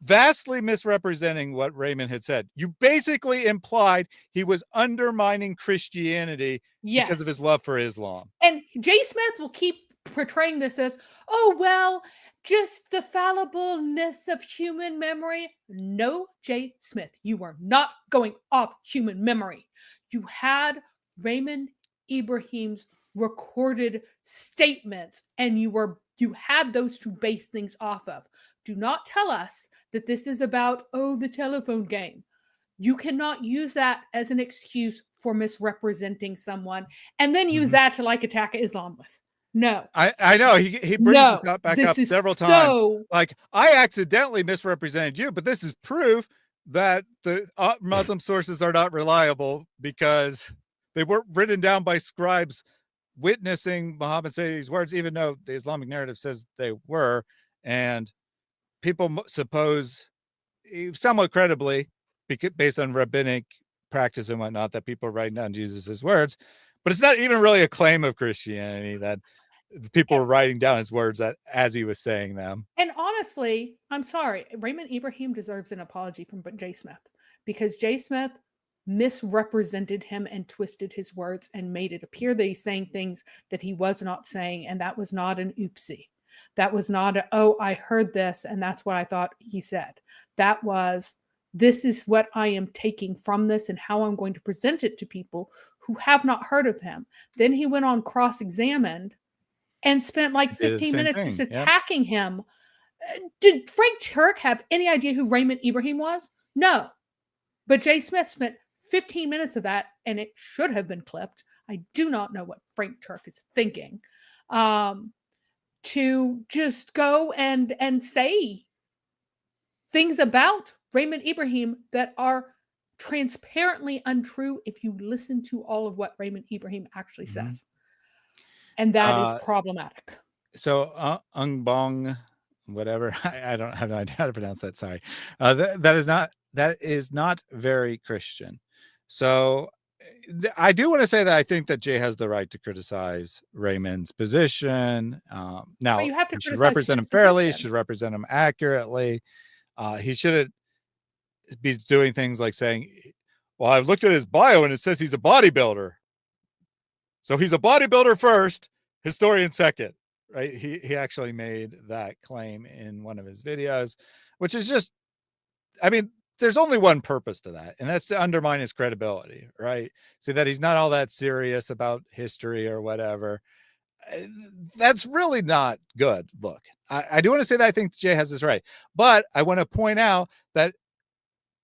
Vastly misrepresenting what Raymond had said. You basically implied he was undermining Christianity because of his love for Islam. And Jay Smith will keep portraying this as, oh, well, just the fallibleness of human memory. No, Jay Smith, you were not going off human memory. You had Raymond Ibrahim's recorded statements, and you had those to base things off of. Do not tell us that this is about, the telephone game. You cannot use that as an excuse for misrepresenting someone and then use that to attack Islam with. No. I know. He brings this back up several times. Like, I accidentally misrepresented you, but this is proof that the Muslim sources are not reliable because they weren't written down by scribes witnessing Muhammad say these words, even though the Islamic narrative says they were. And people suppose, somewhat credibly, based on rabbinic practice and whatnot, that people are writing down Jesus's words. But it's not even really a claim of Christianity that people were writing down his words as he was saying them. And honestly, I'm sorry, Raymond Ibrahim deserves an apology from Jay Smith, because Jay Smith misrepresented him and twisted his words and made it appear that he's saying things that he was not saying, and that was not an oopsie. That was not I heard this and that's what I thought he said. That was, this is what I am taking from this and how I'm going to present it to people who have not heard of him. Then he went on cross-examined and spent 15 minutes just attacking him. Did Frank Turk have any idea who Raymond Ibrahim was? No. But Jay Smith spent 15 minutes of that, and it should have been clipped. I do not know what Frank Turk is thinking. To just go and say things about Raymond Ibrahim that are transparently untrue if you listen to all of what Raymond Ibrahim actually says. And that is problematic. So Ungbong, whatever, I don't have no idea how to pronounce that. Sorry. That is not very Christian. So I do want to say that I think that Jay has the right to criticize Raymond's position. Now, you have to should represent him fairly, should represent him accurately. He shouldn't be doing things like saying, well, I've looked at his bio and it says he's a bodybuilder. So he's a bodybuilder first, historian second, right? He actually made that claim in one of his videos, which is just, I mean, there's only one purpose to that, and that's to undermine his credibility, right? See that he's not all that serious about history or whatever. That's really not good. Look, I do want to say that I think Jay has this right, but I want to point out that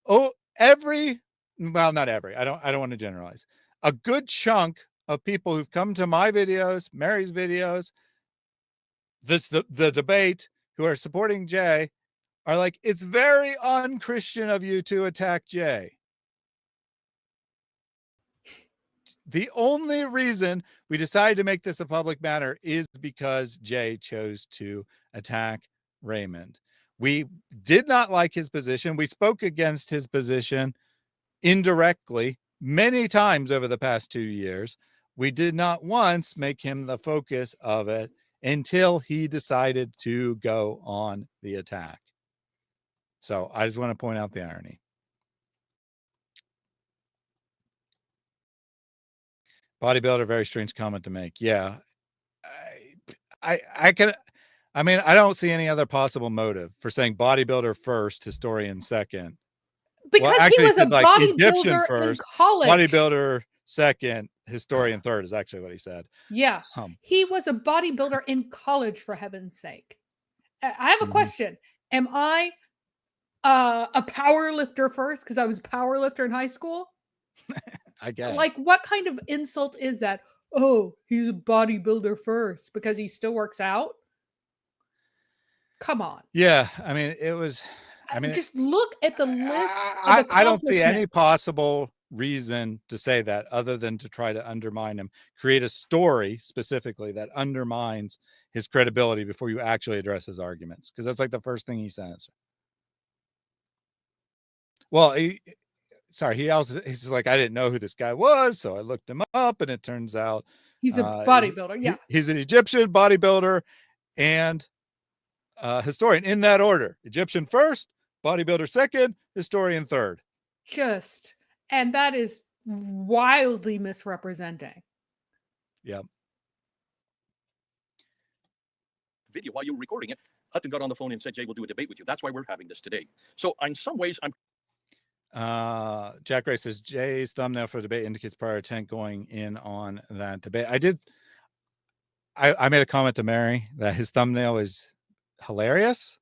well, not every, I don't want to generalize. A good chunk of people who've come to my videos, Mary's videos, the debate, who are supporting Jay, are like, it's very unchristian of you to attack Jay. The only reason we decided to make this a public matter is because Jay chose to attack Raymond. We did not like his position. We spoke against his position indirectly many times over the past 2 years. We did not once make him the focus of it until he decided to go on the attack. So I just want to point out the irony. Bodybuilder, very strange comment to make. Yeah. I don't see any other possible motive for saying bodybuilder first, historian second. Because actually, he was a said, like, Egyptian bodybuilder in first, college. bodybuilder second, historian third is actually what he said. Yeah. He was a bodybuilder in college, for heaven's sake. I have a question. Am I a power lifter first because I was a power lifter in high school? I guess. Like, what kind of insult is that? Oh, he's a bodybuilder first because he still works out? Come on. Yeah, I mean, it was. Just look at the list. I don't see any possible reason to say that other than to try to undermine him, create a story specifically that undermines his credibility before you actually address his arguments, because that's like the first thing he says. Well, he's like, I didn't know who this guy was, so I looked him up, and it turns out he's a bodybuilder. Yeah, he's an Egyptian bodybuilder and historian, in that order: Egyptian first, bodybuilder second, historian third. And that is wildly misrepresenting. Yeah. Video while you were recording it, Hutton got on the phone and said, Jay, we'll do a debate with you. That's why we're having this today. So in some ways, Jack Ray says Jay's thumbnail for debate indicates prior intent going in on that debate. I made a comment to Mary that his thumbnail is hilarious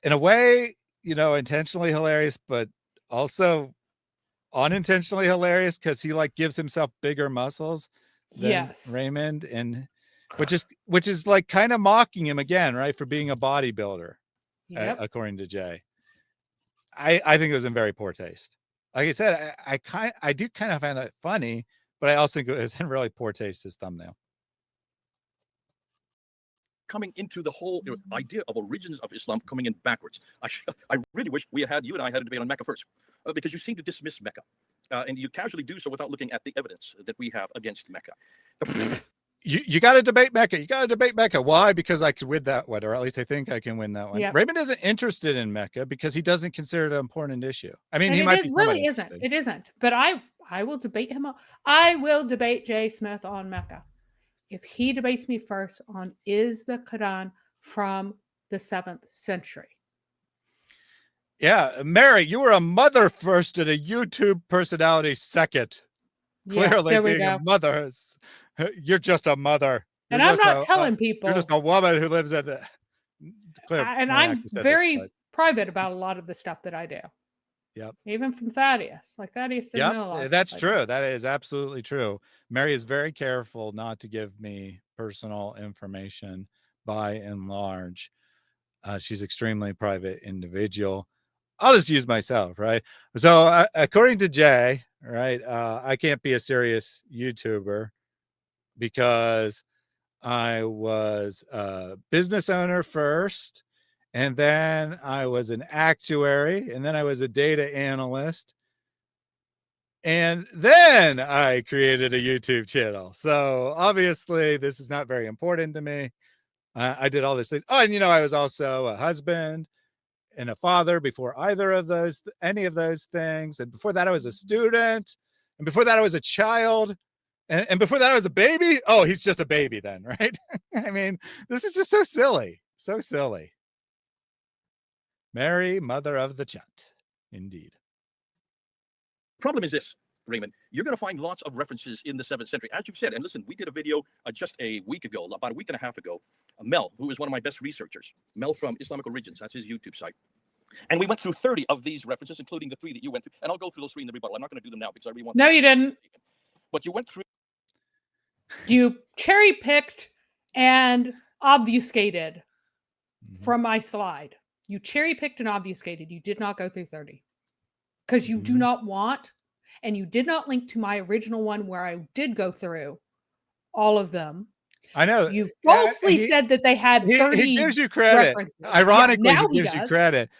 in a way, intentionally hilarious, but also unintentionally hilarious because he like gives himself bigger muscles than Raymond, and which is like kind of mocking him again, right, for being a bodybuilder. According to Jay. I think it was in very poor taste. Like I said, I do kind of find it funny, but I also think it was in really poor taste, his thumbnail. Coming into the whole idea of origins of Islam coming in backwards. I really wish you and I had a debate on Mecca first, because you seem to dismiss Mecca, and you casually do so without looking at the evidence that we have against Mecca. You got to debate Mecca. You got to debate Mecca. Why? Because I could win that one, or at least I think I can win that one. Yep. Raymond isn't interested in Mecca because he doesn't consider it an important issue. I mean, It really isn't. It isn't. But I will debate him. I will debate Jay Smith on Mecca. If he debates me first on, is the Quran from the 7th century? Yeah, Mary, you were a mother first and a YouTube personality second. Clearly, being a mother, you're just a mother. And I'm not telling people. You're just a woman who lives at the. I'm very private about a lot of the stuff that I do. Yep. Even from Thaddeus. Like Thaddeus didn't know a lot. That's true. That is absolutely true. Mary is very careful not to give me personal information by and large. She's extremely private individual. I'll just use myself, right? So according to Jay, right, I can't be a serious YouTuber because I was a business owner first, and then I was an actuary, and then I was a data analyst, and then I created a YouTube channel. So obviously this is not very important to me. I did all these things. Oh, and I was also a husband and a father before any of those things. And before that, I was a student. And before that, I was a child. And before that, I was a baby. Oh, he's just a baby then, right? I mean, this is just so silly. So silly. Mary, mother of the chat. Indeed. Problem is this, Raymond, you're going to find lots of references in the 7th century, as you said. And listen, we did a video just a week ago, about a week and a half ago. Mel, who is one of my best researchers, Mel from Islamic Origins, that's his YouTube site. And we went through 30 of these references, including the 3 that you went through. And I'll go through those 3 in the rebuttal. I'm not going to do them now because I really want. No, you didn't. But you went through. You cherry picked and obfuscated from my slide. You cherry picked and obfuscated. You did not go through 30 because you do not want, and you did not link to my original one where I did go through all of them. I know. You falsely said that they had 30 he gives you credit. references. Ironically, Yeah, he gives you credit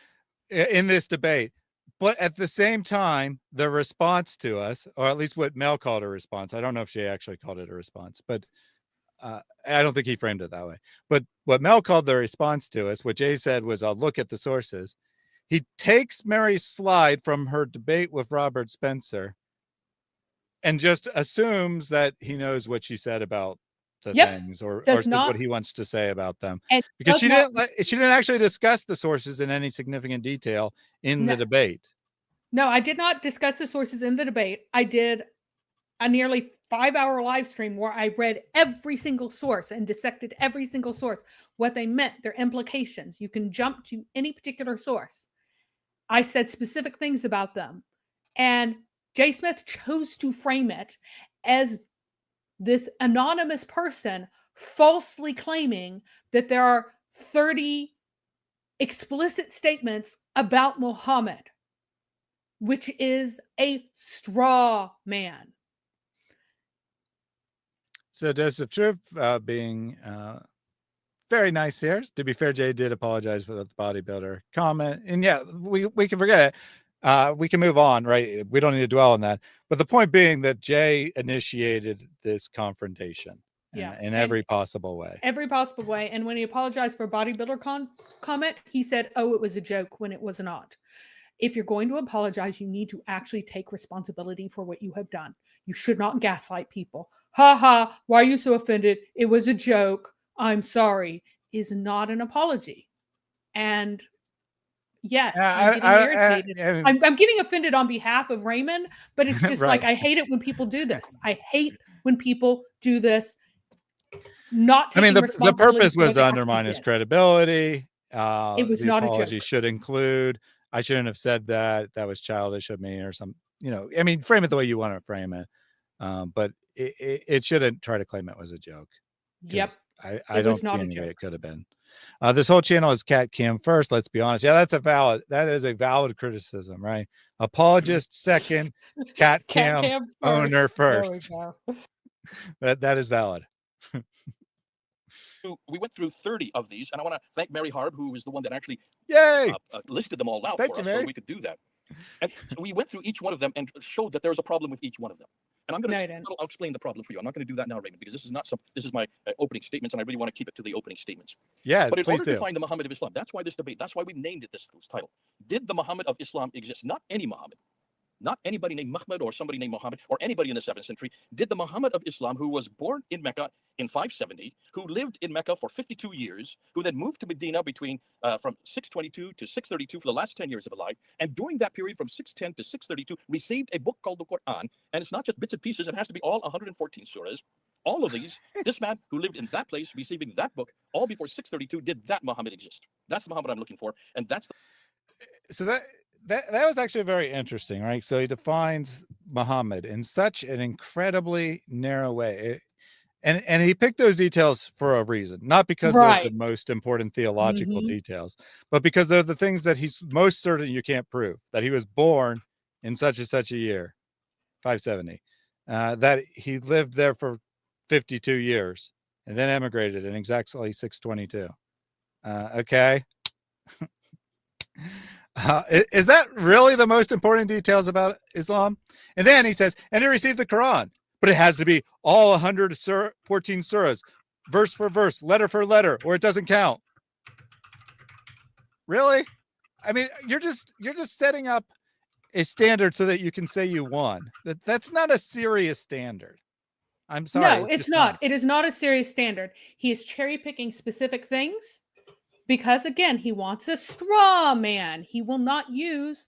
in this debate. But at the same time, the response to us, or at least what Mel called a response, I don't know if Jay actually called it a response, but I don't think he framed it that way. But what Mel called the response to us, what Jay said was, I'll look at the sources. He takes Mary's slide from her debate with Robert Spencer and just assumes that he knows what she said about the things, or says what he wants to say about them, because she didn't actually discuss the sources in any significant detail in the debate. No, I did not discuss the sources in the debate. I did a nearly 5-hour live stream where I read every single source and dissected every single source, what they meant, their implications. You can jump to any particular source. I said specific things about them, and Jay Smith chose to frame it as this anonymous person falsely claiming that there are 30 explicit statements about Muhammad, which is a straw man. So Joseph Tripp being very nice here. To be fair, Jay did apologize for the bodybuilder comment. And yeah, we can forget it. We can move on, right? We don't need to dwell on that. But the point being that Jay initiated this confrontation in every possible way. Every possible way. And when he apologized for bodybuilder comment, he said, oh, it was a joke, when it was not. If you're going to apologize, you need to actually take responsibility for what you have done. You should not gaslight people. Ha ha, why are you so offended? It was a joke. I'm sorry. Is not an apology. And yes, I'm getting irritated. I'm getting offended on behalf of Raymond, but it's just like, I hate it when people do this. I hate when people do this. Not taking the purpose was to undermine his credibility. It was the not apology a joke. should include, I shouldn't have said that. That was childish of me, or some, frame it the way you want to frame it. But it shouldn't try to claim it was a joke. Yep. I don't see any way it could have been. This whole channel is Cat Cam first. Let's be honest. Yeah, that is a valid criticism, right? Apologist second, Cat Cam owner first. That is valid. We went through 30 of these, and I want to thank Mary Harb, who was the one that actually listed them all out for us, so we could do that. And we went through each one of them and showed that there was a problem with each one of them. And I'm going to I'll explain the problem for you. I'm not going to do that now, Raymond, because this is my opening statements, and I really want to keep it to the opening statements. Yeah, but in order to find the Muhammad of Islam, that's why this debate, that's why we named it this title. Did the Muhammad of Islam exist? Not any Muhammad. Not anybody named Muhammad or somebody named Muhammad or anybody in the 7th century. Did the Muhammad of Islam, who was born in Mecca in 570, who lived in Mecca for 52 years, who then moved to Medina between from 622 to 632 for the last 10 years of his life, and during that period from 610 to 632 received a book called the Quran, and it's not just bits and pieces, it has to be all 114 surahs. All of these, this man who lived in that place receiving that book all before 632, did that Muhammad exist? That's the Muhammad I'm looking for, and that's the... So that was actually very interesting, right? So he defines Muhammad in such an incredibly narrow way. And he picked those details for a reason, not because they're the most important theological details, but because they're the things that he's most certain you can't prove, that he was born in such and such a year, 570, that he lived there for 52 years and then emigrated in exactly 622. Okay. Is that really the most important details about Islam? And then he says, and he received the Quran, but it has to be all 114 surahs, verse for verse, letter for letter, or it doesn't count. Really? I mean, you're just setting up a standard so that you can say you won. That's not a serious standard. I'm sorry. No, it's not. It is not a serious standard. He is cherry picking specific things. Because again, he wants a straw man. He will not use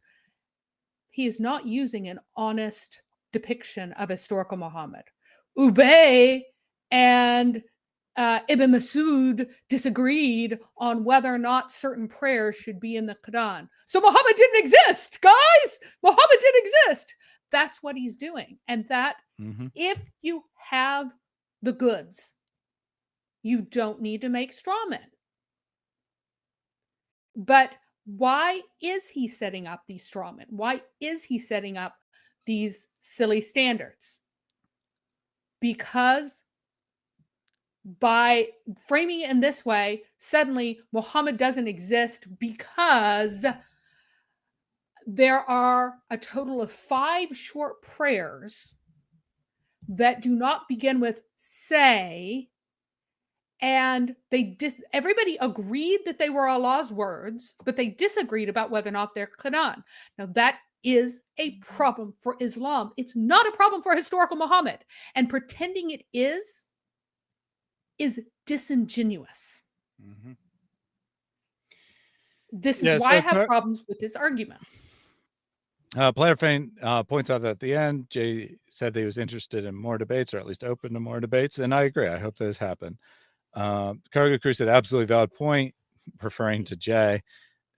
he is not using an honest depiction of historical Muhammad. Ubay and Ibn Masud disagreed on whether or not certain prayers should be in the Quran. So Muhammad didn't exist, guys. Muhammad didn't exist. That's what he's doing. And that if you have the goods, you don't need to make straw men. But why is he setting up these straw men? Why is he setting up these silly standards? Because by framing it in this way, suddenly Muhammad doesn't exist, because there are a total of 5 short prayers that do not begin with say, and everybody agreed that they were Allah's words, but they disagreed about whether or not they're Quran. Now that is a problem for Islam. It's not a problem for historical Muhammad, and pretending it is disingenuous. This is why I have problems with his arguments. Player Fane points out that at the end, Jay said that he was interested in more debates, or at least open to more debates, and I agree. I hope those happen. Cargo Crew said, absolutely valid point, referring to Jay.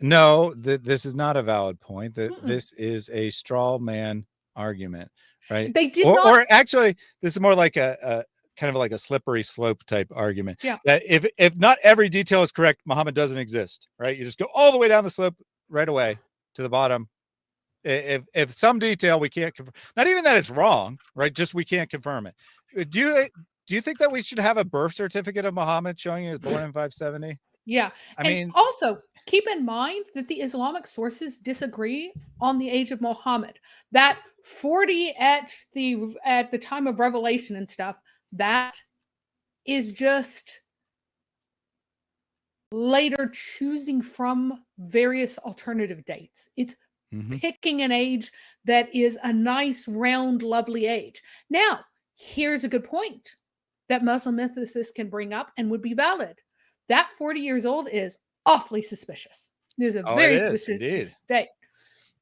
No, this is not a valid point. This is a straw man argument, right? They did or actually, this is more like a kind of like a slippery slope type argument. Yeah. That if not every detail is correct, Muhammad doesn't exist, right? You just go all the way down the slope right away to the bottom. If some detail we can't confirm, not even that it's wrong, right? Just we can't confirm it. Do you think that we should have a birth certificate of Muhammad showing he was born in 570? Yeah. I mean, also keep in mind that the Islamic sources disagree on the age of Muhammad. That 40 at the time of revelation and stuff, that is just later choosing from various alternative dates. It's picking an age that is a nice, round, lovely age. Now, here's a good point that Muslim ethicists can bring up and would be valid. That 40 years old is awfully suspicious. There's a very suspicious date.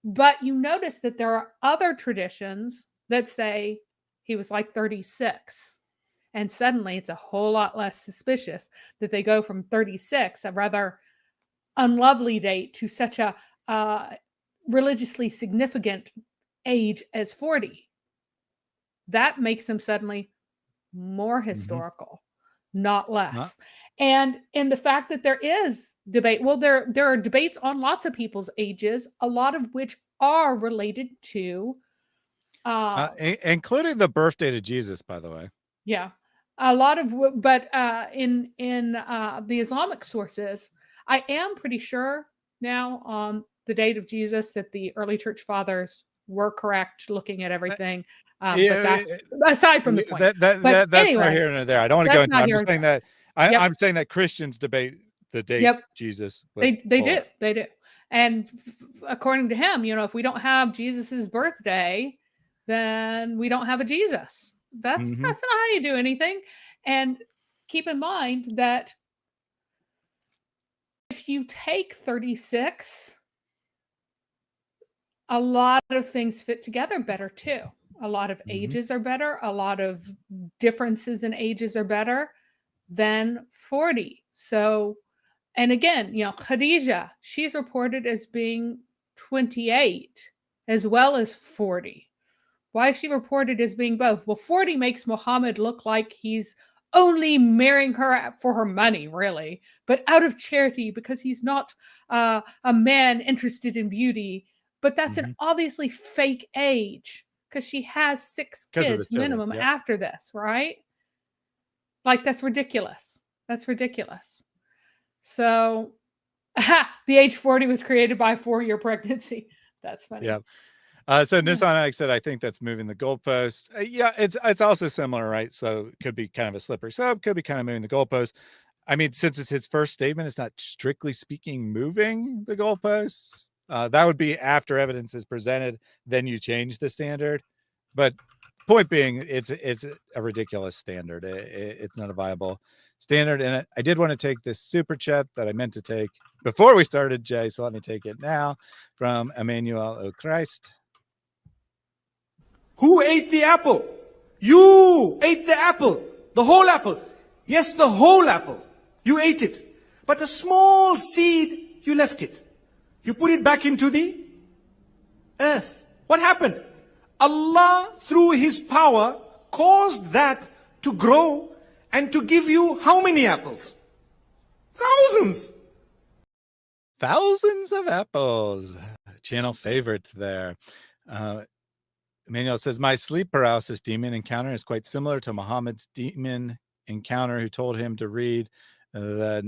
But you notice that there are other traditions that say he was like 36. And suddenly it's a whole lot less suspicious that they go from 36, a rather unlovely date, to such a religiously significant age as 40. That makes them suddenly more historical, not less. And the fact that there is debate, well, there are debates on lots of people's ages, a lot of which are related to including the birthday to Jesus, by the way. Yeah. A lot of, but in the Islamic sources, I am pretty sure now on the date of Jesus that the early church fathers were correct looking at everything. But that's aside from the point. That's anyway, right here and there. I don't want to go into it. I'm just saying that I'm saying that Christians debate the date Jesus. They do. And according to him, if we don't have Jesus's birthday, then we don't have a Jesus. That's not how you do anything. And keep in mind that if you take 36, a lot of things fit together better too. A lot of ages are better. A lot of differences in ages are better than 40. So, and again, Khadijah, she's reported as being 28 as well as 40. Why is she reported as being both? Well, 40 makes Muhammad look like he's only marrying her for her money, really, but out of charity because he's not a man interested in beauty. But that's an obviously fake age because she has 6 kids minimum after this, right? Like, that's ridiculous. That's ridiculous. So the age 40 was created by 4-year pregnancy. That's funny. Yeah. So Nissan said, I think that's moving the goalpost. Yeah, it's also similar, right? So it could be kind of a slippery slope, could be kind of moving the goalpost. I mean, since it's his first statement, it's not strictly speaking moving the goalposts. That would be after evidence is presented, then you change the standard. But point being, it's a ridiculous standard. It's not a viable standard. And I did want to take this super chat that I meant to take before we started, Jay. So let me take it now from Emmanuel O. Christ. Who ate the apple? You ate the apple. The whole apple. Yes, the whole apple. You ate it. But a small seed, you left it. You put it back into the earth. What happened? Allah, through His power, caused that to grow and to give you how many apples? Thousands. Thousands of apples. Channel favorite there. Emmanuel says, my sleep paralysis demon encounter is quite similar to Muhammad's demon encounter who told him to read the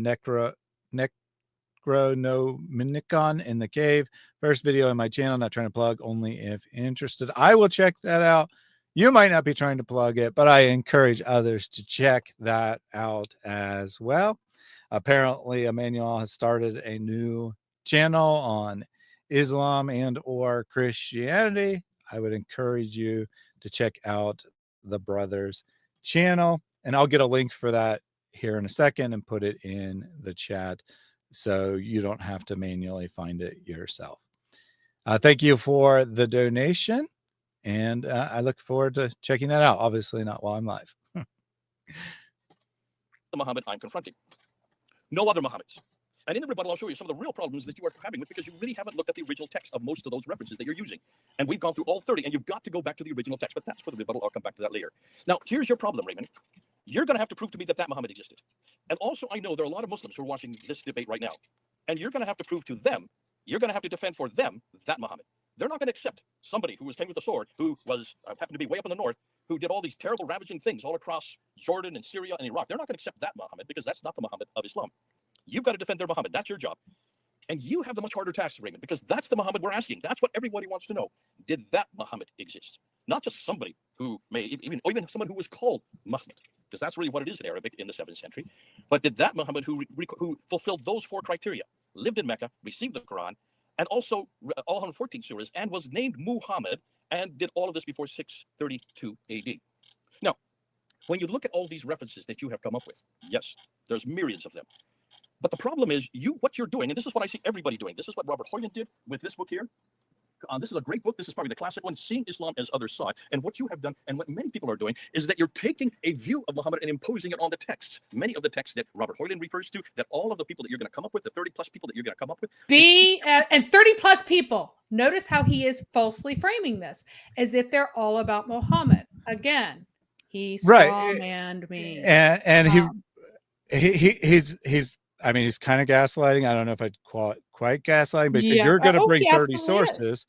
Necronomicon in the cave. First video on my channel, not trying to plug, only if interested. I will check that out. You might not be trying to plug it, but I encourage others to check that out as well. Apparently, Emmanuel has started a new channel on Islam and or Christianity. I would encourage you to check out the brother's channel, and I'll get a link for that here in a second and put it in the chat so you don't have to manually find it yourself. Thank you for the donation, and I look forward to checking that out. Obviously not while I'm live. The Muhammad I'm confronting. No other Muhammads. And in the rebuttal, I'll show you some of the real problems that you are having with, because you really haven't looked at the original text of most of those references that you're using. And we've gone through all 30, and you've got to go back to the original text. But that's for the rebuttal. I'll come back to that later. Now, here's your problem, Raymond. You're going to have to prove to me that that Muhammad existed. And also, I know there are a lot of Muslims who are watching this debate right now. And you're going to have to prove to them, you're going to have to defend for them that Muhammad. They're not going to accept somebody who was came with a sword, who was happened to be way up in the north, who did all these terrible ravaging things all across Jordan and Syria and Iraq. They're not going to accept that Muhammad, because that's not the Muhammad of Islam. You've got to defend their Muhammad. That's your job. And you have the much harder task, Raymond, because that's the Muhammad we're asking. That's what everybody wants to know. Did that Muhammad exist? Not just somebody who may, even someone who was called Muhammad, because that's really what it is in Arabic in the 7th century. But did that Muhammad who fulfilled those 4 criteria, lived in Mecca, received the Quran, and also all 114 surahs, and was named Muhammad, and did all of this before 632 AD? Now, when you look at all these references that you have come up with, yes, there's myriads of them. But the problem is what you're doing, and this is what I see everybody doing. This is what Robert Hoyland did with this book here. This is a great book. This is probably the classic one, Seeing Islam as Others Saw It. And what you have done, and what many people are doing, is that you're taking a view of Muhammad and imposing it on the text. Many of the texts that Robert Hoyland refers to, that all of the people that you're going to come up with, the 30+ people that you're going to come up with. And 30+ people. Notice how he is falsely framing this as if they're all about Muhammad. Again, he strawmanned me. And he's I mean, he's kind of gaslighting. I don't know if I'd call it quite gaslighting, but he said, you're going to bring 30 sources.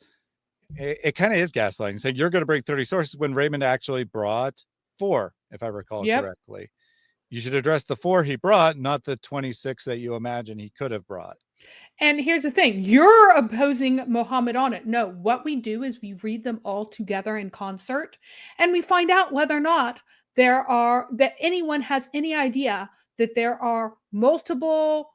It kind of is gaslighting. Saying you're going to bring 30 sources when Raymond actually brought 4, if I recall correctly. You should address the 4 he brought, not the 26 that you imagine he could have brought. And here's the thing. You're opposing Muhammad on it. No, what we do is we read them all together in concert, and we find out whether or not that anyone has any idea that there are multiple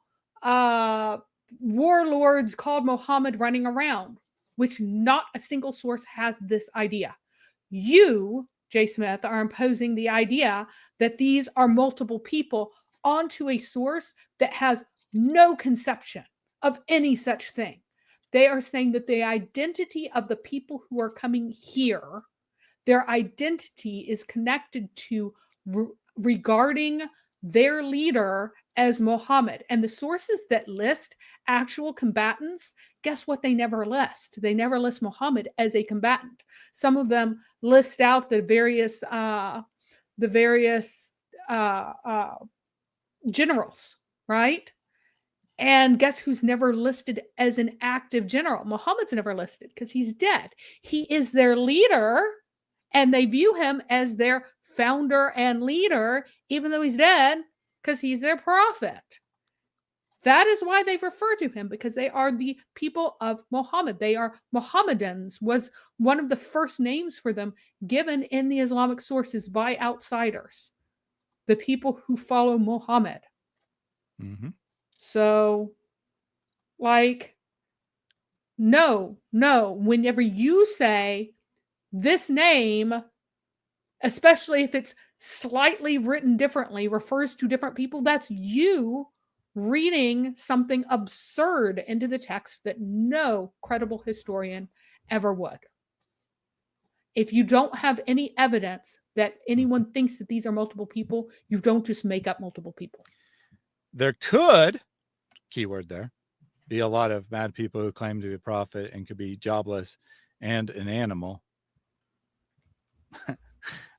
warlords called Muhammad running around, which not a single source has this idea. You, J. Smith, are imposing the idea that these are multiple people onto a source that has no conception of any such thing. They are saying that the identity of the people who are coming here, their identity is connected to regarding their leader as Muhammad. And the sources that list actual combatants, guess what they never list? They never list Muhammad as a combatant. Some of them list out the various generals, right? And guess who's never listed as an active general? Muhammad's never listed because he's dead. He is their leader, and they view him as their founder and leader, even though he's dead, because he's their prophet. That is why they refer to him, because they are the people of Muhammad. They are Mohammedans, was one of the first names for them given in the Islamic sources by outsiders. The people who follow Muhammad. Mm-hmm. So, no. Whenever you say this name, especially if it's slightly written differently, refers to different people, that's you reading something absurd into the text that no credible historian ever would. if you don't have any evidence that anyone thinks that these are multiple people, you don't just make up multiple people. There could, keyword there, be a lot of mad people who claim to be a prophet and could be jobless and an animal.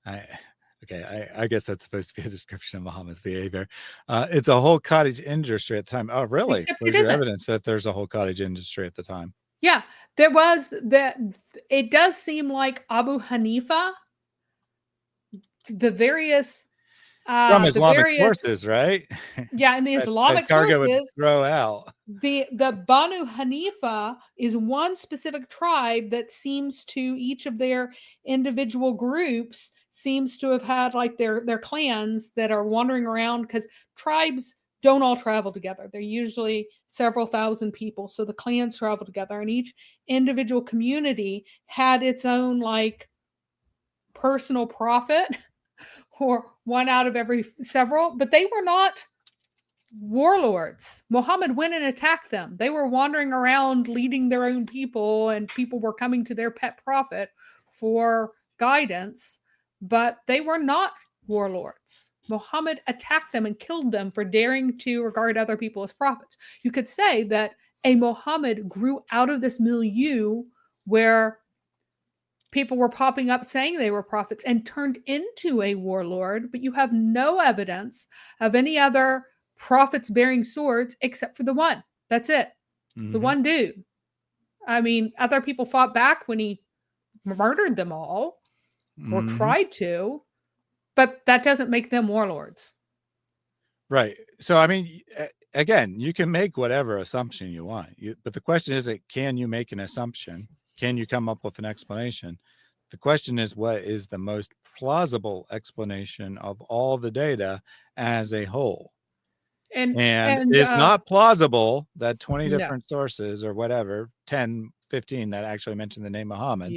I guess that's supposed to be a description of Muhammad's behavior. It's a whole cottage industry at the time. Oh, really? Except Where's it your isn't. evidence that there's a whole cottage industry at the time? Yeah, there was that. It does seem like Abu Hanifa, the various From Islamic sources, right? Yeah, in the That Islamic cargo would sources, throw out. the Banu Hanifa is one specific tribe that seems to, each of their individual groups seems to have had like their clans that are wandering around, because tribes don't all travel together. They're usually several thousand people. So the clans travel together, and each individual community had its own like personal prophet or one out of every several, but they were not warlords. Muhammad went and attacked them. They were wandering around leading their own people, and people were coming to their pet prophet for guidance, but they were not warlords. Muhammad attacked them and killed them for daring to regard other people as prophets. You could say that a Muhammad grew out of this milieu where people were popping up saying they were prophets and turned into a warlord, but you have no evidence of any other prophets bearing swords except for the one. That's it. The one dude. I mean, other people fought back when he murdered them all or tried to, but that doesn't make them warlords. Right. So, I mean, again, you can make whatever assumption you want, but the question is, can you make an assumption? Can you come up with an explanation? The question is, what is the most plausible explanation of all the data as a whole? And it's not plausible that 20 different sources or whatever, 10, 15 that actually mention the name Muhammad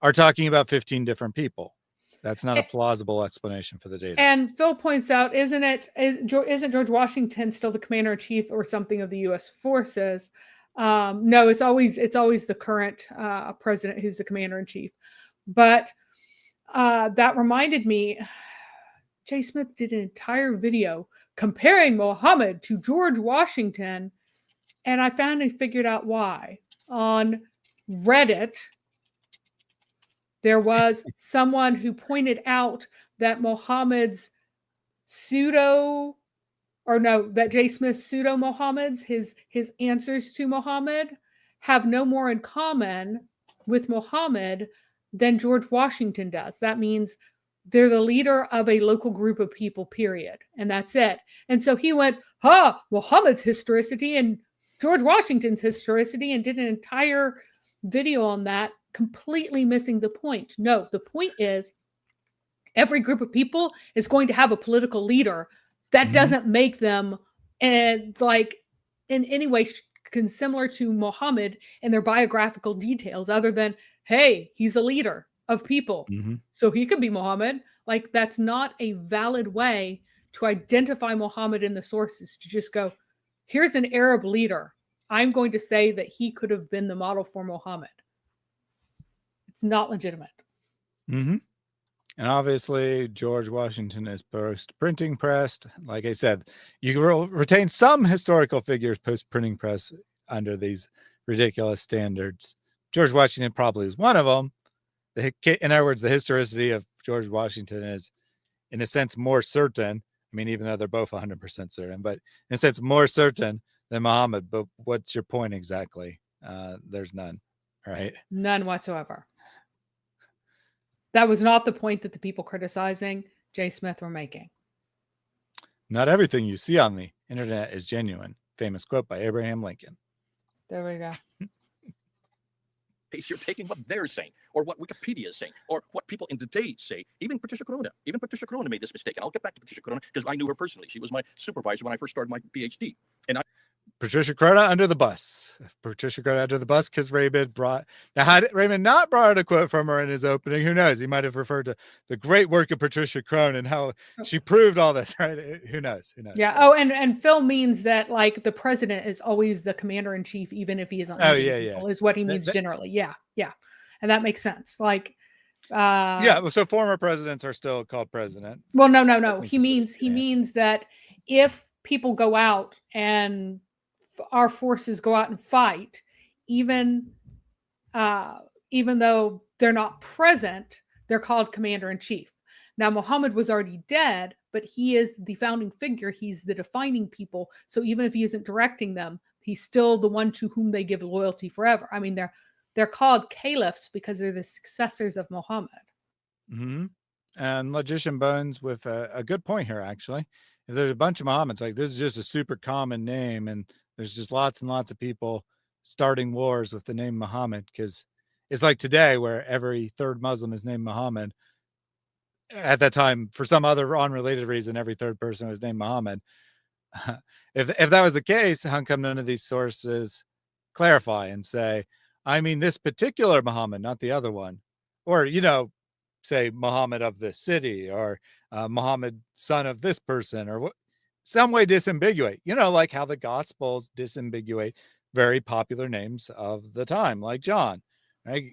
are talking about 15 different people. That's not a plausible explanation for the data. And Phil points out, isn't George Washington still the commander-in-chief or something of the U.S. forces? No, it's always the current president who's the commander-in-chief. But that reminded me, Jay Smith did an entire video comparing Muhammad to George Washington, and I finally figured out why. On Reddit, there was someone who pointed out that Muhammad's that Jay Smith's pseudo Muhammad's, his answers to Muhammad, have no more in common with Muhammad than George Washington does. That means they're the leader of a local group of people, period. And that's it. And so he went, Muhammad's historicity and George Washington's historicity, and did an entire video on that, completely missing the point. No, the point is every group of people is going to have a political leader. That doesn't make them like in any way similar to Muhammad in their biographical details, other than, hey, he's a leader of people. So he could be Muhammad. Like, that's not a valid way to identify Muhammad in the sources, to just go, here's an Arab leader. I'm going to say that he could have been the model for Muhammad. It's not legitimate. And obviously, George Washington is post-printing press. Like I said, you will retain some historical figures post-printing press under these ridiculous standards. George Washington probably is one of them. In other words, the historicity of George Washington is, in a sense, more certain. I mean, even though they're both 100% certain, but in a sense, more certain than Muhammad. But what's your point exactly? There's none, right? None whatsoever. That was not the point that the people criticizing Jay Smith were making. Not everything you see on the internet is genuine. Famous quote by Abraham Lincoln. There we go. You're taking what they're saying, or what Wikipedia is saying, or what people in the day say. Even Patricia Corona made this mistake. And I'll get back to Patricia Corona because I knew her personally. She was my supervisor when I first started my PhD. And Patricia Corona under the bus. Patricia Corona under the bus because Raymond brought. Now, had Raymond not brought a quote from her in his opening, who knows? He might have referred to the great work of Patricia Corona and how she proved all this, right? Who knows? Who knows? Yeah. Oh, and Phil means that like the president is always the commander in chief, even if he isn't. Oh, yeah, is what he means generally. Yeah, yeah, and that makes sense. Like Yeah, so former presidents are still called president. Well, no. think He he's means that if people go out and our forces go out and fight, even even though they're not present, they're called commander in chief. Now, Muhammad was already dead, but he is the founding figure. He's the defining people. So even if he isn't directing them, he's still the one to whom they give loyalty forever. I mean, they're called caliphs because they're the successors of Muhammad. Mm-hmm. And Logician Bones with a good point here, actually. If there's a bunch of Muhammads, like this is just a super common name, and there's just lots and lots of people starting wars with the name Muhammad, because it's like today where every third Muslim is named Muhammad. At that time, for some other unrelated reason, every third person was named Muhammad. If that was the case, how come none of these sources clarify and say, I mean, this particular Muhammad, not the other one? Or, say Muhammad of this city, or Muhammad, son of this person, or some way disambiguate, like how the Gospels disambiguate very popular names of the time, like John, right?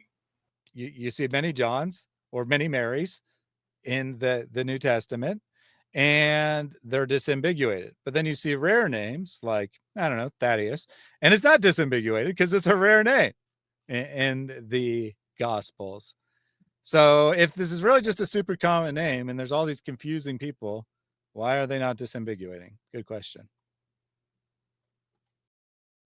You see many Johns or many Marys in the New Testament, and they're disambiguated. But then you see rare names like, I don't know, Thaddeus, and it's not disambiguated because it's a rare name in the Gospels. So if this is really just a super common name and there's all these confusing people, why are they not disambiguating? Good question.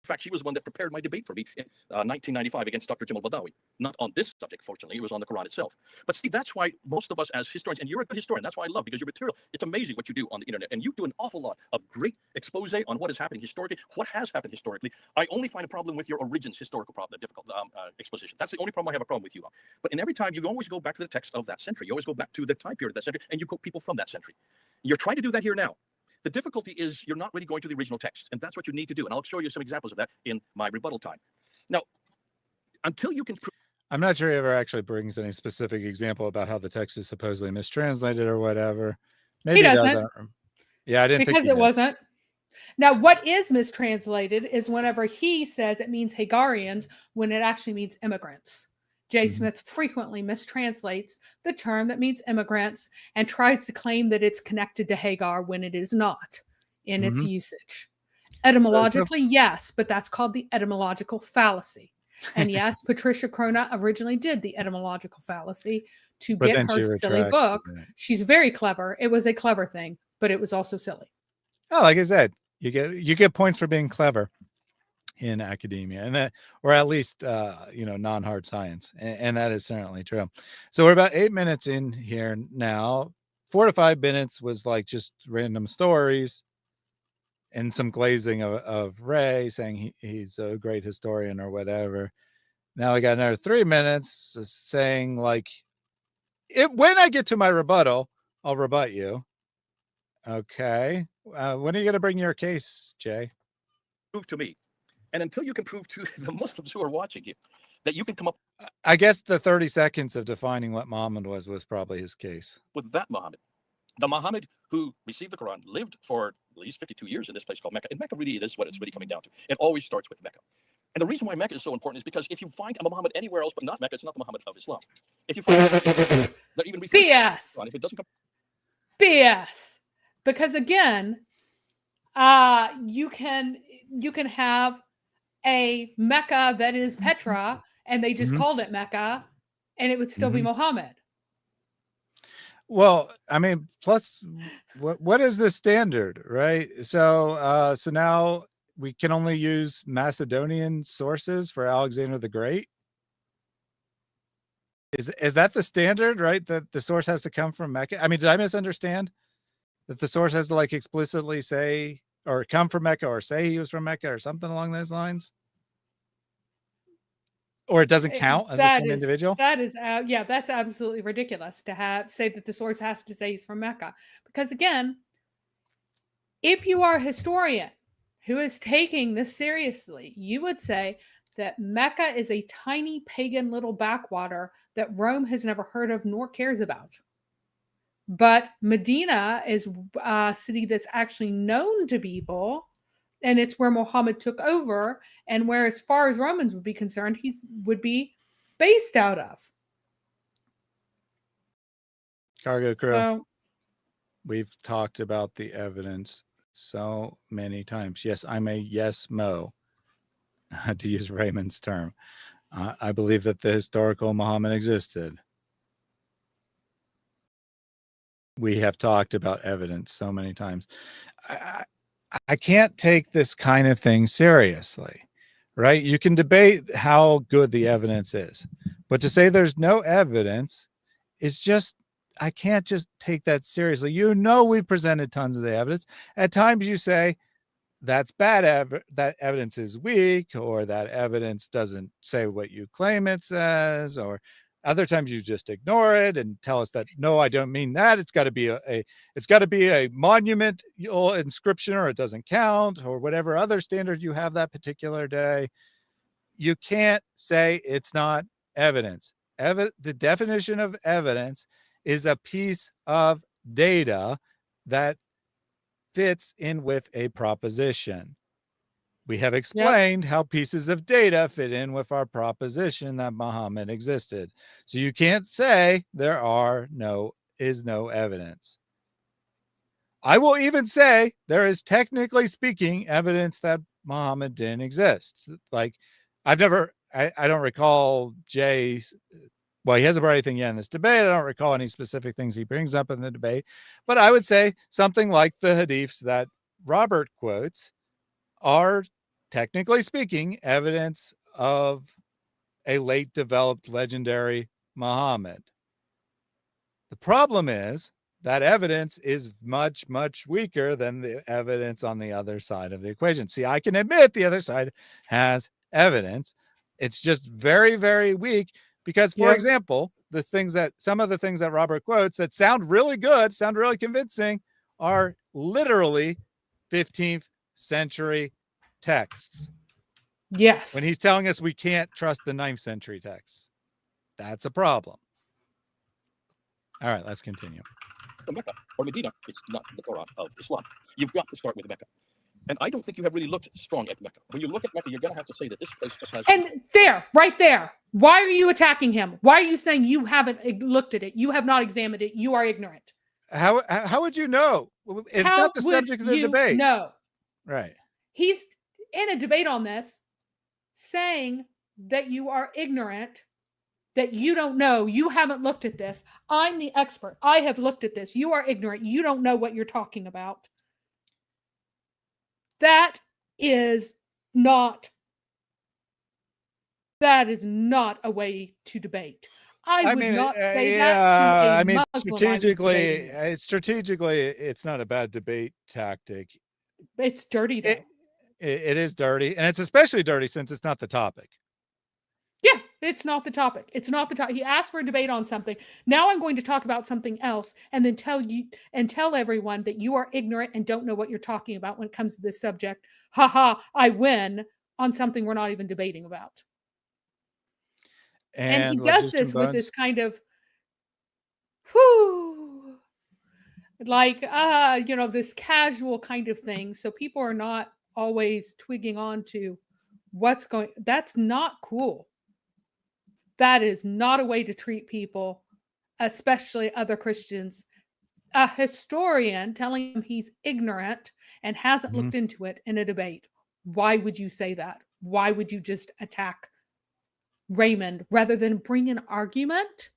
In fact, she was the one that prepared my debate for me in 1995 against Dr. Jamal Badawi. Not on this subject, fortunately. It was on the Quran itself. But Steve, that's why most of us as historians, and you're a good historian, that's why I love, because your material, it's amazing what you do on the internet. And you do an awful lot of great expose on what is happening historically, what has happened historically. I only find a problem with your origins historical problem, difficult exposition. That's the only problem I have a problem with you on. But in every time, you always go back to the text of that century. You always go back to the time period of that century, and you quote people from that century. You're trying to do that here now. The difficulty is you're not really going to the original text, and that's what you need to do. And I'll show you some examples of that in my rebuttal time. Now, until you can... I'm not sure he ever actually brings any specific example about how the text is supposedly mistranslated or whatever. Maybe he doesn't. Yeah, I didn't think because it wasn't. Now, what is mistranslated is whenever he says it means Hagarians when it actually means immigrants. J. Smith frequently mistranslates the term that means immigrants and tries to claim that it's connected to Hagar when it is not in its usage. Etymologically, yes, but that's called the etymological fallacy. And yes, Patricia Crona originally did the etymological fallacy to get her silly book. She's very clever. It was a clever thing, but it was also silly. Oh, like I said, you get points for being clever in academia, and that, or at least non-hard science, and that is certainly true. So we're about 8 minutes in here now. 4 to 5 minutes was like just random stories and some glazing of Ray saying he's a great historian or whatever. Now we got another 3 minutes saying like, when I get to my rebuttal, I'll rebut you. Okay, when are you going to bring your case, Jay? Prove to me. And until you can prove to the Muslims who are watching you that you can come up... I guess the 30 seconds of defining what Muhammad was probably his case. With that Muhammad. The Muhammad who received the Quran, lived for at least 52 years in this place called Mecca. And Mecca really is what it's really coming down to. It always starts with Mecca. And the reason why Mecca is so important is because if you find a Muhammad anywhere else but not Mecca, it's not the Muhammad of Islam. If you find that even BS. If it doesn't come... BS. Because again, you can have a Mecca that is Petra, and they just called it Mecca, and it would still be Muhammad. Well, I mean, plus, what is the standard, right? So now we can only use Macedonian sources for Alexander the Great. Is that the standard, right? That the source has to come from Mecca? I mean, did I misunderstand that the source has to like explicitly say or come from Mecca or say he was from Mecca or something along those lines? Or it doesn't count as a same individual? That is, yeah, that's absolutely ridiculous to say that the source has to say he's from Mecca. Because again, if you are a historian who is taking this seriously, you would say that Mecca is a tiny pagan little backwater that Rome has never heard of nor cares about. But Medina is a city that's actually known to people, and it's where Muhammad took over, and where, as far as Romans would be concerned, he would be based out of. Cargo crew, So, we've talked about the evidence so many times. Yes, I'm a yes mo, to use Raymond's term. I believe that the historical Muhammad existed. We have talked about evidence so many times. I can't take this kind of thing seriously, right? You can debate how good the evidence is, but to say there's no evidence is just, I can't just take that seriously. You know, we presented tons of the evidence. At times you say that's bad, that evidence is weak, or that evidence doesn't say what you claim it says, or other times you just ignore it and tell us that, no, I don't mean that. It's got to be it's got to be a monument inscription, or it doesn't count, or whatever other standard you have that particular day. You can't say it's not evidence. The definition of evidence is a piece of data that fits in with a proposition. We have explained how pieces of data fit in with our proposition that Muhammad existed. So you can't say there is no evidence. I will even say there is, technically speaking, evidence that Muhammad didn't exist. Like, I don't recall Jay. Well, he hasn't brought anything yet in this debate. I don't recall any specific things he brings up in the debate, but I would say something like the hadiths that Robert quotes are, technically speaking, evidence of a late developed legendary Muhammad. The problem is that evidence is much, much weaker than the evidence on the other side of the equation. See, I can admit the other side has evidence. It's just very, very weak. Because, for example, some of the things that Robert quotes that sound really good, sound really convincing, are literally 15th century texts. yes. When he's telling us we can't trust the 9th century texts, that's a problem. All right, let's continue. Mecca or Medina, it's not the Torah of Islam. You've got to start with Mecca. And I don't think you have really looked strong at Mecca. When you look at Mecca, you're going to have to say that this place just has... And right there. Why are you attacking him? Why are you saying you haven't looked at it? You have not examined it. You are ignorant. How would you know? It's not the subject of the debate. No. Right. He's in a debate on this, saying that you are ignorant, that you don't know, you haven't looked at this. I'm the expert. I have looked at this. You are ignorant. You don't know what you're talking about. That is not a way to debate. I would not say that to a Muslim strategically, it's not a bad debate tactic. It's dirty, though. It is dirty, and it's especially dirty since it's not the topic. Yeah, it's not the topic. It's not the topic. He asked for a debate on something. Now I'm going to talk about something else and then tell everyone that you are ignorant and don't know what you're talking about when it comes to this subject. Ha, I win on something we're not even debating about. And he does this with this kind of, this casual kind of thing. So people are not always twigging on to what's going. That's not cool. That is not a way to treat people, especially other Christians. A historian telling him he's ignorant and hasn't looked into it in a debate. Why would you say that? Why would you just attack Raymond rather than bring an argument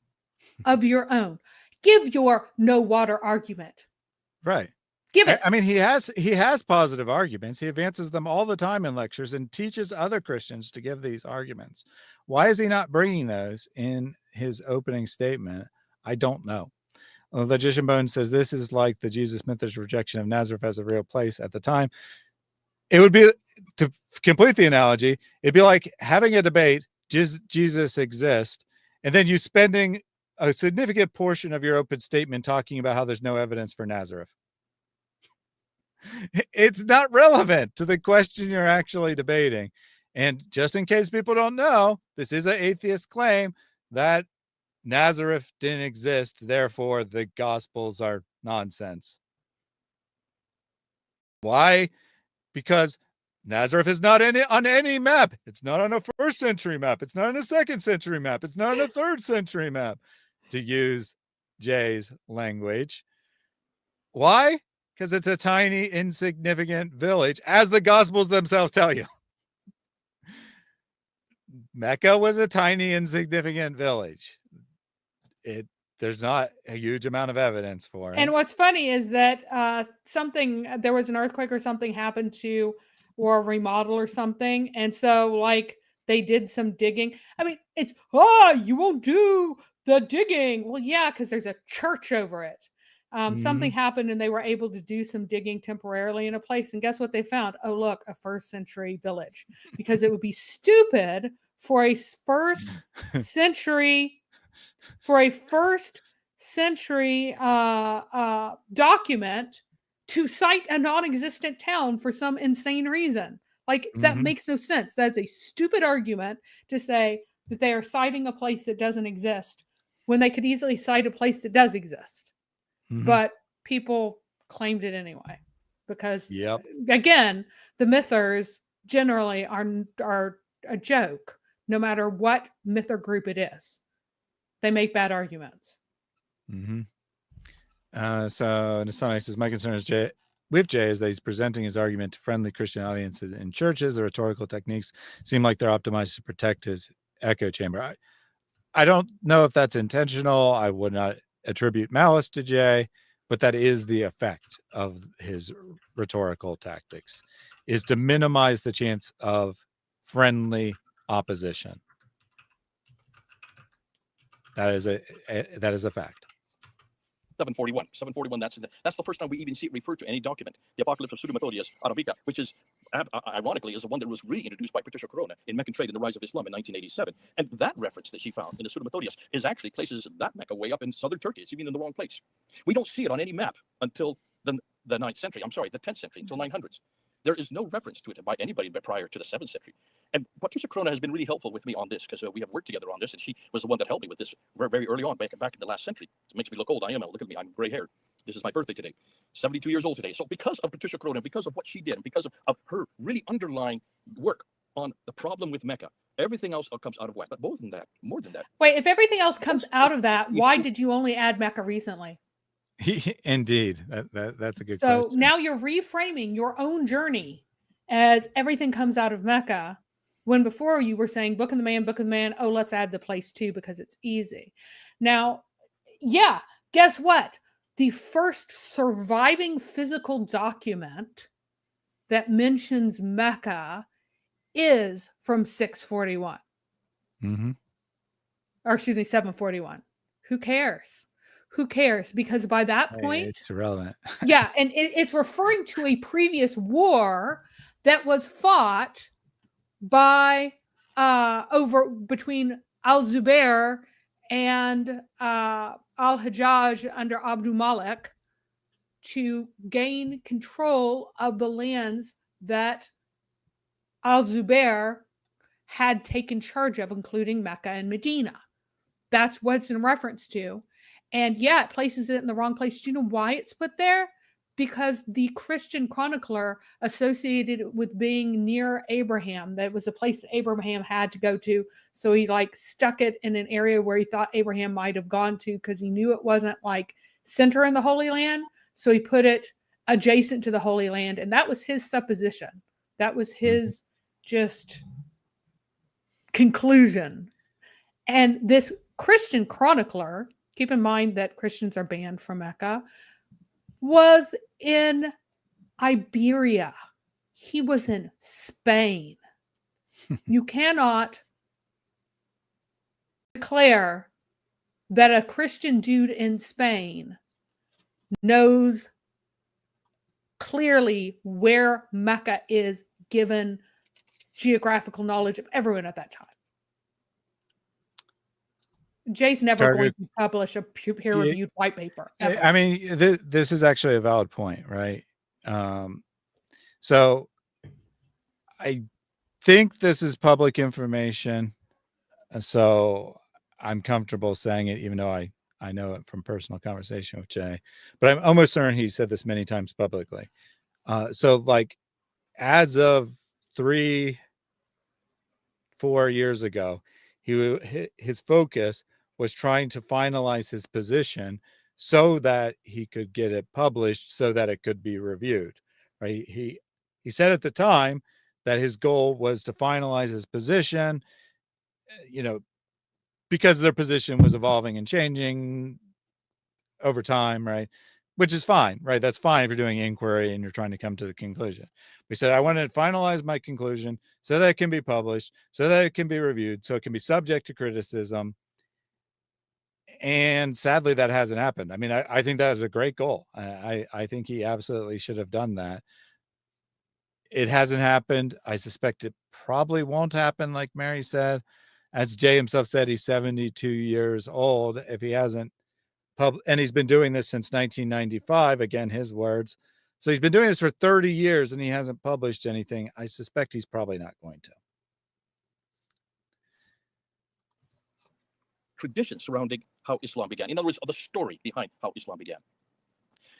of your own? Give your no water argument. Right. Give it. I mean, he has positive arguments. He advances them all the time in lectures and teaches other Christians to give these arguments. Why is he not bringing those in his opening statement? I don't know. Logician Bones says this is like the Jesus mythist rejection of Nazareth as a real place at the time. It would be, to complete the analogy, it'd be like having a debate, Jesus exists, and then you spending a significant portion of your open statement talking about how there's no evidence for Nazareth. It's not relevant to the question you're actually debating. And just in case people don't know, this is an atheist claim that Nazareth didn't exist, therefore the Gospels are nonsense. Why? Because Nazareth is not on any map. It's not on a 1st century map. It's not on a 2nd century map. It's not on a 3rd century map, to use Jay's language. Why? Because it's a tiny, insignificant village, as the Gospels themselves tell you. Mecca was a tiny, insignificant village. There's not a huge amount of evidence for it. And what's funny is that there was an earthquake or something happened to, or a remodel or something. And so like they did some digging. I mean, it's, you won't do the digging. Well, yeah, because there's a church over it. Something happened and they were able to do some digging temporarily in a place. And guess what they found? Oh, look, a first century village. Because it would be stupid for a first century document to cite a non-existent town for some insane reason. Like that makes no sense. That's a stupid argument to say that they are citing a place that doesn't exist when they could easily cite a place that does exist. But people claimed it anyway because again, the mythers generally are a joke no matter what myth or group it is. They make bad arguments. So Nasani says, my concern is with Jay is that he's presenting his argument to friendly Christian audiences in churches. The rhetorical techniques seem like they're optimized to protect his echo chamber. I don't know if that's intentional. I would not attribute malice to Jay, but that is the effect of his rhetorical tactics, is to minimize the chance of friendly opposition. That is a fact. 741. 741, that's the first time we even see it referred to in any document. The Apocalypse of Pseudo-Methodius Arabica, which is, ironically, is the one that was reintroduced by Patricia Corona in Meccan Trade and the Rise of Islam in 1987. And that reference that she found in the Pseudo-Methodius is actually places that Mecca way up in southern Turkey. It's even in the wrong place. We don't see it on any map until the 9th century. I'm sorry, the 10th century, until 900s. There is no reference to it by anybody but prior to the 7th century. And Patricia Corona has been really helpful with me on this because we have worked together on this, and she was the one that helped me with this very, very early on, back in the last century. It makes me look old. I am. Look at me. I'm gray-haired. This is my birthday today. 72 years old today. So because of Patricia Corona, because of what she did, and because of her really underlying work on the problem with Mecca, everything else comes out of whack. But more than that. Wait, if everything else comes out of that, why did you only add Mecca recently? Indeed. That's a good question. So question. now you're reframing your own journey as everything comes out of Mecca, when before you were saying Book of the Man, oh, let's add the place too because it's easy. Now, yeah, guess what? The first surviving physical document that mentions Mecca is from 641. Or excuse me, 741. Who cares? Who cares? Because by that point, it's irrelevant. Yeah, and it's referring to a previous war that was fought by between Al-Zubair and Al-Hajjaj under Abdul Malik to gain control of the lands that Al-Zubair had taken charge of, including Mecca and Medina. That's what it's in reference to. And yeah, it places it in the wrong place. Do you know why it's put there? Because the Christian chronicler associated it with being near Abraham. That was a place that Abraham had to go to. So he stuck it in an area where he thought Abraham might have gone to because he knew it wasn't center in the Holy Land. So he put it adjacent to the Holy Land. And that was his supposition. That was his just conclusion. And this Christian chronicler, keep in mind that Christians are banned from Mecca, was in Iberia. He was in Spain. You cannot declare that a Christian dude in Spain knows clearly where Mecca is, given geographical knowledge of everyone at that time. Jay's never going to publish a peer-reviewed white paper. Ever. I mean, this is actually a valid point, right? So I think this is public information, so I'm comfortable saying it, even though I know it from personal conversation with Jay. But I'm almost certain he said this many times publicly. So as of 3-4 years ago, his focus was trying to finalize his position so that he could get it published, so that it could be reviewed. Right? He said at the time that his goal was to finalize his position, because their position was evolving and changing over time, right? Which is fine, right? That's fine if you're doing inquiry and you're trying to come to the conclusion. We said, I want to finalize my conclusion so that it can be published, so that it can be reviewed, so it can be subject to criticism. And sadly, that hasn't happened. I mean, I think that is a great goal. I think he absolutely should have done that. It hasn't happened. I suspect it probably won't happen, like Mary said. As Jay himself said, he's 72 years old. If he hasn't and he's been doing this since 1995, again, his words. So he's been doing this for 30 years and he hasn't published anything. I suspect he's probably not going to. Tradition surrounding how Islam began. In other words, the story behind how Islam began.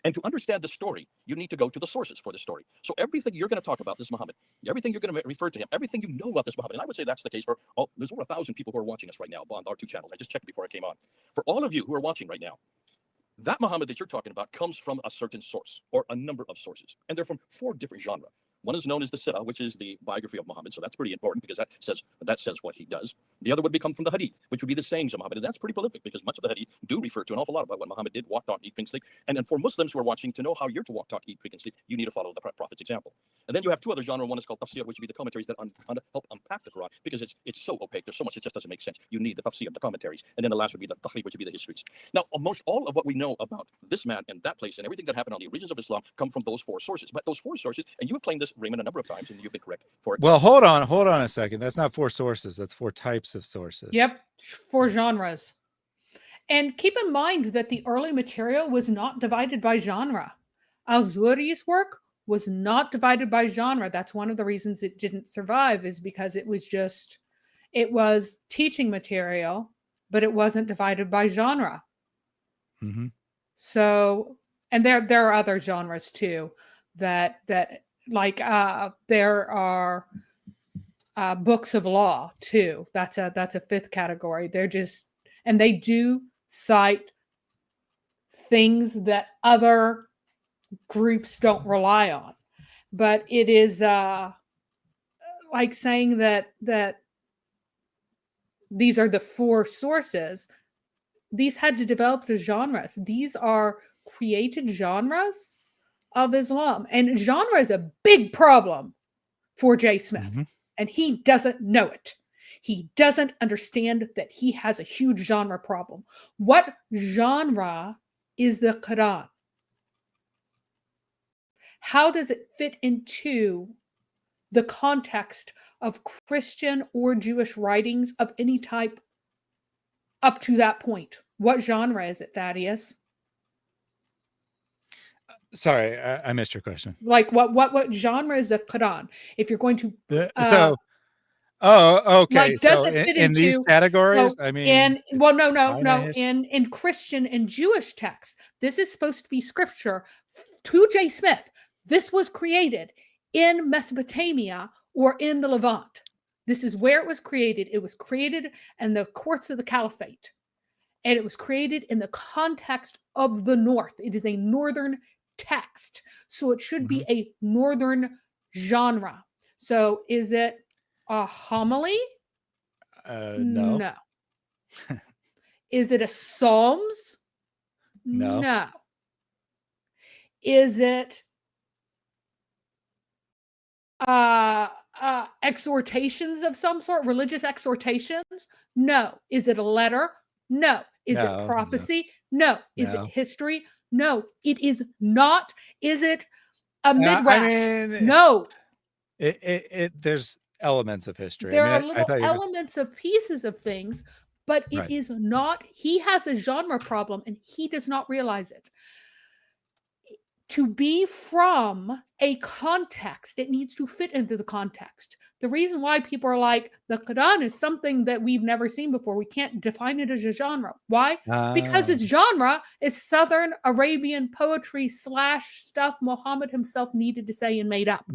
And to understand the story, you need to go to the sources for the story. So everything you're going to talk about this Muhammad, everything you're going to refer to him, everything you know about this Muhammad, and I would say that's the case for there's over 1,000 people who are watching us right now on our 2 channels. I just checked before I came on. For all of you who are watching right now, that Muhammad that you're talking about comes from a certain source or a number of sources, and they're from 4 different genres. One is known as the Sirah, which is the biography of Muhammad, so that's pretty important because that says what he does. The other would come from the Hadith, which would be the sayings of Muhammad, and that's pretty prolific because much of the Hadith do refer to an awful lot about what Muhammad did, walk, talk, eat, drink, sleep. And then for Muslims who are watching, to know how you're to walk, talk, eat, drink, and sleep, you need to follow the Prophet's example. And then you have 2 other genres. One is called tafsir, which would be the commentaries that help unpack the Quran because it's so opaque. There's so much it just doesn't make sense. You need the tafsir, the commentaries. And then the last would be the tahrif, which would be the histories. Now, almost all of what we know about this man and that place and everything that happened on the origins of Islam come from those 4 sources. But those 4 sources, and you have claimed this, Raymond, a number of times, and you've been correct for it. Well, hold on a second. That's not 4 sources. That's 4 types of sources. Yep, 4 genres. And keep in mind that the early material was not divided by genre. Al-Zuhri's work was not divided by genre. That's one of the reasons it didn't survive, is because it was teaching material, but it wasn't divided by genre. Mm-hmm. So, and there are other genres too that like there are books of law too. That's a 5th category. And they do cite things that other groups don't rely on. But it is like saying that these are the 4 sources. These had to develop the genres. These are created genres of Islam. And genre is a big problem for Jay Smith. Mm-hmm. And he doesn't know it. He doesn't understand that he has a huge genre problem. What genre is the Quran? How does it fit into the context of Christian or Jewish writings of any type up to that point? What genre is it, Thaddeus? Sorry, I missed your question. Like what genre is the Quran? If you're going to okay. Like, does so it fit in these into categories? So I mean, no. In Christian and Jewish texts, this is supposed to be scripture to Jay Smith. This was created in Mesopotamia or in the Levant. This is where it was created. It was created in the courts of the Caliphate. And it was created in the context of the North. It is a northern text. So it should be a northern genre. So is it a homily? No. No. Is it a Psalms? No. No. Is it exhortations of some sort, religious exhortations? No. Is it a letter? No. Is it prophecy? No. Is it history? No. It is not. Is it a midrash? No. There's elements of history. There are little elements of pieces of things, but it is not. He has a genre problem and he does not realize it. To be from a context, it needs to fit into the context. The reason why people are like, the Quran is something that we've never seen before. We can't define it as a genre. Why? Because its genre is Southern Arabian poetry / stuff Muhammad himself needed to say and made up.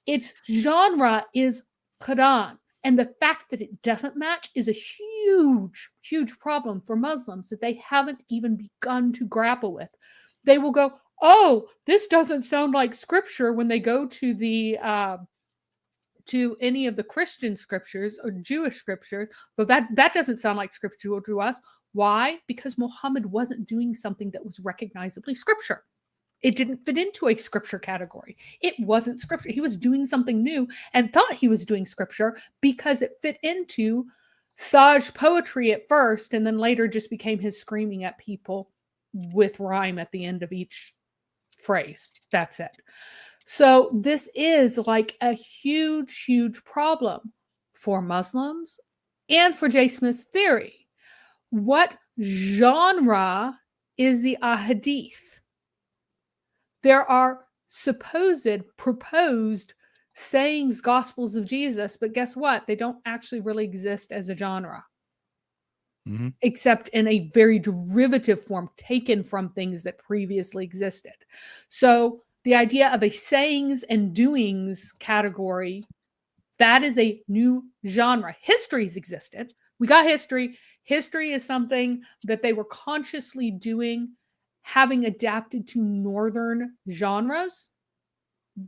Its genre is Quran. And the fact that it doesn't match is a huge, huge problem for Muslims that they haven't even begun to grapple with. They will go, oh, this doesn't sound like scripture when they go to the to any of the Christian scriptures or Jewish scriptures, but that doesn't sound like scripture to us. Why? Because Muhammad wasn't doing something that was recognizably scripture. It didn't fit into a scripture category. It wasn't scripture. He was doing something new and thought he was doing scripture because it fit into sage poetry at first, and then later just became his screaming at people with rhyme at the end of each phrase. That's it. So this is like a huge, huge problem for Muslims and for J. Smith's theory. What genre is the ahadith? There are proposed sayings, gospels of Jesus, but guess what? They don't actually really exist as a genre, except in a very derivative form taken from things that previously existed. So the idea of a sayings and doings category, that is a new genre. History's existed. We got history. History is something that they were consciously doing, having adapted to northern genres.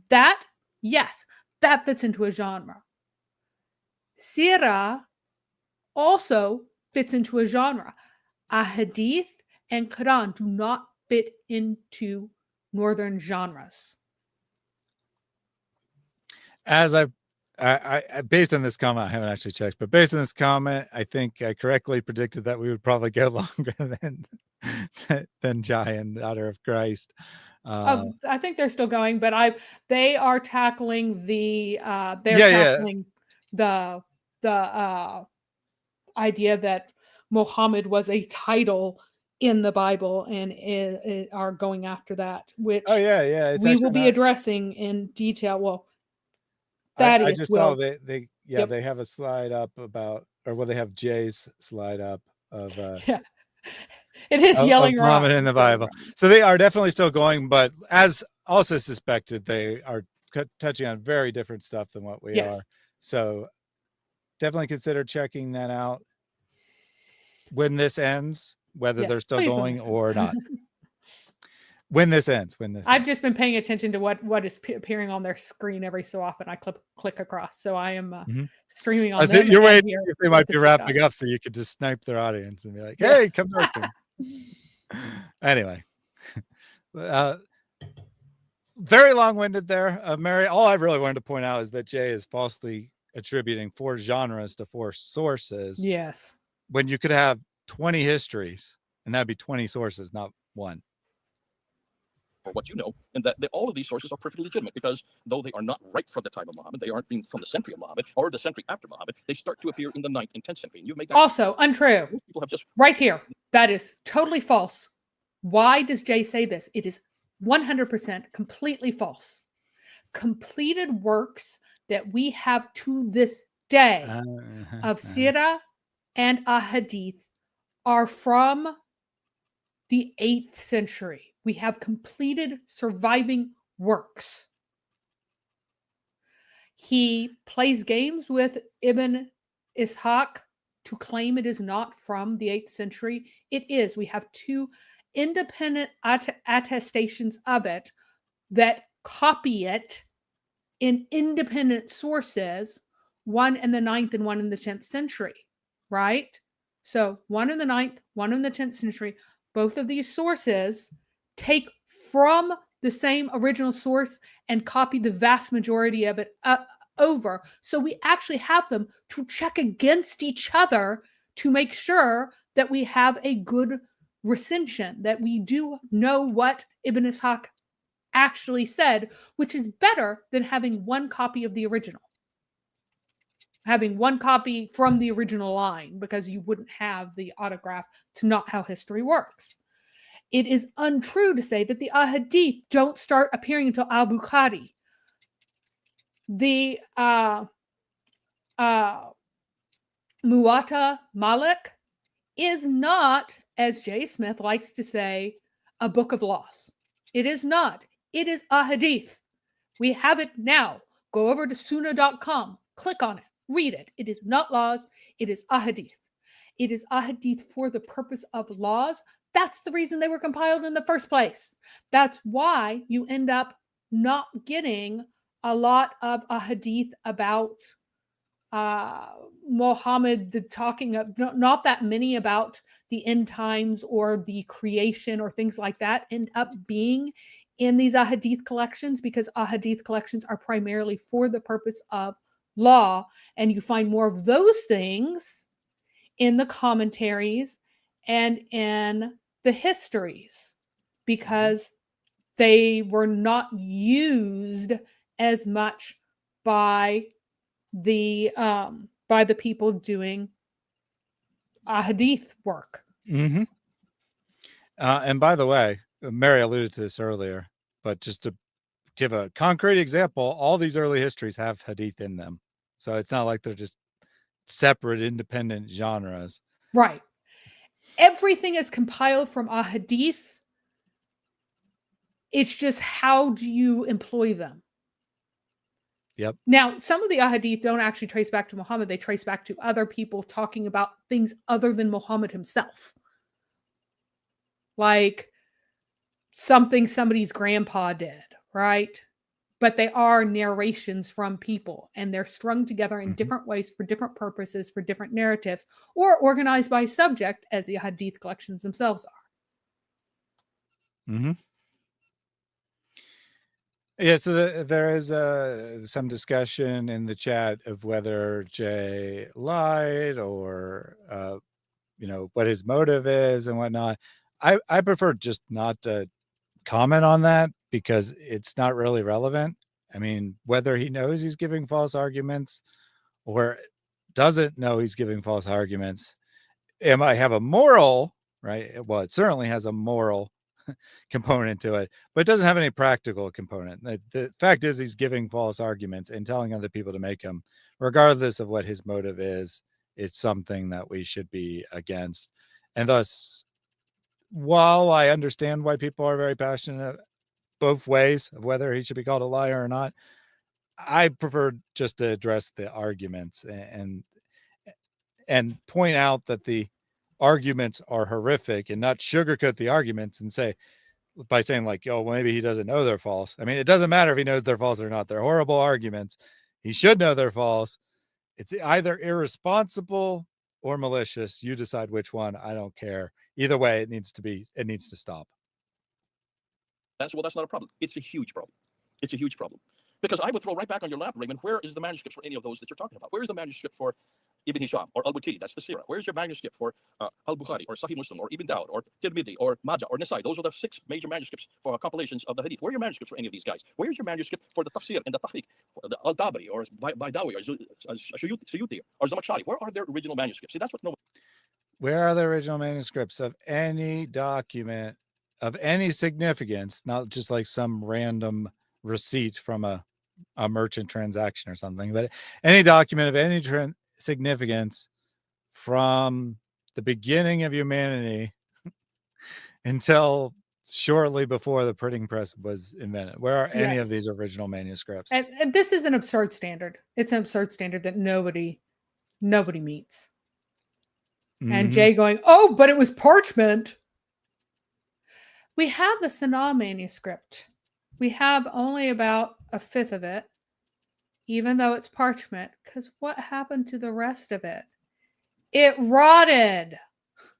That, yes, that fits into a genre. Sirah also fits into a genre. Ahadith and Quran do not fit into northern genres. As I based on this comment, I haven't actually checked, but based on this comment, I think I correctly predicted that we would probably go longer than Jai and Daughter of Christ. I think they're still going, but they are tackling the the idea that Muhammad was a title in the Bible and are going after that, which we will be addressing in detail. Well, I just saw they have a slide up about, or they have Jay's slide up of it is yelling Muhammad in the Bible. So they are definitely still going, but as also suspected, they are touching on very different stuff than what we are. So definitely consider checking that out when this ends, whether they're still going or not. When this ends. I've just been paying attention to what is appearing on their screen every so often. I click across, so I am streaming on them. You're waiting if they might be wrapping up, so you could just snipe their audience and be like, "Hey, come to our stream." Anyway, very long-winded there, Mary. All I really wanted to point out is that Jay is falsely attributing 4 genres to 4 sources. Yes, when you could have 20 histories, and that'd be 20 sources, not one. For what you know, and that all of these sources are perfectly legitimate, because though they are not right from the time of Muhammad, they aren't being from the century of Muhammad or the century after Muhammad. They start to appear in the 9th and 10th century. And you've made that also untrue. People have just right here. That is totally false. Why does Jay say this? It is 100% completely false. Completed works that we have to this day of Sirah and Ahadith are from the 8th century. We have completed surviving works. He plays games with Ibn Ishaq to claim it is not from the 8th century. It is. We have 2 independent attestations of it that copy it in independent sources, one in the 9th and one in the 10th century, right? So one in the 9th, one in the 10th century. Both of these sources take from the same original source and copy the vast majority of it over. So we actually have them to check against each other to make sure that we have a good recension, that we do know what Ibn Ishaq actually said, which is better than having one copy of the original. Having one copy from the original line, because you wouldn't have the autograph. It's not how history works. It is untrue to say that the ahadith don't start appearing until al-Bukhari. The Muwatta Malik is not, as J. Smith likes to say, a book of laws. It is not. It is ahadith. We have it now. Go over to sunnah.com. Click on it. Read it. It is not laws. It is ahadith. It is ahadith for the purpose of laws. That's the reason they were compiled in the first place. That's why you end up not getting a lot of ahadith about Muhammad talking of, not that many about the end times or the creation or things like that end up being in these ahadith collections, because ahadith collections are primarily for the purpose of law, and you find more of those things in the commentaries and in the histories, because they were not used as much by the people doing hadith work. Mm-hmm. And by the way, Mary alluded to this earlier, but just to give a concrete example, all these early histories have hadith in them. So it's not like they're just separate, independent genres. Right. Everything is compiled from a hadith. It's just, how do you employ them? Yep. Now, some of the ahadith don't actually trace back to Muhammad. They trace back to other people talking about things other than Muhammad himself. Like something somebody's grandpa did, right? But they are narrations from people, and they're strung together in different ways for different purposes, for different narratives, or organized by subject, as the hadith collections themselves are. Mm-hmm. Yeah, so there is some discussion in the chat of whether Jay lied or, what his motive is and whatnot. I prefer just not to comment on that because it's not really relevant. I mean, whether he knows he's giving false arguments or doesn't know he's giving false arguments, it might have a moral, right? Well, it certainly has a moral component to it, but it doesn't have any practical component. The fact is he's giving false arguments and telling other people to make them, regardless of what his motive is. It's something that we should be against. And thus, while I understand why people are very passionate both ways of whether he should be called a liar or not, I prefer just to address the arguments and point out that the arguments are horrific and not sugarcoat the arguments and say, by saying like, oh, well, maybe he doesn't know they're false. I mean, it doesn't matter if he knows they're false or not. They're horrible arguments. He should know they're false. It's either irresponsible or malicious. You decide which one. I don't care. Either way, it needs to stop. That's not a problem. It's a huge problem. It's a huge problem. Because I would throw right back on your lap, Raymond, where is the manuscript for any of those that you're talking about? Where is the manuscript for Ibn Hisham or Al-Bukhari? That's the Sirah. Where is your manuscript for Al-Bukhari or Sahih Muslim or Ibn Dawud or Tirmidhi or Majah or Nasai? Those are the 6 major manuscripts for compilations of the Hadith. Where are your manuscripts for any of these guys? Where is your manuscript for the Tafsir and the Tahqiq, the Al-Dabari or Baidawi or Suyuti or Zamakhshari? Where are their original manuscripts? See, that's what no. Where are the original manuscripts of any document of any significance, not just like some random receipt from a merchant transaction or something, but any document of any significance from the beginning of humanity until shortly before the printing press was invented? Where are any of these original manuscripts? And this is an absurd standard. It's an absurd standard that nobody meets. And Jay going, oh, but it was parchment. We have the Sanaa manuscript. We have only about a 5th of it, even though it's parchment, because what happened to the rest of it? It rotted.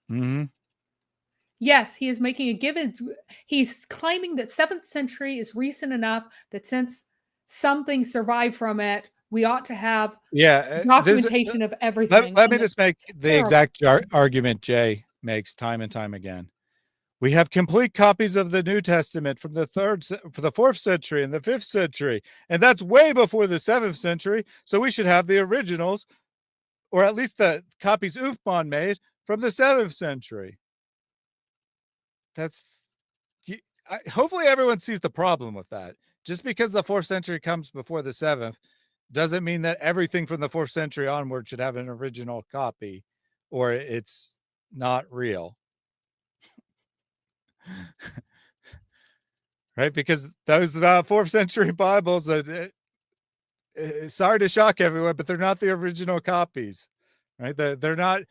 Mm-hmm. Yes, he is making a given. He's claiming that 7th century is recent enough that since something survived from it, we ought to have documentation of everything. Let me just make the exact argument Jay makes time and time again. We have complete copies of the New Testament from the 4th century and the 5th century, and that's way before the 7th century. So we should have the originals, or at least the copies Uthman made from the 7th century. Hopefully everyone sees the problem with that. Just because the 4th century comes before the 7th doesn't mean that everything from the 4th century onward should have an original copy, or it's not real. Right? Because those 4th century Bibles, sorry to shock everyone, but they're not the original copies, right? They're not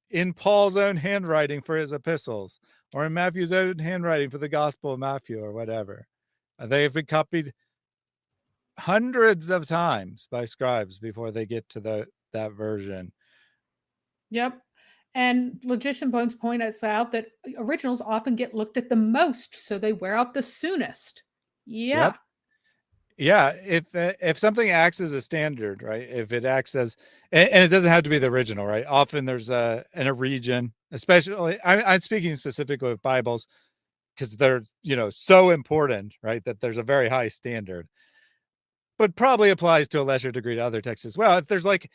in Paul's own handwriting for his epistles, or in Matthew's own handwriting for the Gospel of Matthew, or whatever. They have been copied hundreds of times by scribes before they get to that version. Yep. And Logician Bones point us out that originals often get looked at the most, so they wear out the soonest. Yeah. Yep. Yeah, if something acts as a standard, right? If it acts as, and it doesn't have to be the original, right? Often there's in a region, especially I'm speaking specifically of Bibles, because they're so important, right? That there's a very high standard, but probably applies to a lesser degree to other texts as well. If there's like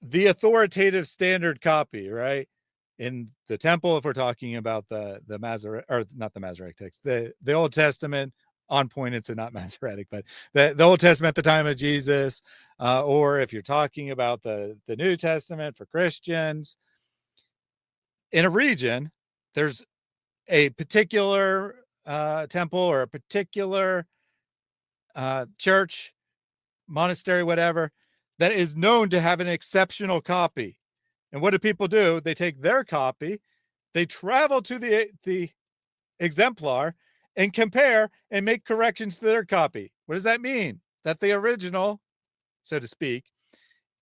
the authoritative standard copy, right? In the temple, if we're talking about the Masoretic, or not the Masoretic text, the Old Testament, on point, it's not Masoretic, but the Old Testament at the time of Jesus, or if you're talking about the New Testament for Christians, in a region, there's a particular temple or a particular church, monastery, whatever, that is known to have an exceptional copy. And what do people do? They take their copy, they travel to the exemplar and compare and make corrections to their copy. What does that mean? That the original, so to speak,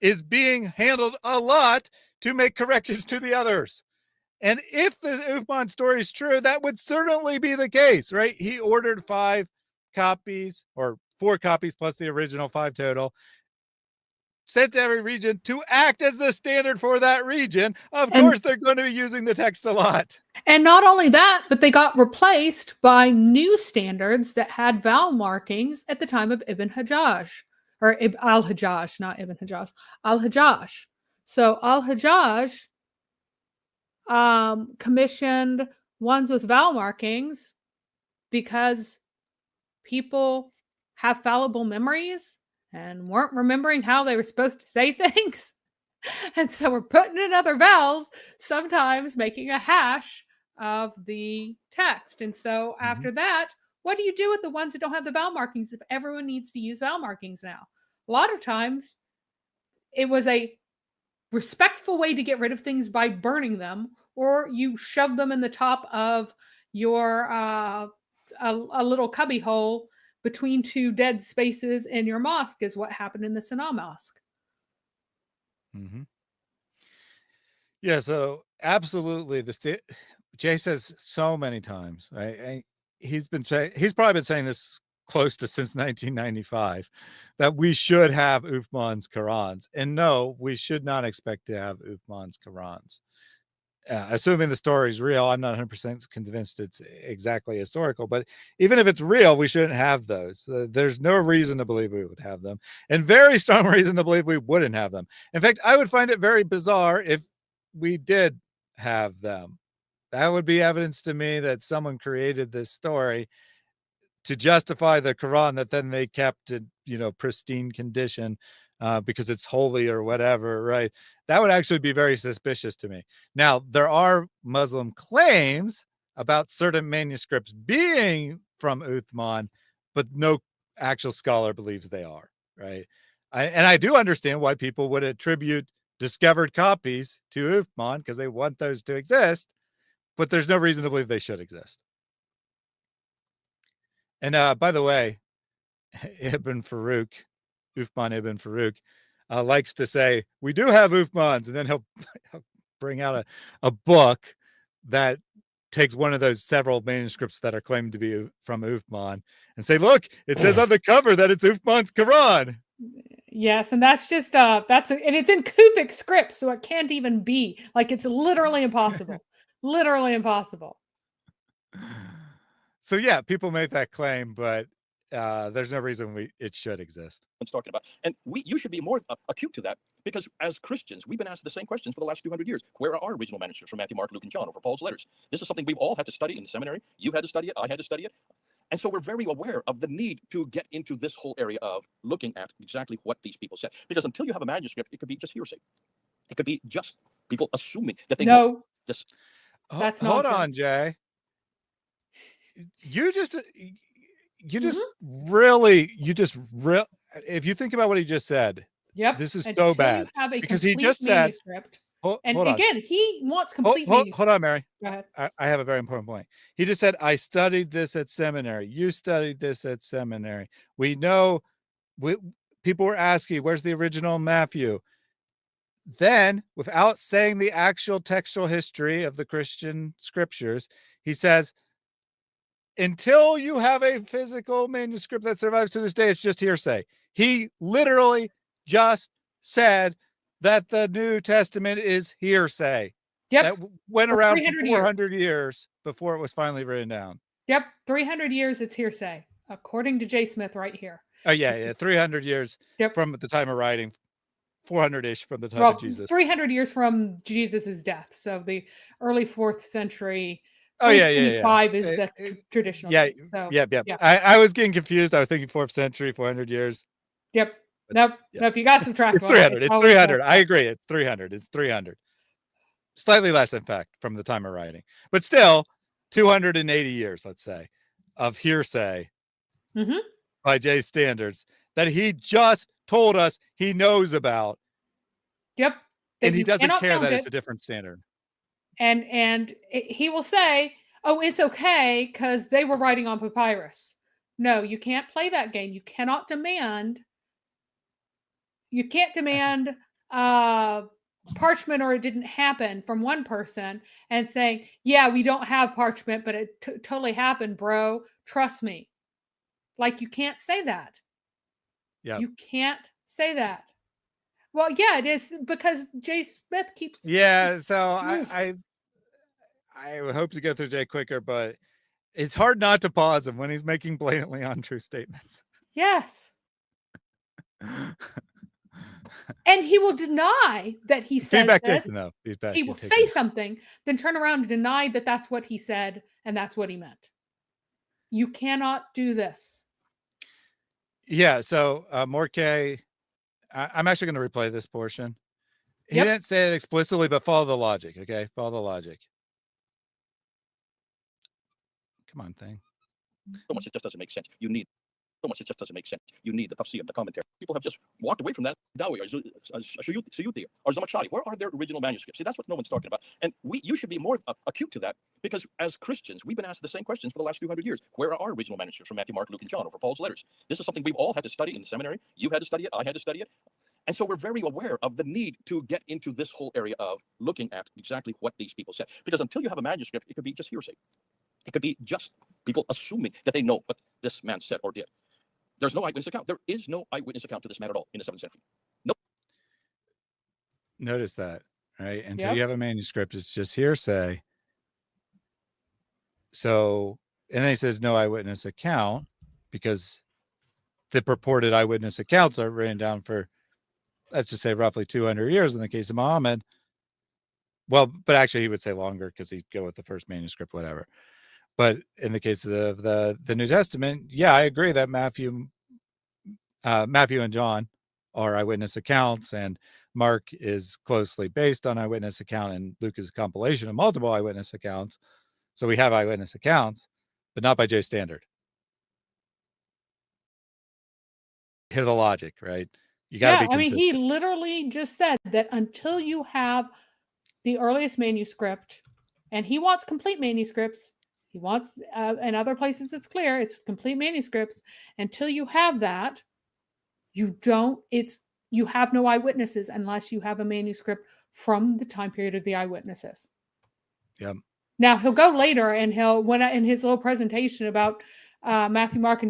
is being handled a lot to make corrections to the others. And if the Uthman story is true, that would certainly be the case, right? He ordered 5 copies, or 4 copies plus the original 5 total, sent to every region to act as the standard for that region. Of course, they're going to be using the text a lot. And not only that, but they got replaced by new standards that had vowel markings at the time of Ibn Hajjaj, or al-Hajjaj, not Ibn Hajjaj, al-Hajjaj. So al-Hajjaj commissioned ones with vowel markings because people have fallible memories and weren't remembering how they were supposed to say things. And so we're putting in other vowels, sometimes making a hash of the text. And so after that, what do you do with the ones that don't have the vowel markings if everyone needs to use vowel markings now? A lot of times it was a respectful way to get rid of things by burning them, or you shove them in the top of your a little cubby hole between 2 dead spaces in your mosque, is what happened in the Sanaa Mosque. Yeah, so absolutely, Jay says so many times, right? He's probably been saying this close to since 1995, that we should have Uthman's Qurans. And no, we should not expect to have Uthman's Qurans. Assuming the story is real, I'm not 100% convinced it's exactly historical, but even if it's real, we shouldn't have those. There's no reason to believe we would have them, and very strong reason to believe we wouldn't have them. In fact, I would find it very bizarre if we did have them. That would be evidence to me that someone created this story to justify the Quran that then they kept in, pristine condition because it's holy or whatever, right? That would actually be very suspicious to me. Now, there are Muslim claims about certain manuscripts being from Uthman, but no actual scholar believes they are, right? And I do understand why people would attribute discovered copies to Uthman, because they want those to exist, but there's no reason to believe they should exist. And by the way, Uthman Ibn Farouk, likes to say, we do have Uthmans, and then he'll bring out a book that takes one of those several manuscripts that are claimed to be from Uthman and say, look, it says on the cover that it's Uthman's Quran. Yes, and that's just and it's in Kufic script, so it can't even be. Like, it's literally impossible. Literally impossible. So yeah, people make that claim, but there's no reason it should exist. It's talking about, and you should be more acute to that, because as Christians, we've been asked the same questions for the last 200 years. Where are our original manuscripts from Matthew, Mark, Luke, and John, or for Paul's letters? This is something we've all had to study in the seminary. You had to study it. I had to study it. And so we're very aware of the need to get into this whole area of looking at exactly what these people said. Because until you have a manuscript, it could be just hearsay. It could be just people assuming that they know this. That's hold on, Jay. You just really if you think about what he just said, Yep. this is Until so bad you have a because he complete just said, manuscript. hold And on. again, he wants complete Hold manuscripts. on, Mary. Go ahead. I have a very important point. He just said, I studied this at seminary. You studied this at seminary. We know people were asking, where's the original Matthew? Then, without saying the actual textual history of the Christian scriptures, he says, until you have a physical manuscript that survives to this day, it's just hearsay. He literally just said that the New Testament is hearsay. Yep. That went For around for 300 400 years before it was finally written down. Yep. 300 years, it's hearsay, according to J. Smith right here. Oh, yeah. 300 years Yep. from the time of writing, 400-ish from the time Well, of Jesus. 300 years from Jesus's death. So the early 4th century. Oh, yeah. 5 is the traditional. Yeah, date. So, yeah. I was getting confused. I was thinking 4th century, 400 years. Yep. Nope. You got subtract. It's 300. It's 300. I agree. It's 300. It's 300. Slightly less, in fact, from the time of writing. But still, 280 years, let's say, of hearsay by Jay's standards that he just told us he knows about. Yep. And he doesn't care that it's a different standard. And he will say, oh, it's okay because they were writing on papyrus. No, you can't play that game. You can't demand parchment or it didn't happen from one person and saying, yeah, we don't have parchment, but it totally happened, bro. Trust me. Like, you can't say that. Yeah. You can't say that. Well, yeah, it is because J. Smith keeps. Yeah, so I hope to go through Jay quicker, but it's hard not to pause him when he's making blatantly untrue statements. Yes. And he will deny that he says Feedback this. taken, though. He will say something, then turn around and deny that that's what he said and that's what he meant. You cannot do this. Yeah, so Morkay, I'm actually going to replay this portion. He didn't say it explicitly, but follow the logic, okay? Follow the logic. Come on, thing. So much it just doesn't make sense. You need so much it just doesn't make sense. You need the tafsir, the commentary. People have just walked away from that. Dawi, or Suyuti, or Zamakhshari. Where are their original manuscripts? See, that's what no one's talking about. And you should be more acute to that, because as Christians, we've been asked the same questions for the last 200 years. Where are our original manuscripts from Matthew, Mark, Luke, and John, or for Paul's letters? This is something we've all had to study in the seminary. You had to study it. I had to study it. And so we're very aware of the need to get into this whole area of looking at exactly what these people said. Because until you have a manuscript, it could be just hearsay. It could be just people assuming that they know what this man said or did. There's no eyewitness account. There is no eyewitness account to this man at all in the 7th century. Nope. Notice that, right? Until you have a manuscript, it's just hearsay. So, and then he says no eyewitness account because the purported eyewitness accounts are written down for, let's just say, roughly 200 years in the case of Muhammad. Well, but actually he would say longer because he'd go with the first manuscript, whatever. But in the case of the New Testament, yeah, I agree that Matthew and John are eyewitness accounts, and Mark is closely based on eyewitness account, and Luke is a compilation of multiple eyewitness accounts. So we have eyewitness accounts, but not by Jay's standard. Hear the logic, right? You got to be consistent. He literally just said that until you have the earliest manuscript, and he wants complete manuscripts. He wants, in other places it's clear, it's complete manuscripts. Until you have that, you have no eyewitnesses unless you have a manuscript from the time period of the eyewitnesses. Yep. Now he'll go later and in his little presentation about Matthew, Mark, Luke,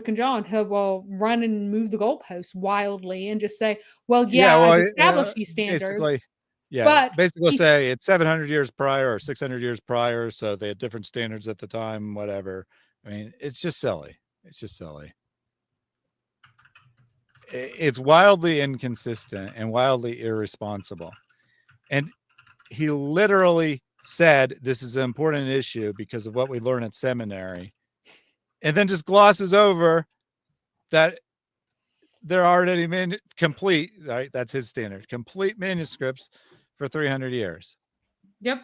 and John, will run and move the goalposts wildly and just say, well, I've established these standards. Basically say it's 700 years prior or 600 years prior, so they had different standards at the time, whatever. I mean, it's just silly. It's just silly. It's wildly inconsistent and wildly irresponsible. And he literally said this is an important issue because of what we learn at seminary, and then just glosses over that there aren't any complete, right? That's his standard, complete manuscripts for 300 years. Yep.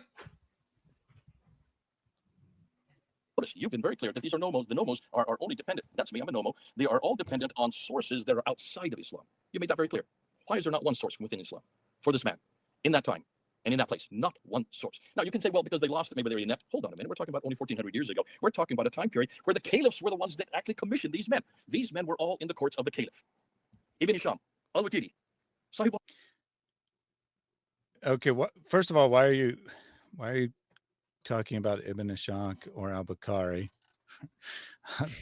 Notice, you've been very clear that these are nomos. The nomos are only dependent. That's me, I'm a nomo. They are all dependent on sources that are outside of Islam. You made that very clear. Why is there not one source within Islam for this man in that time and in that place? Not one source. Now, you can say, well, because they lost it, maybe they were inept. Hold on a minute. We're talking about only 1400 years ago. We're talking about a time period where the caliphs were the ones that actually commissioned these men. These men were all in the courts of the caliph. Ibn Hisham, al-Waqidi, Sahib. Okay, first of all, why are you talking about Ibn Ishaq or al-Bukhari?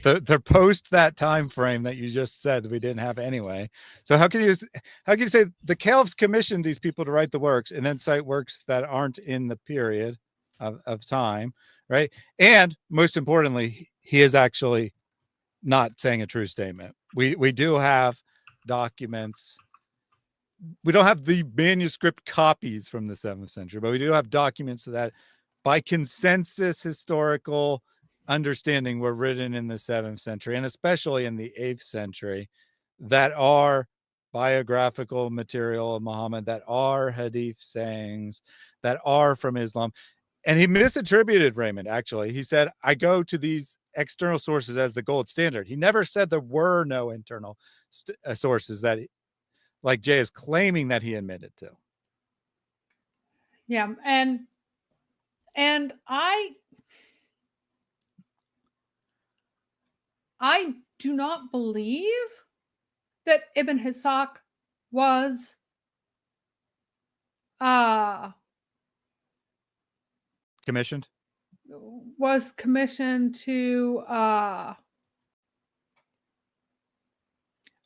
They're post that time frame that you just said we didn't have anyway. So how can you say the caliphs commissioned these people to write the works and then cite works that aren't in the period of time, right? And most importantly, he is actually not saying a true statement. We do have documents. We don't have the manuscript copies from the 7th century, but we do have documents that by consensus historical understanding were written in the 7th century and especially in the 8th century that are biographical material of Muhammad, that are hadith sayings, that are from Islam. And he misattributed Raymond, actually. He said, I go to these external sources as the gold standard. He never said there were no internal sources that like Jay is claiming that he admitted to. Yeah, and I do not believe that Ibn Ishaq was commissioned to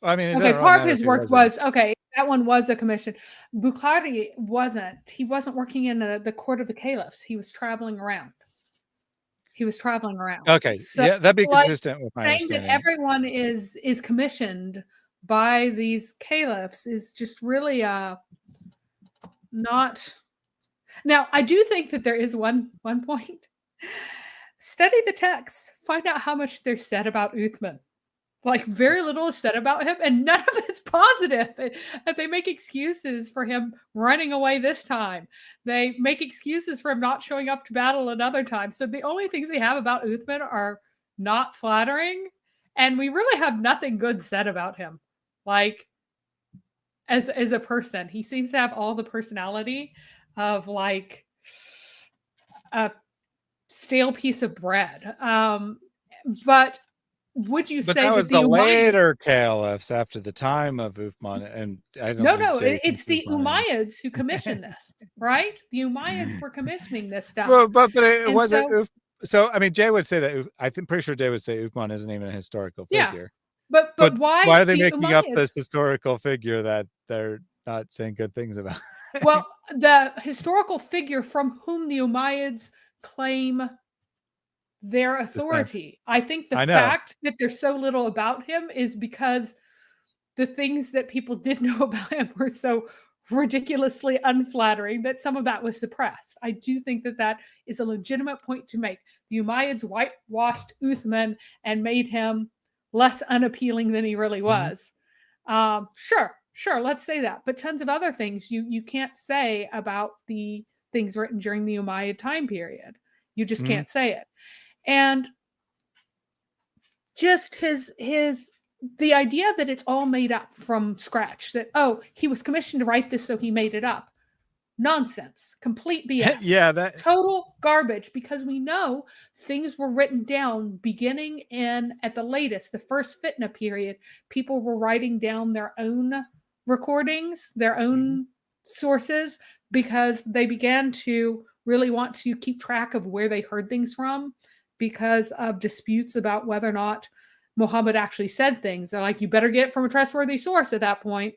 I mean, okay, part of his work was okay. That one was a commission. Bukhari wasn't. He wasn't working in the court of the caliphs. He was traveling around. Okay, So, yeah, that'd be like, consistent with my saying understanding. that everyone is commissioned by these caliphs is just really not. Now, I do think that there is one point. Study the texts. Find out how much they're said about Uthman. Like, very little is said about him, and none of it's positive. They make excuses for him running away this time. They make excuses for him not showing up to battle another time. So the only things they have about Uthman are not flattering, and we really have nothing good said about him. Like, as a person, he seems to have all the personality of like a stale piece of bread. But would you say that was the later caliphs after the time of Uthman? And I don't no, it's the Umayyads who commissioned this, right? The Umayyads were commissioning this stuff. Well, but it wasn't. So I mean, Jay would say that. I'm pretty sure Jay would say Uthman isn't even a historical figure. Yeah, but why are they making up this historical figure that they're not saying good things about? Well, the historical figure from whom the Umayyads claim their authority. I think the fact that there's so little about him is because the things that people did know about him were so ridiculously unflattering that some of that was suppressed. I do think that is a legitimate point to make. The Umayyads whitewashed Uthman and made him less unappealing than he really was. Sure, let's say that. But tons of other things you can't say about the things written during the Umayyad time period. You just can't say it. And just the idea that it's all made up from scratch, that, oh, he was commissioned to write this, so he made it up. Nonsense. Complete BS. Yeah, total garbage, because we know things were written down beginning in, at the latest, the first Fitna period. People were writing down their own recordings, their own sources, because they began to really want to keep track of where they heard things from because of disputes about whether or not Muhammad actually said things. They're like, you better get it from a trustworthy source at that point,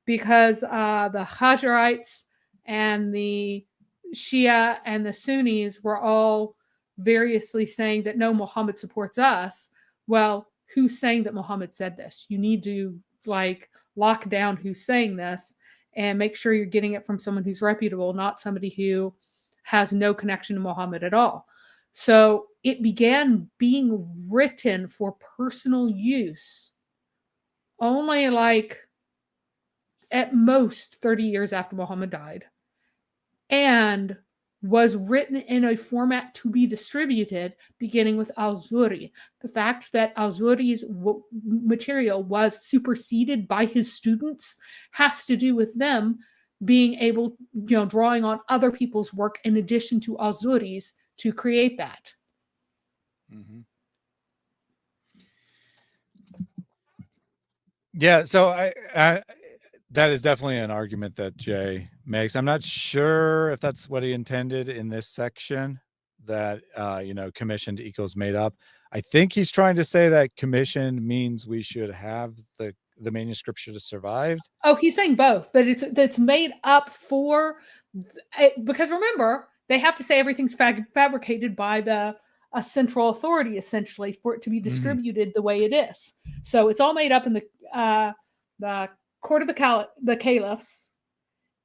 because the Hajarites and the Shia and the Sunnis were all variously saying that, no, Muhammad supports us. Well, who's saying that Muhammad said this? You need to lock down who's saying this and make sure you're getting it from someone who's reputable, not somebody who has no connection to Muhammad at all. So it began being written for personal use only at most 30 years after Muhammad died. And was written in a format to be distributed, beginning with al-Zuri. The fact that al-Zuri's material was superseded by his students has to do with them being able, drawing on other people's work in addition to al-Zuri's to create that. Mm-hmm. Yeah, so I that is definitely an argument that Jay makes. I'm not sure if that's what he intended in this section, that commissioned equals made up. I think he's trying to say that commissioned means we should have the manuscript should have survived. Oh, he's saying both, that it's made up for, because remember, they have to say everything's fabricated by a central authority, essentially, for it to be distributed the way it is. So it's all made up in the court of the caliphs,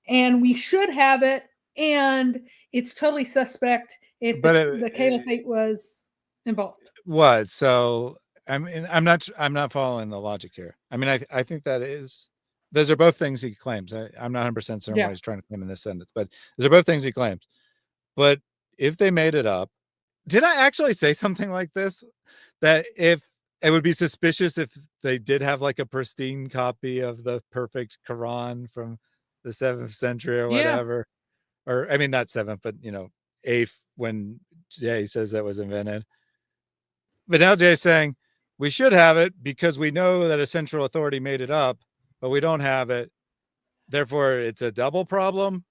and we should have it, and it's totally suspect if the caliphate was involved. What? So I mean, I'm not following the logic here. I mean, I think those are both things he claims. I'm not 100% certain what he's trying to claim in this sentence, but those are both things he claims. But if they made it up, did I actually say something like this? That if it would be suspicious if they did have like a pristine copy of the perfect Quran from the 7th century or whatever, or I mean, not 7th, but 8th, when Jay says that was invented. But now Jay's saying we should have it because we know that a central authority made it up, but we don't have it. Therefore, it's a double problem.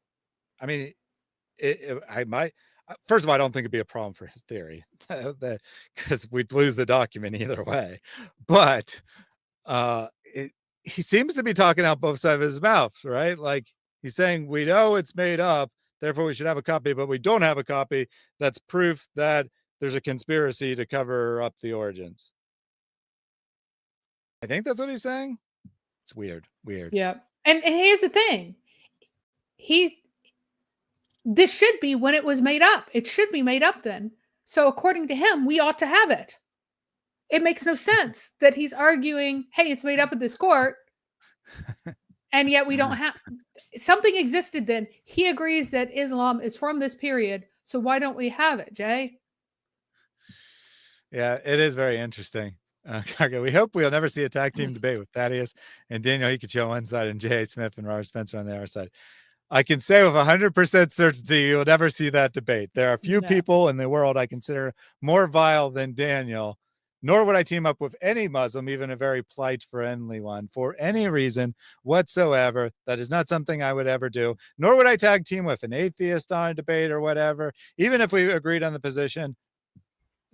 I mean, first of all, I don't think it'd be a problem for his theory, because we'd lose the document either way. But he seems to be talking out both sides of his mouth, right? Like he's saying we know it's made up, therefore we should have a copy, but we don't have a copy. That's proof that there's a conspiracy to cover up the origins. I think that's what he's saying. It's weird. Yeah. And here's the thing. This should be when it was made up. It should be made up then. So according to him, we ought to have it. It makes no sense that he's arguing, hey, it's made up at this court, and yet we don't have something existed then. He agrees that Islam is from this period, so why don't we have it, Jay? Yeah, it is very interesting. Cargo, we hope we'll never see a tag team debate with Thaddeus and Daniel Hikachi on one side and J.A. Smith and Robert Spencer on the other side. I can say with 100% certainty you'll never see that debate. There are a few people in the world I consider more vile than Daniel, nor would I team up with any Muslim, even a very polite, friendly one, for any reason whatsoever. That is not something I would ever do, nor would I tag team with an atheist on a debate or whatever, even if we agreed on the position.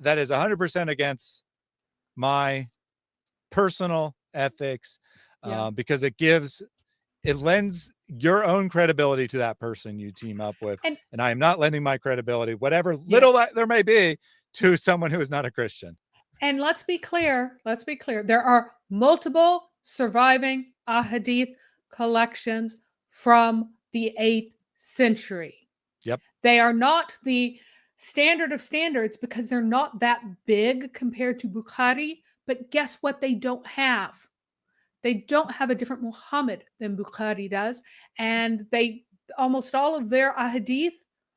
That is 100% against my personal ethics, because it lends your own credibility to that person you team up with. And I am not lending my credibility, whatever little that there may be, to someone who is not a Christian. And let's be clear. There are multiple surviving ahadith collections from the 8th century. Yep. They are not the standard of standards because they're not that big compared to Bukhari. But guess what they don't have? They don't have a different Muhammad than Bukhari does. And almost all of their ahadith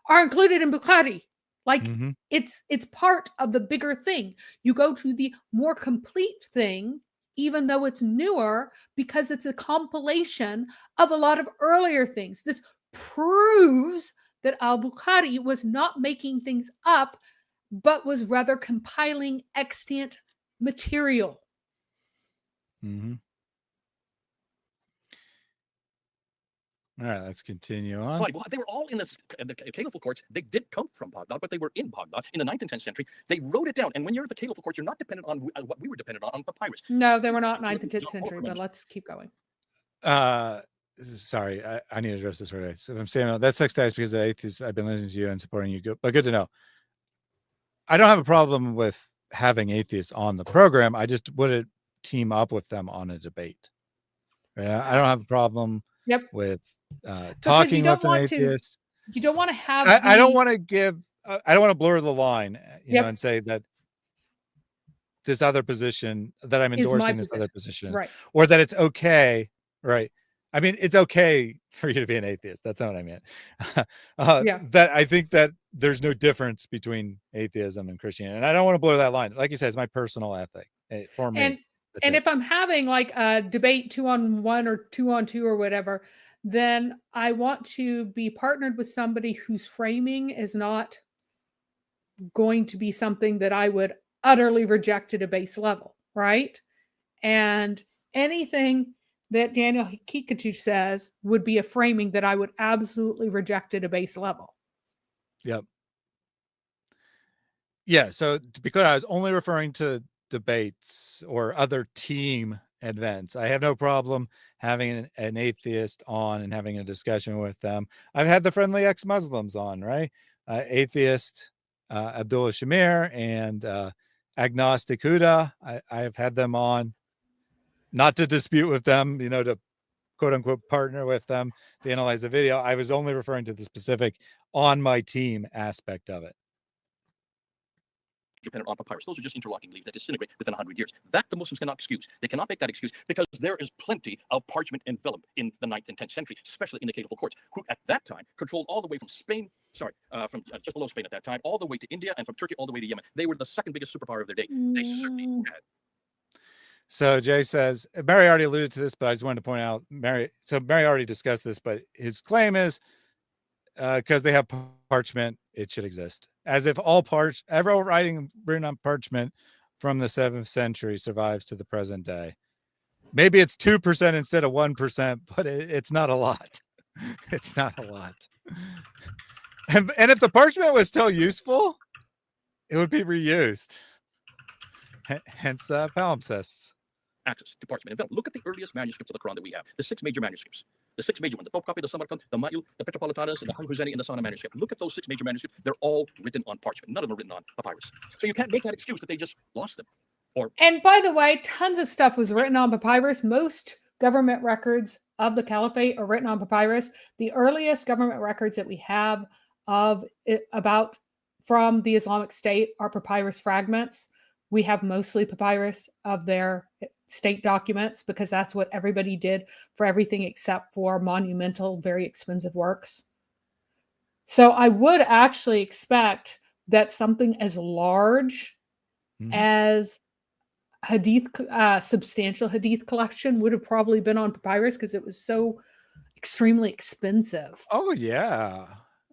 are included in Bukhari. Like it's part of the bigger thing. You go to the more complete thing, even though it's newer, because it's a compilation of a lot of earlier things. This proves that al-Bukhari was not making things up, but was rather compiling extant material. All right, let's continue on. Right. Well, they were all in the caliphal courts. They did come from Baghdad, but they were in Baghdad in the 9th and 10th century. They wrote it down. And when you're at the caliphal courts, you're not dependent on what we were dependent on papyrus. No, they were not 9th and 10th century, but let's keep going. Sorry, I need to address this right away. So if I'm saying that's sex guys because the atheists, I've been listening to you and supporting you, but good to know. I don't have a problem with having atheists on the program. I just wouldn't team up with them on a debate. Right? I don't have a problem with talking with an atheist. You don't want to have. I don't want to give. I don't want to blur the line, you know, and say that this other position that I'm endorsing this other position, right, or that it's okay, right? I mean, it's okay for you to be an atheist. That's not what I meant. Yeah. That I think that there's no difference between atheism and Christianity. And I don't want to blur that line. Like you said, it's my personal ethic for me. And That's and it. if I'm having like a debate 2-on-1 or 2-on-2 or whatever, then I want to be partnered with somebody whose framing is not going to be something that I would utterly reject at a base level, right? And anything that Daniel Kikuchi says would be a framing that I would absolutely reject at a base level. Yep. Yeah. So to be clear, I was only referring to debates or other team events. I have no problem having an atheist on and having a discussion with them. I've had the friendly ex-Muslims on, right? Atheist Abdullah Shamir and agnostic Huda. I have had them on, not to dispute with them, to quote unquote partner with them to analyze the video. I was only referring to the specific on my team aspect of it. Dependent on papyrus. Those are just interlocking leaves that disintegrate within 100 years. That the Muslims cannot excuse. They cannot make that excuse because there is plenty of parchment and vellum in the 9th and 10th century, especially in the Caliphal courts, who at that time controlled all the way from Spain, from just below Spain at that time, all the way to India, and from Turkey all the way to Yemen. They were the second biggest superpower of their day. They certainly had. So Jay says, Mary already alluded to this, but I just wanted to point out, Mary already discussed this, but his claim is because they have parchment, it should exist. As if all every writing written on parchment from the 7th century survives to the present day. Maybe it's 2% instead of 1%, but it's not a lot. It's not a lot. And if the parchment was still useful, it would be reused. Hence the palimpsests. Access to parchment and vellum. Look at the earliest manuscripts of the Quran that we have. The 6 major manuscripts. The 6 major ones. The Pope copy, the Samarkand, the Ma'il, the Petropolitanus, the Huzani, and the Sana manuscript. Look at those 6 major manuscripts. They're all written on parchment. None of them are written on papyrus. So you can't make that excuse that they just lost them. And by the way, tons of stuff was written on papyrus. Most government records of the caliphate are written on papyrus. The earliest government records that we have of it, about from the Islamic State are papyrus fragments. We have mostly papyrus of their state documents because that's what everybody did for everything except for monumental, very expensive works. So I would actually expect that something as large as hadith, substantial hadith collection would have probably been on papyrus because it was so extremely expensive. Oh yeah.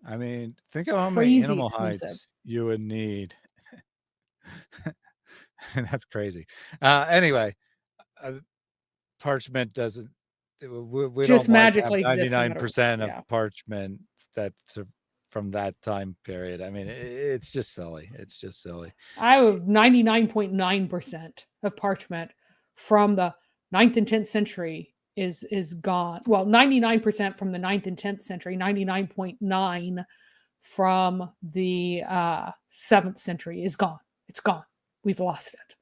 I mean, think of how many animal hides you would need. That's crazy. Anyway, parchment doesn't. We just don't magically like exist. 99% of parchment that's from that time period. I mean, it's just silly. It's just silly. I have 99.9% of parchment from the 9th and 10th century is gone. Well, 99% from the 9th and 10th century, 99.9 from the 7th century is gone. It's gone. We've lost it.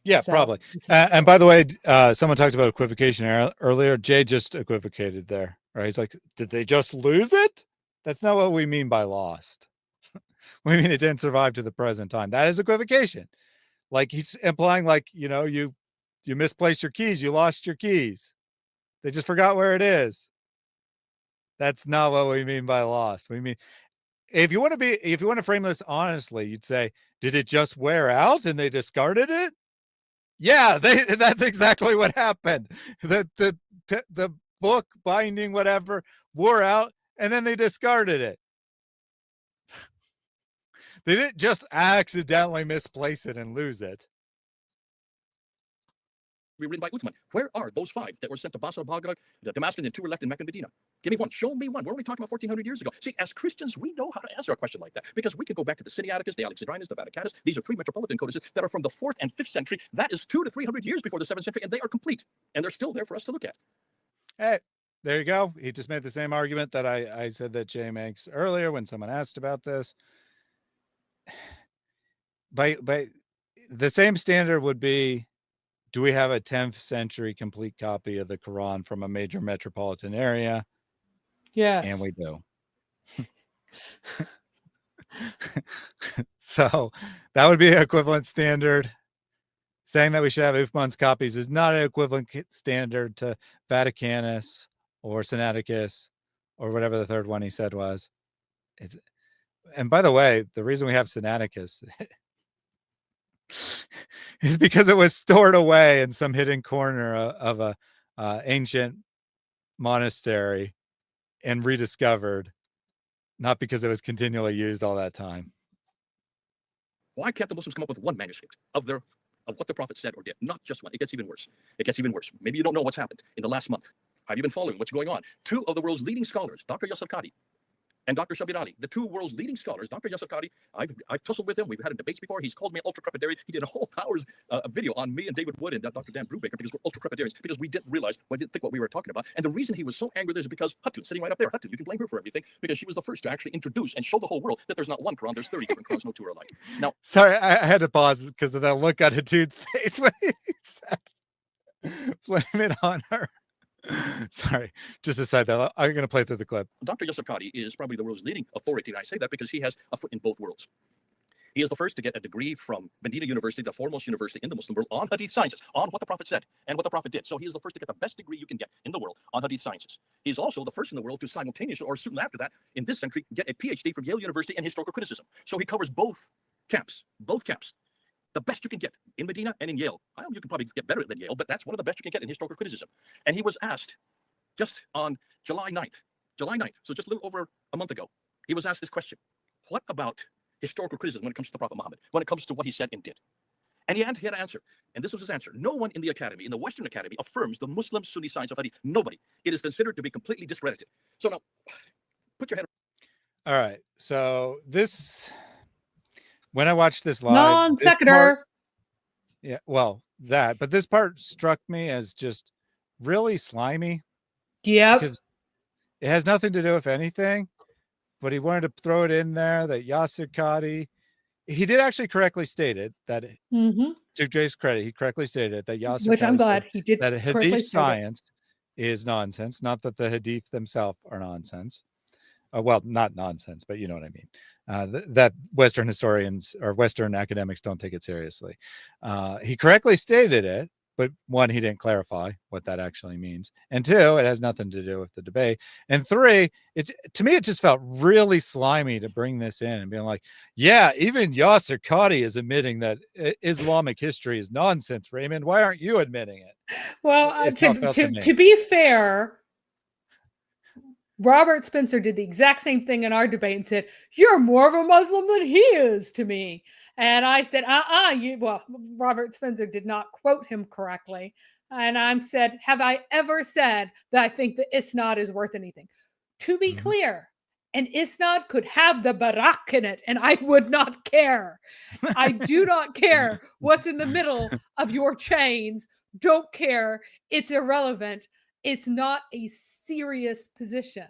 Yeah, so, probably. And by the way, someone talked about equivocation earlier. Jay just equivocated there, right? He's like, did they just lose it? That's not what we mean by lost. We mean it didn't survive to the present time. That is equivocation. Like he's implying like, you misplaced your keys. You lost your keys. They just forgot where it is. That's not what we mean by lost. We mean, if you want to frame this honestly, you'd say, did it just wear out and they discarded it? Yeah, that's exactly what happened. The book binding, whatever, wore out and then they discarded it. They didn't just accidentally misplace it and lose it. Written by Uthman. Where are those 5 that were sent to Basra, Baghdad, Damascus, and 2 were left in Mecca and Medina? Give me one. Show me one. We're only talking about 1,400 years ago. See, as Christians, we know how to answer a question like that because we can go back to the Sinaiticus, the Alexandrinus, the Vaticanus. These are 3 metropolitan codices that are from the 4th and 5th century. That is 200 to 300 years before the 7th century, and they are complete. And they're still there for us to look at. Hey, there you go. He just made the same argument that I said that Jay makes earlier when someone asked about this. By the same standard would be, do we have a 10th century complete copy of the Quran from a major metropolitan area? Yes. And we do. So that would be an equivalent standard. saying that we should have Uthman's copies is not an equivalent standard to Vaticanus or Sinaiticus or whatever the third one he said was. And by the way, the reason we have Sinaiticus is because it was stored away in some hidden corner of a ancient monastery and rediscovered, not because it was continually used all that time. Why can't the Muslims come up with one manuscript of what the Prophet said or did? Not just one. It gets even worse. It gets even worse. Maybe you don't know what's happened in the last month. Have you been following what's going on? Two of the world's leading scholars, Dr. Yusuf Qadi and Dr. Shabir Ali, the two world's leading scholars. Dr. Yusuf Qadi, I've tussled with him. We've had debates before. He's called me ultra crepidarian. He did a whole hour's video on me and David Wood and Dr. Dan Brubaker because we're ultra crepidarians, because we didn't realize, we didn't think what we were talking about. And the reason he was so angry is because Hatun, sitting right up there, Hatun, you can blame her for everything, because she was the first to actually introduce and show the whole world that there's not one Quran, there's 30 different Qurans, no two are alike. Now, sorry, I had to pause because of that look on Hatun's face when he said, blame it on her. Sorry, just aside that, I'm going to play through the clip. Dr. Yusuf Qadi is probably the world's leading authority, and I say that because he has a foot in both worlds. He is the first to get a degree from Medina University, the foremost university in the Muslim world, on Hadith sciences, on what the Prophet said and what the Prophet did. So he is the first to get the best degree you can get in the world on Hadith sciences. He's also the first in the world to simultaneously, or soon after that, in this century, get a PhD from Yale University in historical criticism. So he covers both camps, the best you can get in Medina and in Yale. You can probably get better than Yale, but that's one of the best you can get in historical criticism. And he was asked just on July 9th, so just a little over a month ago, he was asked this question: what about historical criticism when it comes to the Prophet Muhammad, when it comes to what he said and did? And he had an answer, and this was his answer. No one in the academy, in the Western Academy, affirms the Muslim Sunni science of Hadith. Nobody. It is considered to be completely discredited. So now, put your head. All right. So this, when I watched this live, Non sequitur. Yeah, well, but this part struck me as just really slimy. Yeah. Because it has nothing to do with anything, but he wanted to throw it in there that Yasser Qadi, he did actually correctly state it, that to Jay's credit, he correctly stated that Yasser Which Qadi I'm glad he did. that correctly Hadith state it. science is nonsense, not that the Hadith themselves are nonsense. Well, not nonsense, but you know what I mean. That Western historians or Western academics don't take it seriously. He correctly stated it, but one, he didn't clarify what that actually means. And two, it has nothing to do with the debate. And three, to me, it just felt really slimy to bring this in and being like, yeah, even Yasser Qadi is admitting that Islamic history is nonsense, Raymond. Why aren't you admitting it? Well, to be fair, Robert Spencer did the exact same thing in our debate and said, you're more of a Muslim than he is to me. And I said, Robert Spencer did not quote him correctly. And I said, have I ever said that I think the isnad is worth anything? To be clear, an isnad could have the barak in it, and I would not care. I do not care what's in the middle of your chains. Don't care. It's irrelevant. It's not a serious position.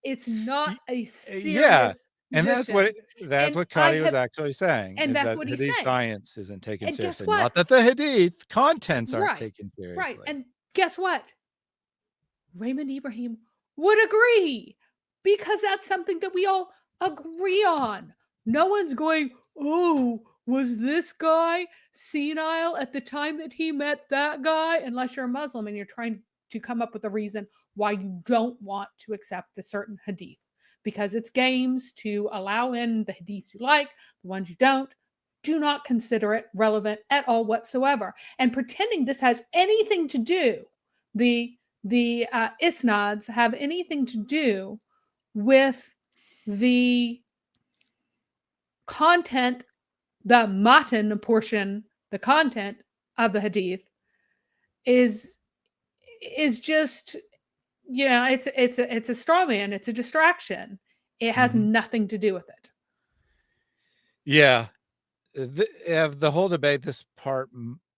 It's not a serious and position. that's what Qadi was actually saying. And that's what he's saying. Hadith science isn't taken And seriously. guess what? Not that the Hadith contents aren't taken seriously. Right. And guess what? Raymond Ibrahim would agree, because that's something that we all agree on. No one's going, oh, was this guy senile at the time that he met that guy? Unless you're a Muslim and you're trying to come up with a reason why you don't want to accept a certain hadith, because it's games to allow in the hadiths you like, the ones you don't. Do not consider it relevant at all whatsoever. And pretending this has anything to do, the isnads have anything to do with the content, the matan portion, the content of the hadith is just, it's a straw man. It's a distraction. It has nothing to do with it. Yeah. The whole debate, this part,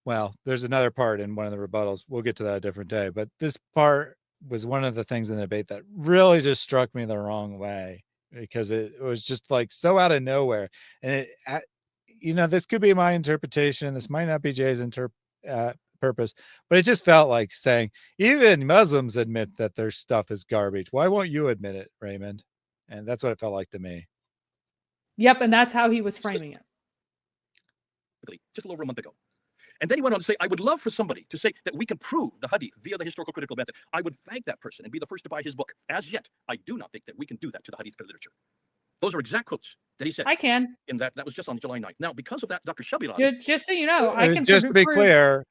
well, there's another part in one of the rebuttals. We'll get to that a different day. But this part was one of the things in the debate that really just struck me the wrong way, because it was just like so out of nowhere. And this could be my interpretation. This might not be Jay's purpose, but it just felt like saying, even Muslims admit that their stuff is garbage. Why won't you admit it, Raymond? And that's what it felt like to me. Yep. And that's how he was framing it. just a little over a month ago. And then he went on to say, I would love for somebody to say that we can prove the hadith via the historical critical method. I would thank that person and be the first to buy his book. As yet, I do not think that we can do that to the hadith literature. Those are exact quotes that he said. I can. In that was just on July 9th. Now, because of that, Dr. Shabir Just so you know, I can just to be prove clear,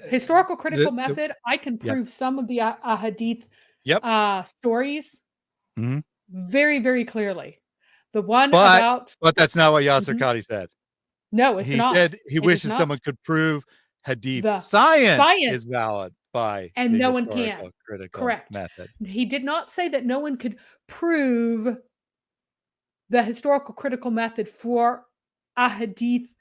historical critical method. I can prove some of the hadith stories very, very clearly. The one about, but that's not what Yasser Qadi said. No, it's not. He said he wishes someone could prove hadith science is valid by and the no one can. Critical method. He did not say that no one could prove the historical critical method for a hadith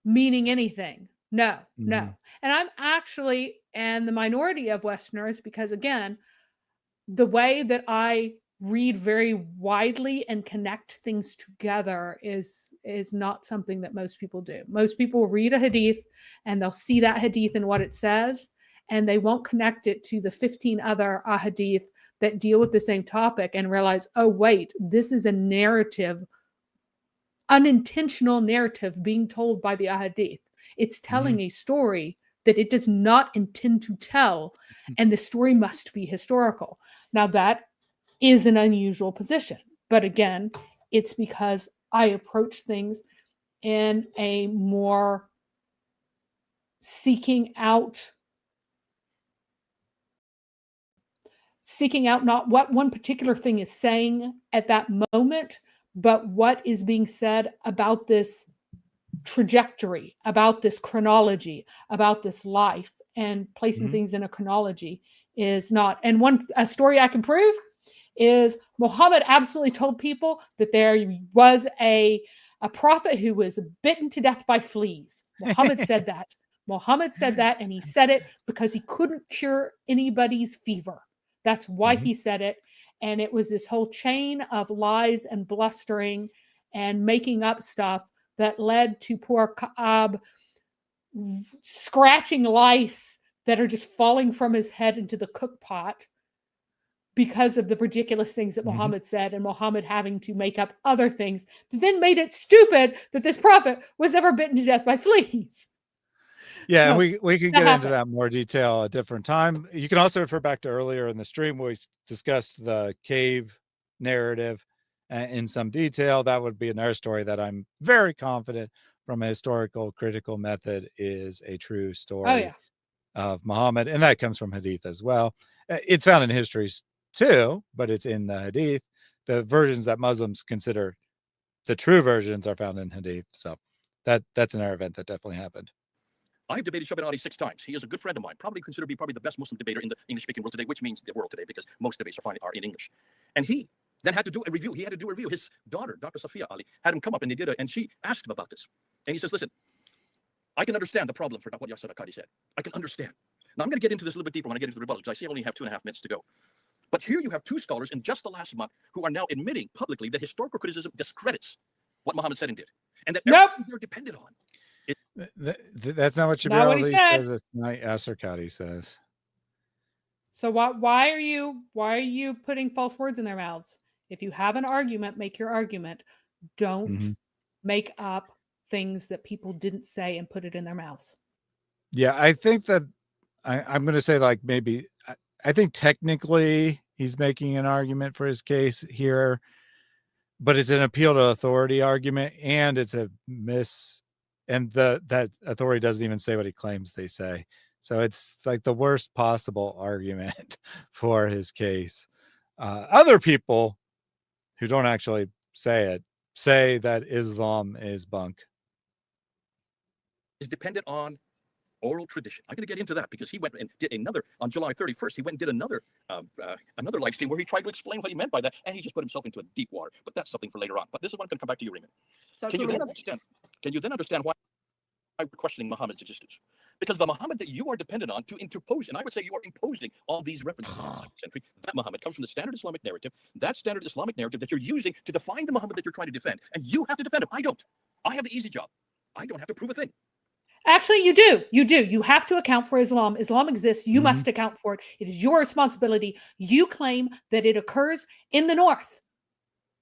meaning anything. No. And I'm actually in the minority of Westerners because, again, the way that I read very widely and connect things together is not something that most people do. Most people read a hadith and they'll see that hadith and what it says, and they won't connect it to the 15 other hadith that deal with the same topic and realize, oh, wait, this is a narrative, unintentional narrative being told by the hadith. It's telling a story that it does not intend to tell, and the story must be historical. Now, that is an unusual position. But again, it's because I approach things in a more seeking out not what one particular thing is saying at that moment, but what is being said about this trajectory, about this chronology, about this life, and placing things in a chronology is not. And a story I can prove is Muhammad absolutely told people that there was a prophet who was bitten to death by fleas. Muhammad said that. Muhammad said that, and he said it because he couldn't cure anybody's fever. That's why he said it. And it was this whole chain of lies and blustering and making up stuff that led to poor Ka'ab scratching lice that are just falling from his head into the cook pot because of the ridiculous things that Muhammad said, and Muhammad having to make up other things that then made it stupid that this prophet was ever bitten to death by fleas. Yeah, So, we can get into that in more detail at a different time. You can also refer back to earlier in the stream where we discussed the cave narrative in some detail. That would be another story that I'm very confident from a historical critical method is a true story of Muhammad, and that comes from hadith as well. It's found in histories too, but it's in the hadith. The versions that Muslims consider the true versions are found in hadith. So that's another event that definitely happened. I've debated Shabir Ali 6 times. He is a good friend of mine, probably considered to be probably the best Muslim debater in the English-speaking world today, which means the world today, because most debates are in English. And he then had to do a review. He had to do a review. His daughter, Dr. Safiya Ali, had him come up and they did it, and she asked him about this. And he says, listen, I can understand the problem for what Yasser Qadi said. I can understand. Now, I'm going to get into this a little bit deeper when I get into the rebuttal, because I see I only have 2.5 minutes to go. But here you have 2 scholars in just the last month who are now admitting publicly that historical criticism discredits what Muhammad said and did, and that everything they're dependent on. That's not what Shabir Ali says. It's not Yasser Qadi says. So why are you putting false words in their mouths? If you have an argument, make your argument. Don't make up things that people didn't say and put it in their mouths. Yeah, I think that I'm going to say, like, maybe I think technically he's making an argument for his case here, but it's an appeal to authority argument, and it's a and that authority doesn't even say what he claims they say. So it's like the worst possible argument for his case. Other people who don't actually say it say that Islam is bunk. Is dependent on oral tradition. I'm going to get into that because he went and did another on July 31st. He went and did another live stream where he tried to explain what he meant by that, and he just put himself into a deep water. But that's something for later on. But this is one going to come back to you, Raymond. So Can you then understand why we're questioning Muhammad's existence? Because the Muhammad that you are dependent on to interpose, and I would say you are imposing all these references in the 2nd century, that Muhammad comes from the standard Islamic narrative, that standard Islamic narrative that you're using to define the Muhammad that you're trying to defend. And you have to defend him. I don't. I have the easy job. I don't have to prove a thing. Actually, you do. You have to account for Islam. Islam exists. You must account for it. It is your responsibility. You claim that it occurs in the north.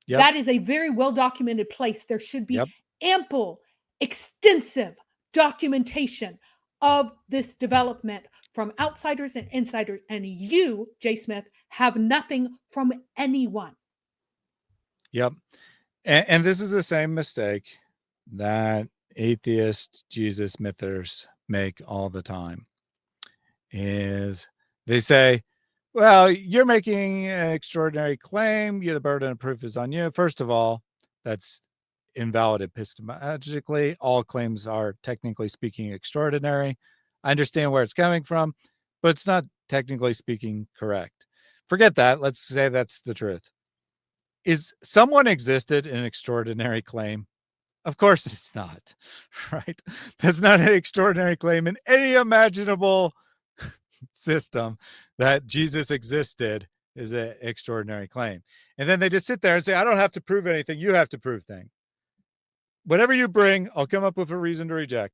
That is a very well-documented place. There should be ample extensive documentation of this development from outsiders and insiders, and you, Jay Smith, have nothing from anyone. Yep. And this is the same mistake that atheist Jesus mythers make all the time. Is they say, well, you're making an extraordinary claim. The burden of proof is on you. First of all, that's invalid epistemologically. All claims are, technically speaking, extraordinary. I understand where it's coming from, but it's not, technically speaking, correct. Forget that. Let's say that's the truth. Is someone existed an extraordinary claim? Of course it's not, right? That's not an extraordinary claim in any imaginable system. That Jesus existed is an extraordinary claim. And then they just sit there and say, I don't have to prove anything. You have to prove things. Whatever you bring, I'll come up with a reason to reject.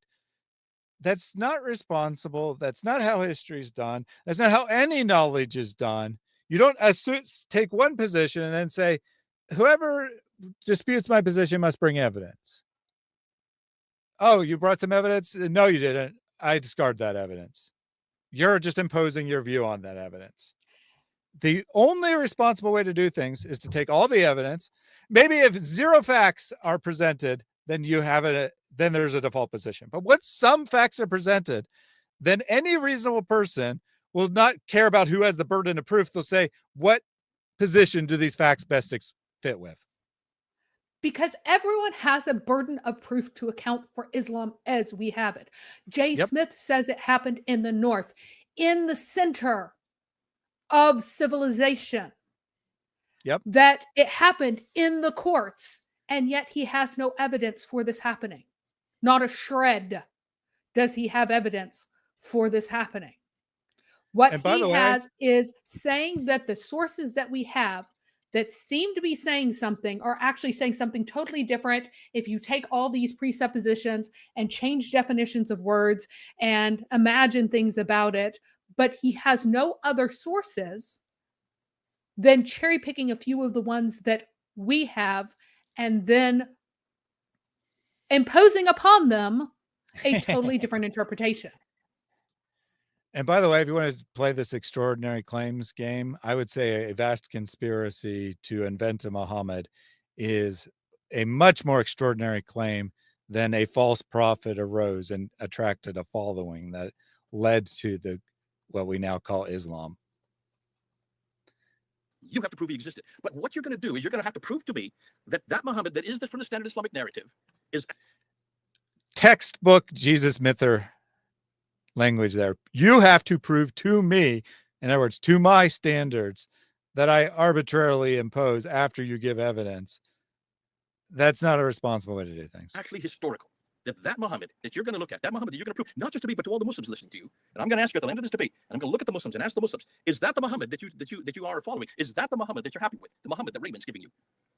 That's not responsible. That's not how history is done. That's not how any knowledge is done. You don't take one position and then say, whoever disputes my position must bring evidence. Oh, you brought some evidence? No, you didn't. I discard that evidence. You're just imposing your view on that evidence. The only responsible way to do things is to take all the evidence. Maybe if zero facts are presented, then you have it. Then there's a default position. But once some facts are presented, then any reasonable person will not care about who has the burden of proof. They'll say, what position do these facts best fit with? Because everyone has a burden of proof to account for Islam as we have it. Jay Smith says it happened in the north, in the center of civilization. That it happened in the courts, and yet he has no evidence for this happening. Not a shred does he have evidence for this happening. What he has is saying that the sources that we have that seem to be saying something are actually saying something totally different if you take all these presuppositions and change definitions of words and imagine things about it. But he has no other sources than cherry picking a few of the ones that we have and then imposing upon them a totally different interpretation. And by the way, if you want to play this extraordinary claims game, I would say a vast conspiracy to invent a Muhammad is a much more extraordinary claim than a false prophet arose and attracted a following that led to what we now call Islam. You have to prove he existed. But what you're going to do is you're going to have to prove to me that Muhammad that is from the standard Islamic narrative is textbook Jesus myther language there. You have to prove to me, in other words, to my standards, that I arbitrarily impose after you give evidence. That's not a responsible way to do things. Actually historical. That Muhammad that you're going to look at, that Muhammad that you're going to prove, not just to me, but to all the Muslims listening to you. And I'm going to ask you at the end of this debate, and I'm going to look at the Muslims and ask the Muslims, is that the Muhammad that you are following? Is that the Muhammad that you're happy with? The Muhammad that Raymond's giving you?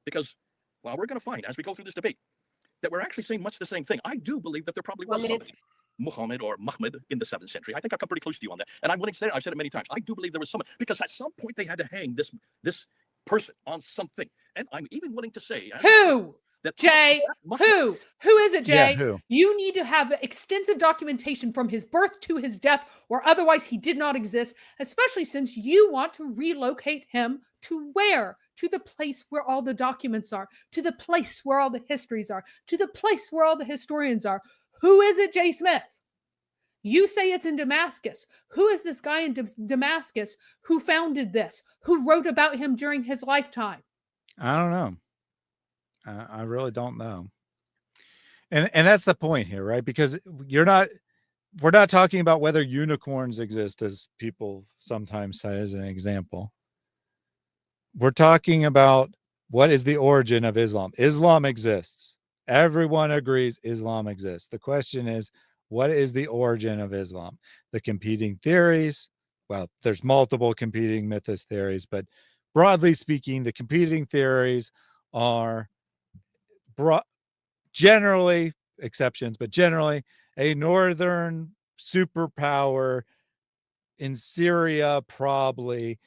Because, well, we're going to find as we go through this debate that we're actually saying much the same thing. I do believe that there probably was somebody, Muhammad or Muhammad in the 7th century. I think I've come pretty close to you on that. And I'm willing to say it. I've said it many times. I do believe there was someone, because at some point they had to hang this person on something. And I'm even willing to say, who? Jay, who? Who is it, Jay? Yeah, who? You need to have extensive documentation from his birth to his death, or otherwise he did not exist, especially since you want to relocate him to where? To the place where all the documents are, to the place where all the histories are, to the place where all the historians are. Who is it, Jay Smith? You say it's in Damascus. Who is this guy in Damascus who founded this? Who wrote about him during his lifetime? I don't know. I really don't know. And that's the point here, right? Because we're not talking about whether unicorns exist, as people sometimes say as an example. We're talking about what is the origin of Islam. Islam exists. Everyone agrees Islam exists. The question is, what is the origin of Islam? The competing theories, well, there's multiple competing mythist theories, but broadly speaking, the competing theories are generally, exceptions, but generally a northern superpower in Syria probably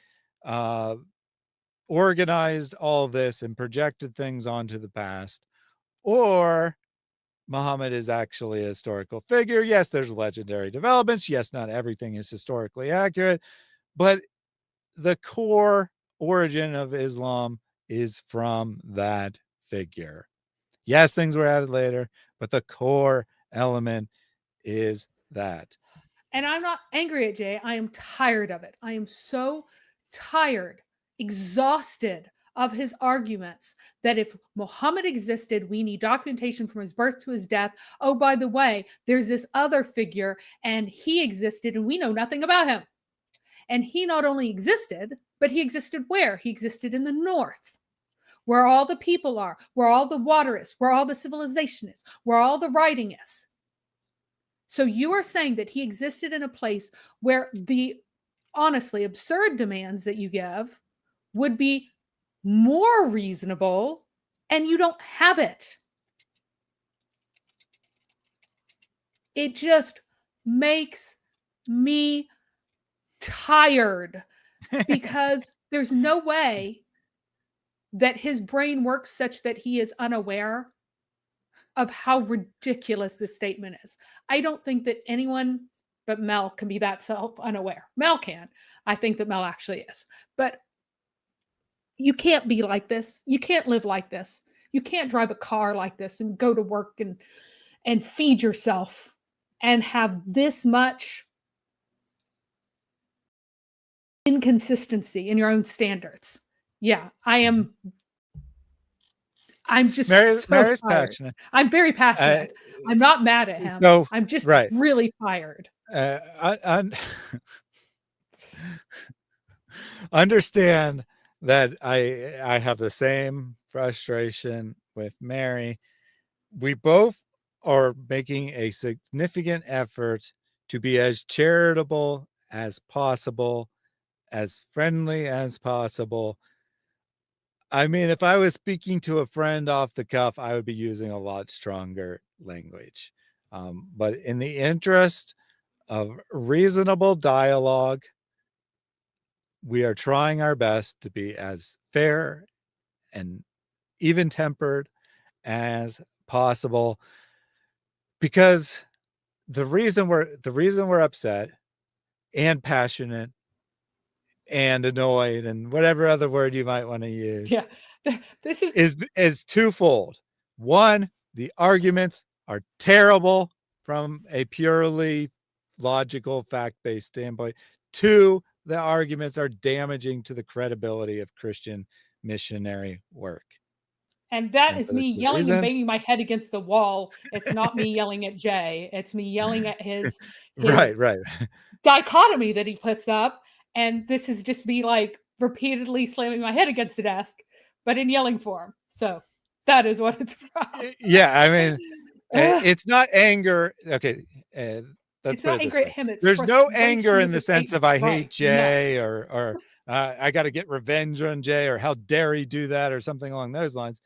organized all this and projected things onto the past, or Muhammad is actually a historical figure. Yes, there's legendary developments. Yes, not everything is historically accurate, but the core origin of Islam is from that figure. Yes, things were added later, but the core element is that. And I'm not angry at Jay. I am tired of it. I am so tired, exhausted of his arguments that if Muhammad existed, we need documentation from his birth to his death. Oh, by the way, there's this other figure and he existed and we know nothing about him. And he not only existed, but he existed where? He existed in the north, where all the people are, where all the water is, where all the civilization is, where all the writing is. So you are saying that he existed in a place where the honestly absurd demands that you give would be more reasonable, and you don't have it. It just makes me tired because there's no way that his brain works such that he is unaware of how ridiculous this statement is. I don't think that anyone but Mel can be that self-unaware. Mel can. I think that Mel actually is. But you can't be like this. You can't live like this. You can't drive a car like this and go to work and feed yourself and have this much inconsistency in your own standards. Yeah, I'm just Mary's tired. passionate. I'm very passionate. I'm not mad at him. So, I'm just right. really tired. Understand that I have the same frustration with Mary. We both are making a significant effort to be as charitable as possible, as friendly as possible. I mean, if I was speaking to a friend off the cuff, I would be using a lot stronger language. But in the interest of reasonable dialogue, we are trying our best to be as fair and even-tempered as possible, because the reason we're upset and passionate and annoyed and whatever other word you might want to use, Yeah, this is twofold. One, the arguments are terrible from a purely logical, fact-based standpoint. Two, the arguments are damaging to the credibility of Christian missionary work. And that And is for the me two yelling and reasons- banging my head against the wall. It's not me yelling at Jay. It's me yelling at his right. dichotomy that he puts up. And this is just me like repeatedly slamming my head against the desk, but in yelling form. So that is what it's from. Yeah, I mean, it's not anger. Okay, let's It's put not it this angry at way. him. It's There's no frustration anger in with the sense statement. of I hate Right. Jay or I got to get revenge on Jay or how dare he do that or something along those lines.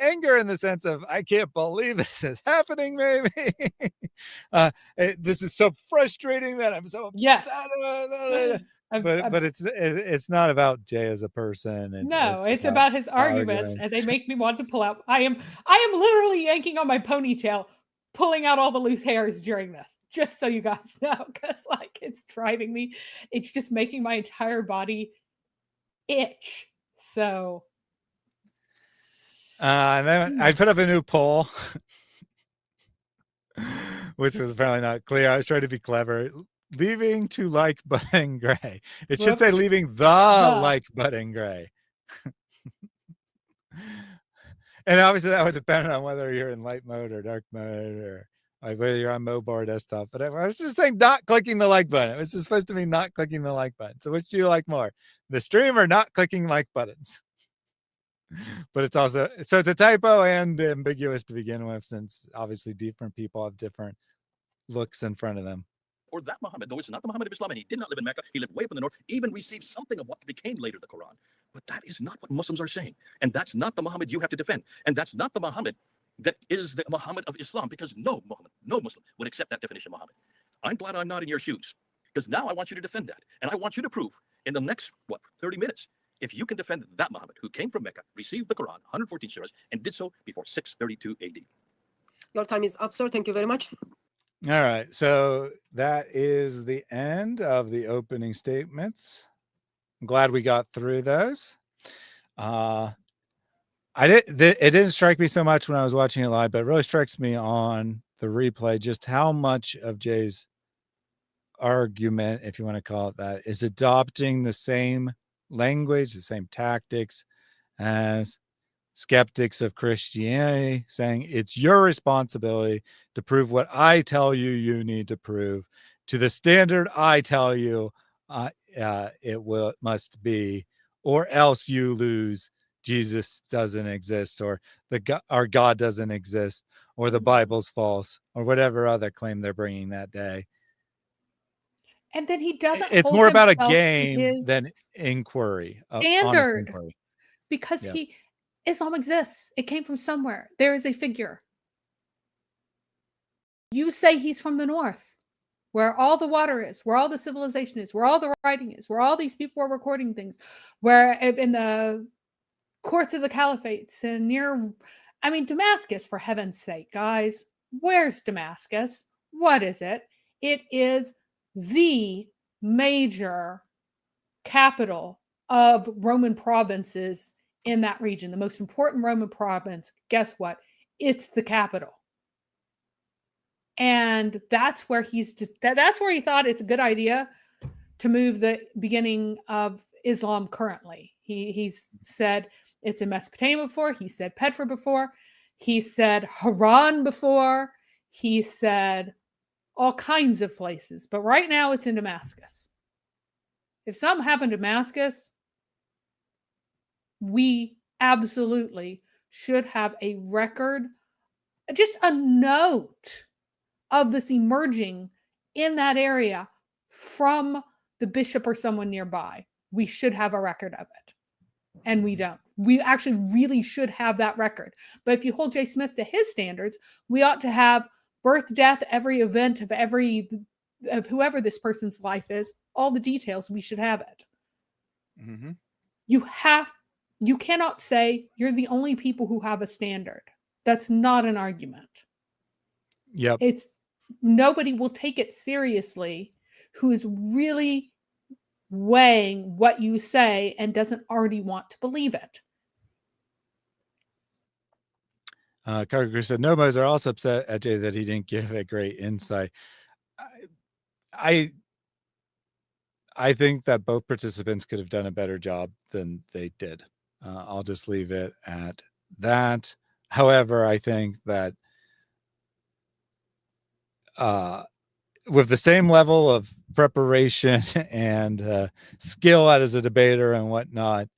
Anger in the sense of I can't believe this is happening. Maybe this is so frustrating that I'm so upset. Yes. But it's not about Jay as a person. No, it's about his arguments, and they make me want to pull out. I am literally yanking on my ponytail, pulling out all the loose hairs during this, just so you guys know, because like it's driving me. It's just making my entire body itch. So. And then I put up a new poll, which was apparently not clear. I was trying to be clever. Leaving to like button gray. It should say leaving the like button gray. And obviously that would depend on whether you're in light mode or dark mode or like whether you're on mobile or desktop. But I was just saying not clicking the like button. It was just supposed to be not clicking the like button. So which do you like more? The stream or not clicking like buttons? But it's also, so it's a typo and ambiguous to begin with, since obviously different people have different looks in front of them. Or that Muhammad, though it's not the Muhammad of Islam, and he did not live in Mecca, he lived way up in the north, even received something of what became later the Quran. But that is not what Muslims are saying. And that's not the Muhammad you have to defend. And that's not the Muhammad that is the Muhammad of Islam, because no Muhammad, no Muslim would accept that definition of Muhammad. I'm glad I'm not in your shoes, because now I want you to defend that. And I want you to prove in the next, 30 minutes, if you can defend that Muhammad who came from Mecca, received the Quran, 114 surahs, and did so before 632 AD. Your time is up, sir. Thank you very much. All right. So that is the end of the opening statements. I'm glad we got through those. It didn't strike me so much when I was watching it live, but it really strikes me on the replay just how much of Jay's argument, if you want to call it that, is adopting the same language, the same tactics as skeptics of Christianity, saying it's your responsibility to prove what I tell you you need to prove to the standard I tell you must be, or else you lose. Jesus doesn't exist, or our God doesn't exist, or the Bible's false, or whatever other claim they're bringing that day. And then he doesn't. It's hold more about a himself to game his than inquiry, honest standard, inquiry. because Yeah. Islam exists. It came from somewhere. There is a figure. You say he's from the north, where all the water is, where all the civilization is, where all the writing is, where all these people are recording things, where in the courts of the caliphates and near, I mean, Damascus, for heaven's sake, guys. Where's Damascus? What is it? It is the major capital of Roman provinces in that region, the most important Roman province. Guess what? It's the capital. And that's where that's where he thought it's a good idea to move the beginning of Islam currently. He's said it's in Mesopotamia before. He said Petra before. He said Haran before. He said all kinds of places. But right now it's in Damascus. If something happened in Damascus, we absolutely should have a record, just a note of this emerging in that area from the bishop or someone nearby. We should have a record of it. And we don't. We actually really should have that record. But if you hold Jay Smith to his standards, we ought to have birth, death, every event of whoever this person's life is, all the details. We should have it. Mm-hmm. You cannot say you're the only people who have a standard. That's not an argument. Yep. Nobody will take it seriously who is really weighing what you say and doesn't already want to believe it. Carter said, Nomos are also upset at Jay that he didn't give a great insight. I think that both participants could have done a better job than they did. I'll just leave it at that. However, I think that with the same level of preparation and skill as a debater and whatnot,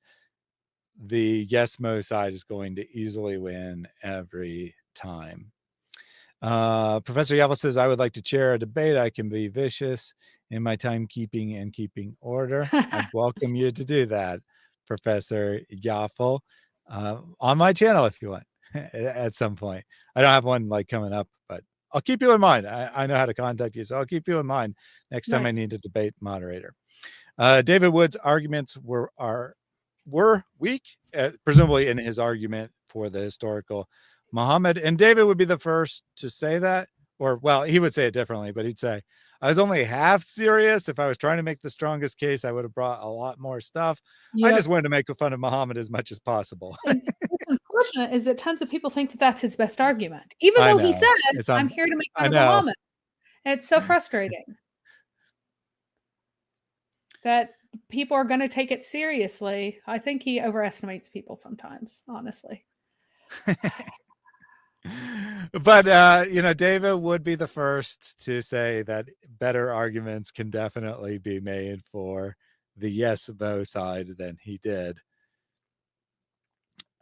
the Yes Mo side is going to easily win every time. Professor Yavel says, I would like to chair a debate. I can be vicious in my timekeeping and keeping order. I'd welcome you to do that, Professor Yavel, on my channel if you want at some point. I don't have one like coming up, but I'll keep you in mind. I know how to contact you, so I'll keep you in mind next time I need a debate moderator. David Wood's arguments were weak, presumably in his argument for the historical Muhammad. And David would be the first to say that, or well, he would say it differently, but he'd say, I was only half serious. If I was trying to make the strongest case, I would have brought a lot more stuff. Yep. I just wanted to make fun of Muhammad as much as possible. And what's unfortunate is that tons of people think that that's his best argument, even though he says, I'm here to make fun of Muhammad. And it's so frustrating that people are going to take it seriously. I think he overestimates people sometimes, honestly. But, David would be the first to say that better arguments can definitely be made for the yes Bo side than he did.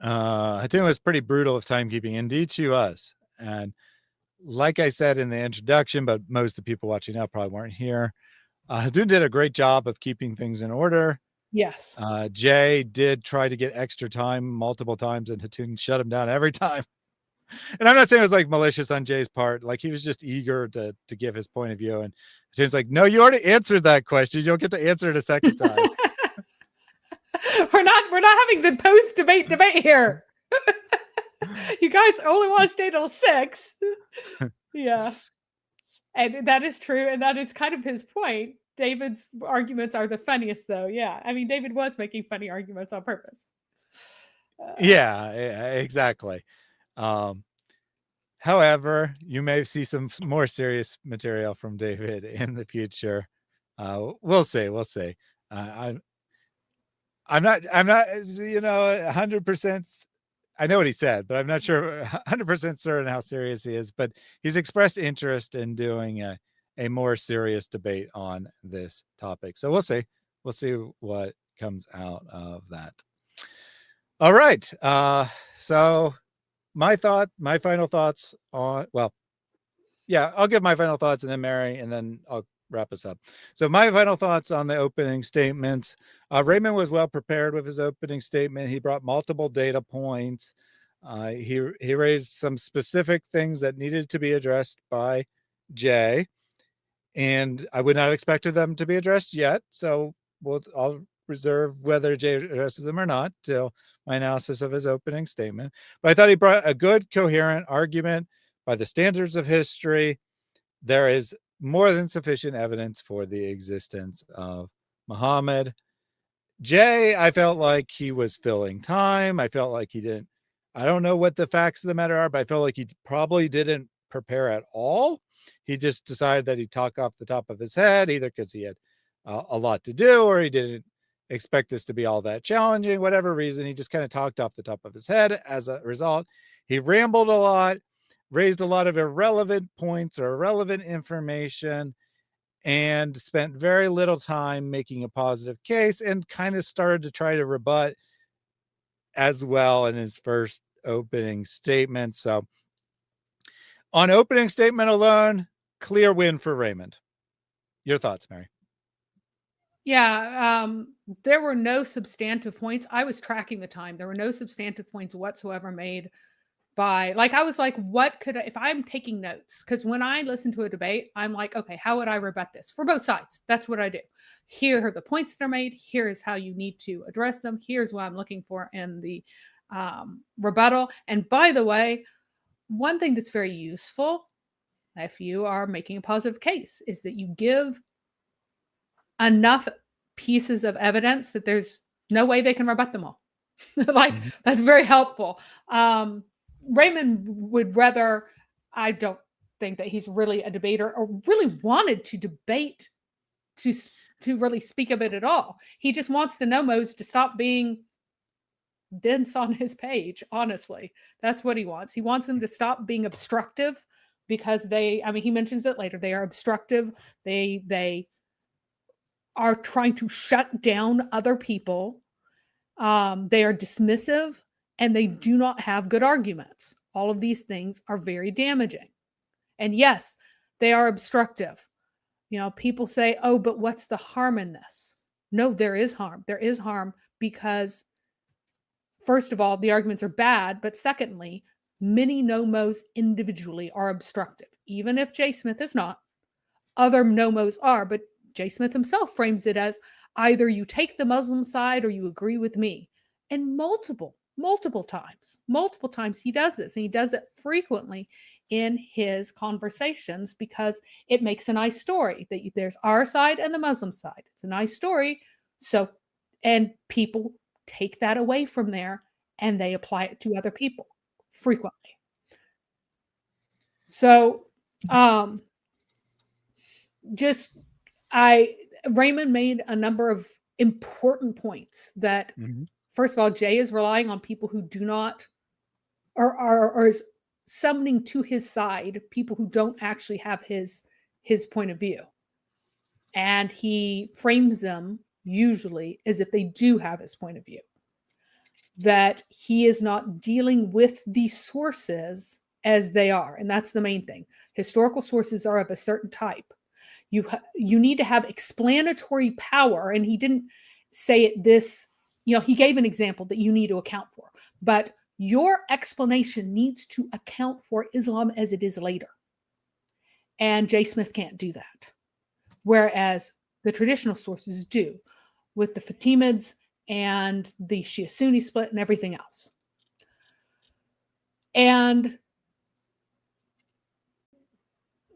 Hatun was pretty brutal with timekeeping. Indeed, she was. And like I said in the introduction, but most of the people watching now probably weren't here, Hatun did a great job of keeping things in order. Yes. Jay did try to get extra time multiple times, and Hatun shut him down every time. And I'm not saying it was like malicious on Jay's part. Like he was just eager to give his point of view. And Jay's like, no, you already answered that question. You don't get to answer it a second time. We're not having the post debate here. You guys only want to stay till 6. Yeah. And that is true. And that is kind of his point. David's arguments are the funniest, though. Yeah. I mean, David was making funny arguments on purpose. Yeah, exactly. However, you may see some more serious material from David in the future. We'll see. We'll see. I'm not, 100%. I know what he said, but I'm not sure 100% certain how serious he is, but he's expressed interest in doing a more serious debate on this topic. So we'll see. We'll see what comes out of that. All right. So my final thoughts on, I'll give my final thoughts and then Mary, and then I'll wrap us up. So my final thoughts on the opening statements. Raymond was well prepared with his opening statement. He brought multiple data points. He raised some specific things that needed to be addressed by Jay, and I would not expect them to be addressed yet. So I'll reserve whether Jay addresses them or not till my analysis of his opening statement. But I thought he brought a good, coherent argument by the standards of history. There is more than sufficient evidence for the existence of Muhammad. Jay, I felt like he was filling time. I felt like he didn't, I don't know what the facts of the matter are, but I felt like he probably didn't prepare at all. He just decided that he'd talk off the top of his head, either because he had a lot to do or he didn't expect this to be all that challenging, whatever reason. He just kind of talked off the top of his head. As a result, he rambled a lot, raised a lot of irrelevant points or irrelevant information, and spent very little time making a positive case, and kind of started to try to rebut as well in his first opening statement. So on opening statement alone, clear win for Raymond. Your thoughts, Mary? Yeah, there were no substantive points. I was tracking the time. There were no substantive points whatsoever made by, like, I was like, what could I, if I'm taking notes, because when I listen to a debate, I'm like, okay, how would I rebut this for both sides? That's what I do. Here are the points that are made. Here is how you need to address them. Here's what I'm looking for in the rebuttal. And by the way, one thing that's very useful if you are making a positive case is that you give enough pieces of evidence that there's no way they can rebut them all. That's very helpful. Raymond would rather, I don't think that he's really a debater or really wanted to debate to really speak of it at all. He just wants the nomos to stop being dense on his page. Honestly, that's what he wants. He wants them to stop being obstructive because he mentions it later. They are obstructive. They are trying to shut down other people. They are dismissive and they do not have good arguments. All of these things are very damaging. And yes, they are obstructive. People say, oh, but what's the harm in this? No, there is harm. There is harm because, first of all, the arguments are bad. But secondly, many nomos individually are obstructive. Even if Jay Smith is not, other nomos are. But Jay Smith himself frames it as either you take the Muslim side or you agree with me. And multiple times he does this, and he does it frequently in his conversations because it makes a nice story that there's our side and the Muslim side. It's a nice story. So, and people take that away from there and they apply it to other people frequently. So, Raymond made a number of important points that, first of all, Jay is relying on people who do not, or is summoning to his side people who don't actually have his point of view. And he frames them usually as if they do have his point of view. That he is not dealing with the sources as they are. And that's the main thing. Historical sources are of a certain type. You need to have explanatory power. And he didn't say it this, he gave an example that you need to account for. But your explanation needs to account for Islam as it is later. And Jay Smith can't do that. Whereas the traditional sources do, with the Fatimids and the Shia-Sunni split and everything else. and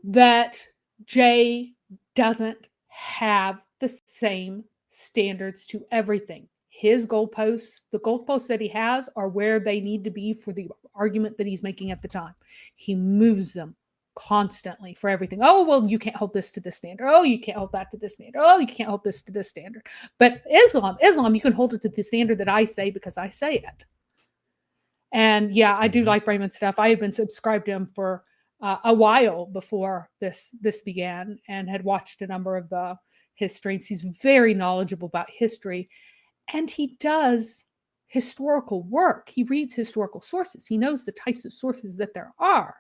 that Jay doesn't have the same standards to everything. His goalposts, the goalposts that he has, are where they need to be for the argument that he's making at the time. He moves them constantly for everything. Oh, well, you can't hold this to this standard. Oh, you can't hold that to this standard. Oh, you can't hold this to this standard. But Islam, you can hold it to the standard that I say because I say it. And yeah, I do like Raymond's stuff. I had been subscribed to him for a while before this began, and had watched a number of his streams. He's very knowledgeable about history, and he does historical work. He reads historical sources. He knows the types of sources that there are.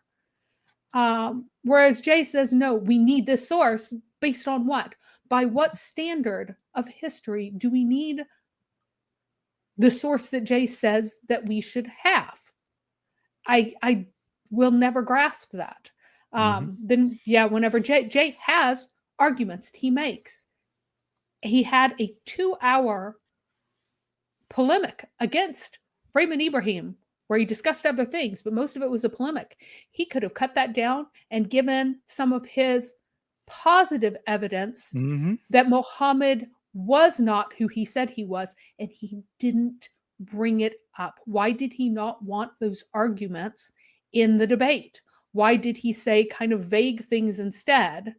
Whereas Jay says, no, we need this source based on what? By what standard of history do we need the source that Jay says that we should have? I will never grasp that. Then, yeah, whenever Jay has arguments he makes, he had a 2-hour polemic against Raymond Ibrahim where he discussed other things, but most of it was a polemic. He could have cut that down and given some of his positive evidence that Muhammad was not who he said he was, and he didn't bring it up. Why did he not want those arguments in the debate? Why did he say kind of vague things instead,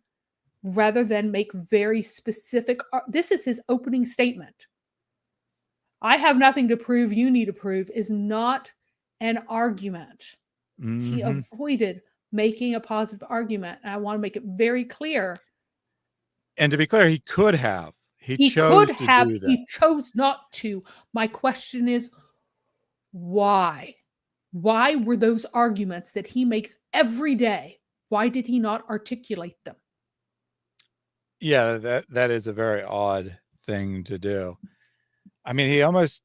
rather than make very specific? This is his opening statement. I have nothing to prove, you need to prove, is not an argument. He avoided making a positive argument. And I want to make it very clear. And to be clear, he could have. He chose to do that. He chose not to. My question is, why? Why were those arguments that he makes every day, why did he not articulate them? Yeah, that is a very odd thing to do. I mean, he almost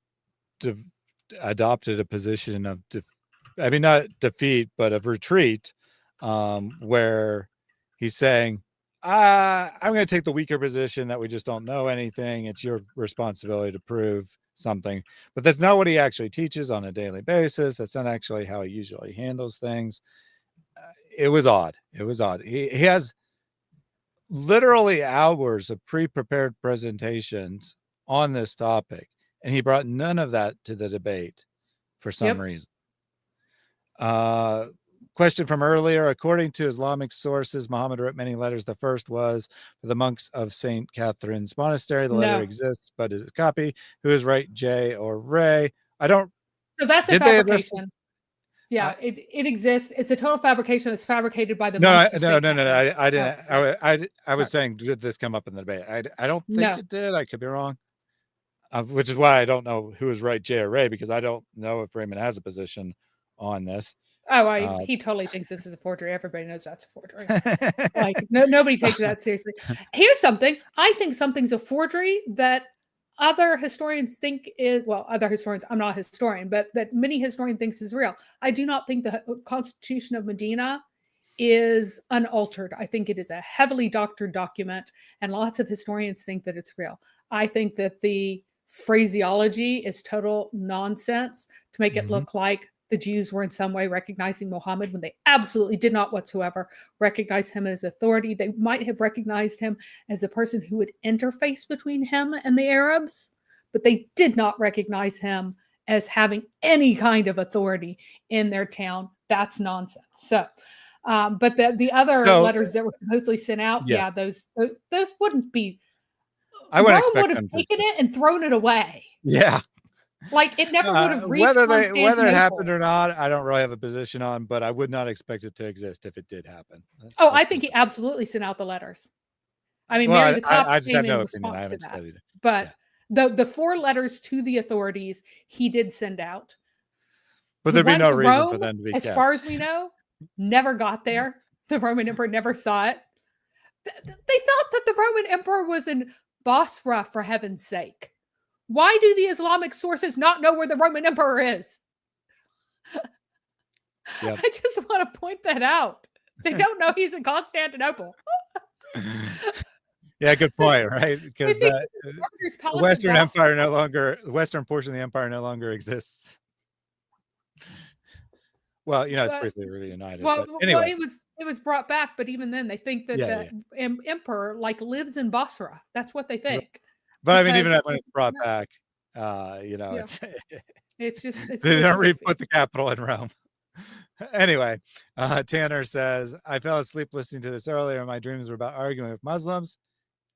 adopted a position of, not defeat, but of retreat, where he's saying, I'm going to take the weaker position that we just don't know anything. It's your responsibility to prove something. But that's not what he actually teaches on a daily basis. That's not actually how he usually handles things. It was odd. It was odd. He has literally hours of pre-prepared presentations on this topic, and he brought none of that to the debate for some reason. Question from earlier: according to Islamic sources, Muhammad wrote many letters. The first was for the monks of St. Catherine's Monastery. The letter exists, but is a copy. Who is right, Jay or Ray? I don't. So that's a fabrication. Yeah, it exists. It's a total fabrication. It's fabricated by the monks. No. I didn't. I was saying, did this come up in the debate? I don't think it did. I could be wrong. Which is why I don't know who is right, Jay or Ray, because I don't know if Raymond has a position on this. Oh, he totally thinks this is a forgery. Everybody knows that's a forgery. Like nobody takes that seriously. Here's something. I think something's a forgery that other historians think is, well, other historians, I'm not a historian, but that many historians thinks is real. I do not think the Constitution of Medina is unaltered. I think it is a heavily doctored document, and lots of historians think that it's real. I think that the phraseology is total nonsense to make it look like the Jews were in some way recognizing Muhammad when they absolutely did not whatsoever recognize him as authority. They might have recognized him as a person who would interface between him and the Arabs, but they did not recognize him as having any kind of authority in their town. That's nonsense. So, but the other letters that were supposedly sent out, those wouldn't be. I would have taken it and thrown it away. Yeah. Like it never would have reached whether it happened or not, I don't really have a position on, but I would not expect it to exist if it did happen. I think he absolutely sent out the letters. I mean, Mary the Cop I just have came no in opinion. I haven't to that. studied it. But the 4 letters to the authorities he did send out. But there'd be no reason for them to be as kept. far as we know, never got there. The Roman emperor never saw it. They thought that the Roman emperor was in Basra, for heaven's sake. Why do the Islamic sources not know where the Roman emperor is? I just want to point that out. They don't know he's in Constantinople. Yeah, good point, right? Because the Western Empire the Western portion of the empire no longer exists. Well, it's But briefly reunited, well, but well, anyway. it was brought back, but even then, they think that Yeah, the emperor like lives in Basra. That's what they yeah. think. But I mean, Because even when it's brought no, back, yeah, it's it's they just don't goofy. re-put the capital in Rome. Anyway, Tanner says, I fell asleep listening to this earlier. My dreams were about arguing with Muslims.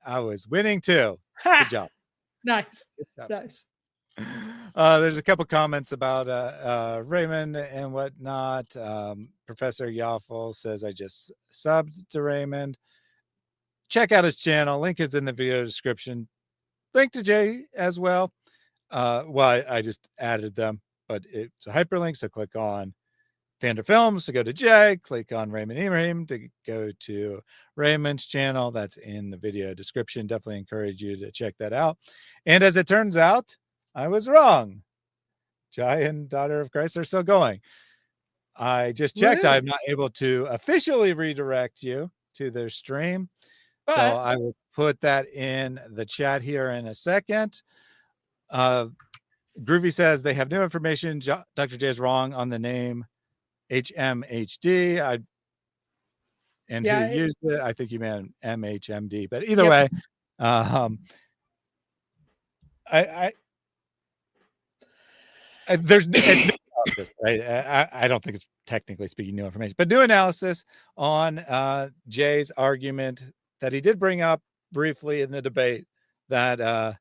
I was winning too. Good Ha! job. Nice, Good job. nice. There's a couple comments about Raymond and whatnot. Professor Yaffle says, I just subbed to Raymond. Check out his channel. Link is in the video description. Link to Jay as well. Well, I just added them, but it's a hyperlink. So click on Fander Films to go to Jay. Click on Raymond Ibrahim to go to Raymond's channel. That's in the video description. Definitely encourage you to check that out. And as it turns out, I was wrong. Jai and Daughter of Christ are still going. I just checked. Woo. I'm not able to officially redirect you to their stream. So But I will put that in the chat here in a second. Groovy says they have new information. Dr. J is wrong on the name HMHD. And yeah, who used it? I think you meant MHMD. But either way, there's it's new analysis, right? I don't think it's technically speaking new information, but new analysis on Jay's argument that he did bring up briefly in the debate that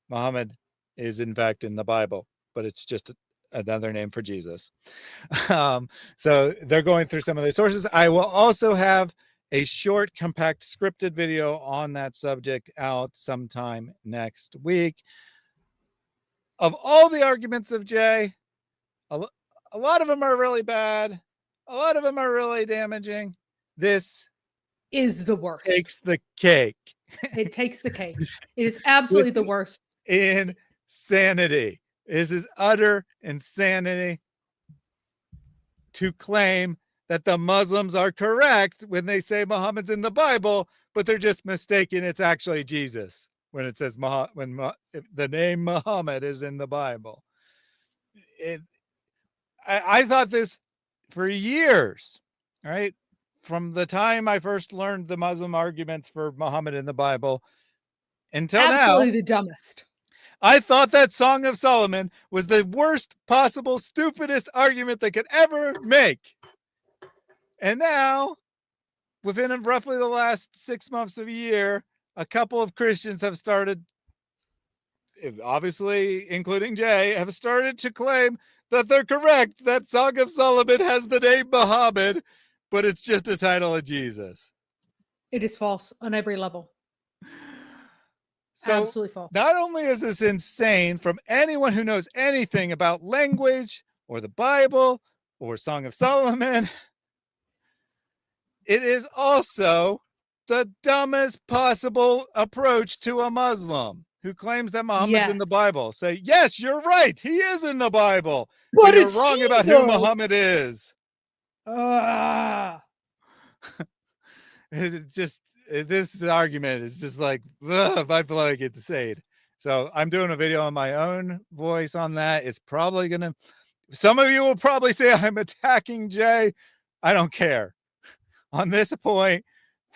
Muhammad is in fact in the Bible, but it's just another name for Jesus. So they're going through some of the sources. I will also have a short, compact, scripted video on that subject out sometime next week. Of all the arguments of Jay, a lot of them are really bad. A lot of them are really damaging. This is the worst. Takes the cake. It takes the cake. It is absolutely the worst. Insanity. This is utter insanity to claim that the Muslims are correct when they say Muhammad's in the Bible, but they're just mistaken. It's actually Jesus when it says the name Muhammad is in the Bible. I thought this for years, right? From the time I first learned the Muslim arguments for Muhammad in the Bible until absolutely now, the dumbest. I thought that Song of Solomon was the worst possible, stupidest argument they could ever make. And now, within roughly the last 6 months of a year, a couple of Christians have started, obviously including Jay, have started to claim that they're correct, that Song of Solomon has the name Muhammad, but it's just a title of Jesus. It is false on every level. So absolutely false. Not only is this insane from anyone who knows anything about language or the Bible or Song of Solomon, it is also the dumbest possible approach to a Muslim who claims that Muhammad's in the Bible. Say, yes, you're right. He is in the Bible. But you're wrong Jesus. about who Muhammad is. It's just, this argument is just like, if I feel like I get to say it. So I'm doing a video on my own voice on that. It's probably going to, some of you will probably say I'm attacking Jay. I don't care. On this point,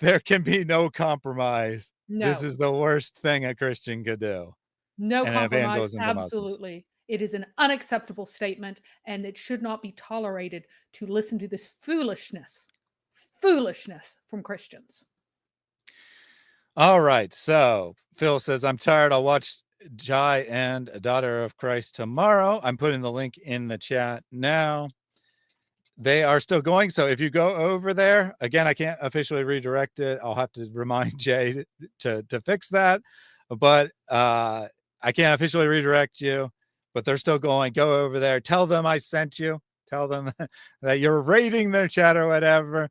there can be no compromise. No. This is the worst thing a Christian could do. No compromise. Absolutely. It is an unacceptable statement, and it should not be tolerated to listen to this foolishness from Christians. All right. So Phil says, I'm tired. I'll watch Jai and A Daughter of Christ tomorrow. I'm putting the link in the chat now. They are still going. So if you go over there, again, I can't officially redirect it. I'll have to remind Jay to fix that. But I can't officially redirect you, but they're still going. Go over there. Tell them I sent you. Tell them that you're rating their chat or whatever.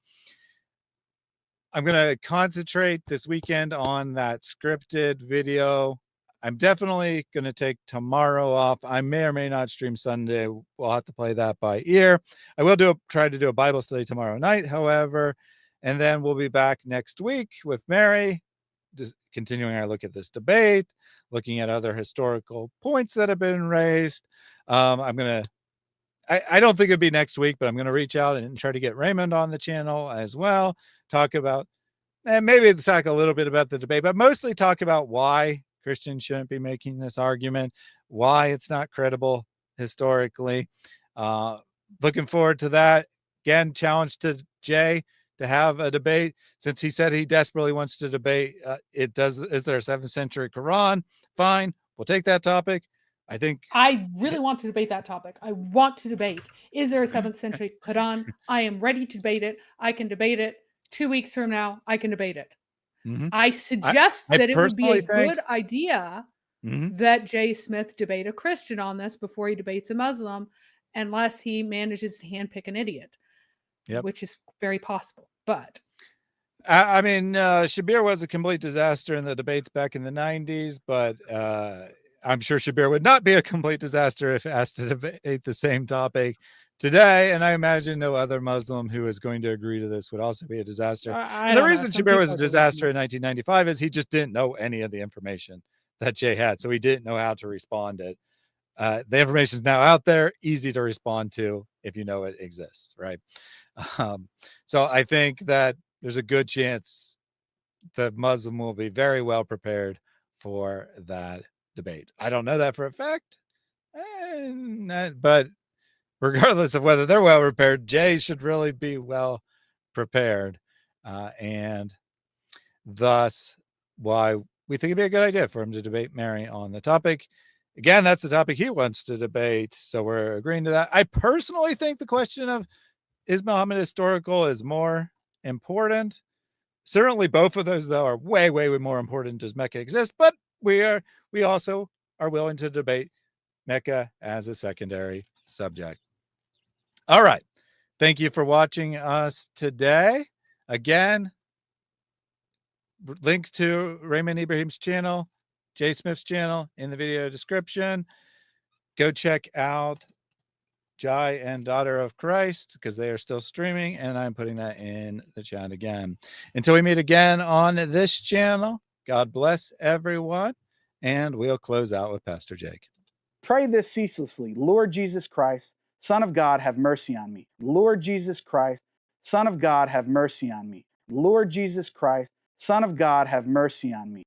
I'm going to concentrate this weekend on that scripted video. I'm definitely going to take tomorrow off. I may or may not stream Sunday. We'll have to play that by ear. I will try to do a Bible study tomorrow night, however, and then we'll be back next week with Mary, just continuing our look at this debate, looking at other historical points that have been raised. I'm going to I don't think it'd be next week, but I'm going to reach out and try to get Raymond on the channel as well. Talk about, and maybe talk a little bit about the debate, but mostly talk about why Christians shouldn't be making this argument, why it's not credible historically. Looking forward to that. Again, challenge to Jay to have a debate, since he said he desperately wants to debate. Is there a 7th century Quran? Fine, we'll take that topic. I really want to debate that topic. I want to debate. Is there a 7th century Quran? I am ready to debate it. I can debate it 2 weeks from now. I can debate it. Mm-hmm. I suggest that it would be a good idea mm-hmm. that Jay Smith debate a Christian on this before he debates a Muslim, unless he manages to handpick an idiot, which is very possible. But I mean, Shabir was a complete disaster in the debates back in the 90s, but I'm sure Shabir would not be a complete disaster if asked to debate the same topic today. And I imagine no other Muslim who is going to agree to this would also be a disaster. And the reason Shabir was a disaster in 1995 is he just didn't know any of the information that Jay had. So he didn't know how to respond it. The information is now out there, easy to respond to if you know it exists, right? So I think that there's a good chance the Muslim will be very well prepared for that debate. I don't know that for a fact, but regardless of whether they're well prepared, Jay should really be well prepared, and thus why we think it'd be a good idea for him to debate Mary on the topic. Again, that's the topic he wants to debate, so we're agreeing to that. I personally think the question of is Muhammad historical is more important. Certainly both of those, though, are way, way, way more important. Does Mecca exist? But we also are willing to debate Mecca as a secondary subject. All right. Thank you for watching us today. Again, link to Raymond Ibrahim's channel, Jay Smith's channel in the video description. Go check out Jai and Daughter of Christ, because they are still streaming, and I'm putting that in the chat again. Until we meet again on this channel, God bless everyone, and we'll close out with Pastor Jake. Pray this ceaselessly. Lord Jesus Christ, Son of God, have mercy on me. Lord Jesus Christ, Son of God, have mercy on me. Lord Jesus Christ, Son of God, have mercy on me.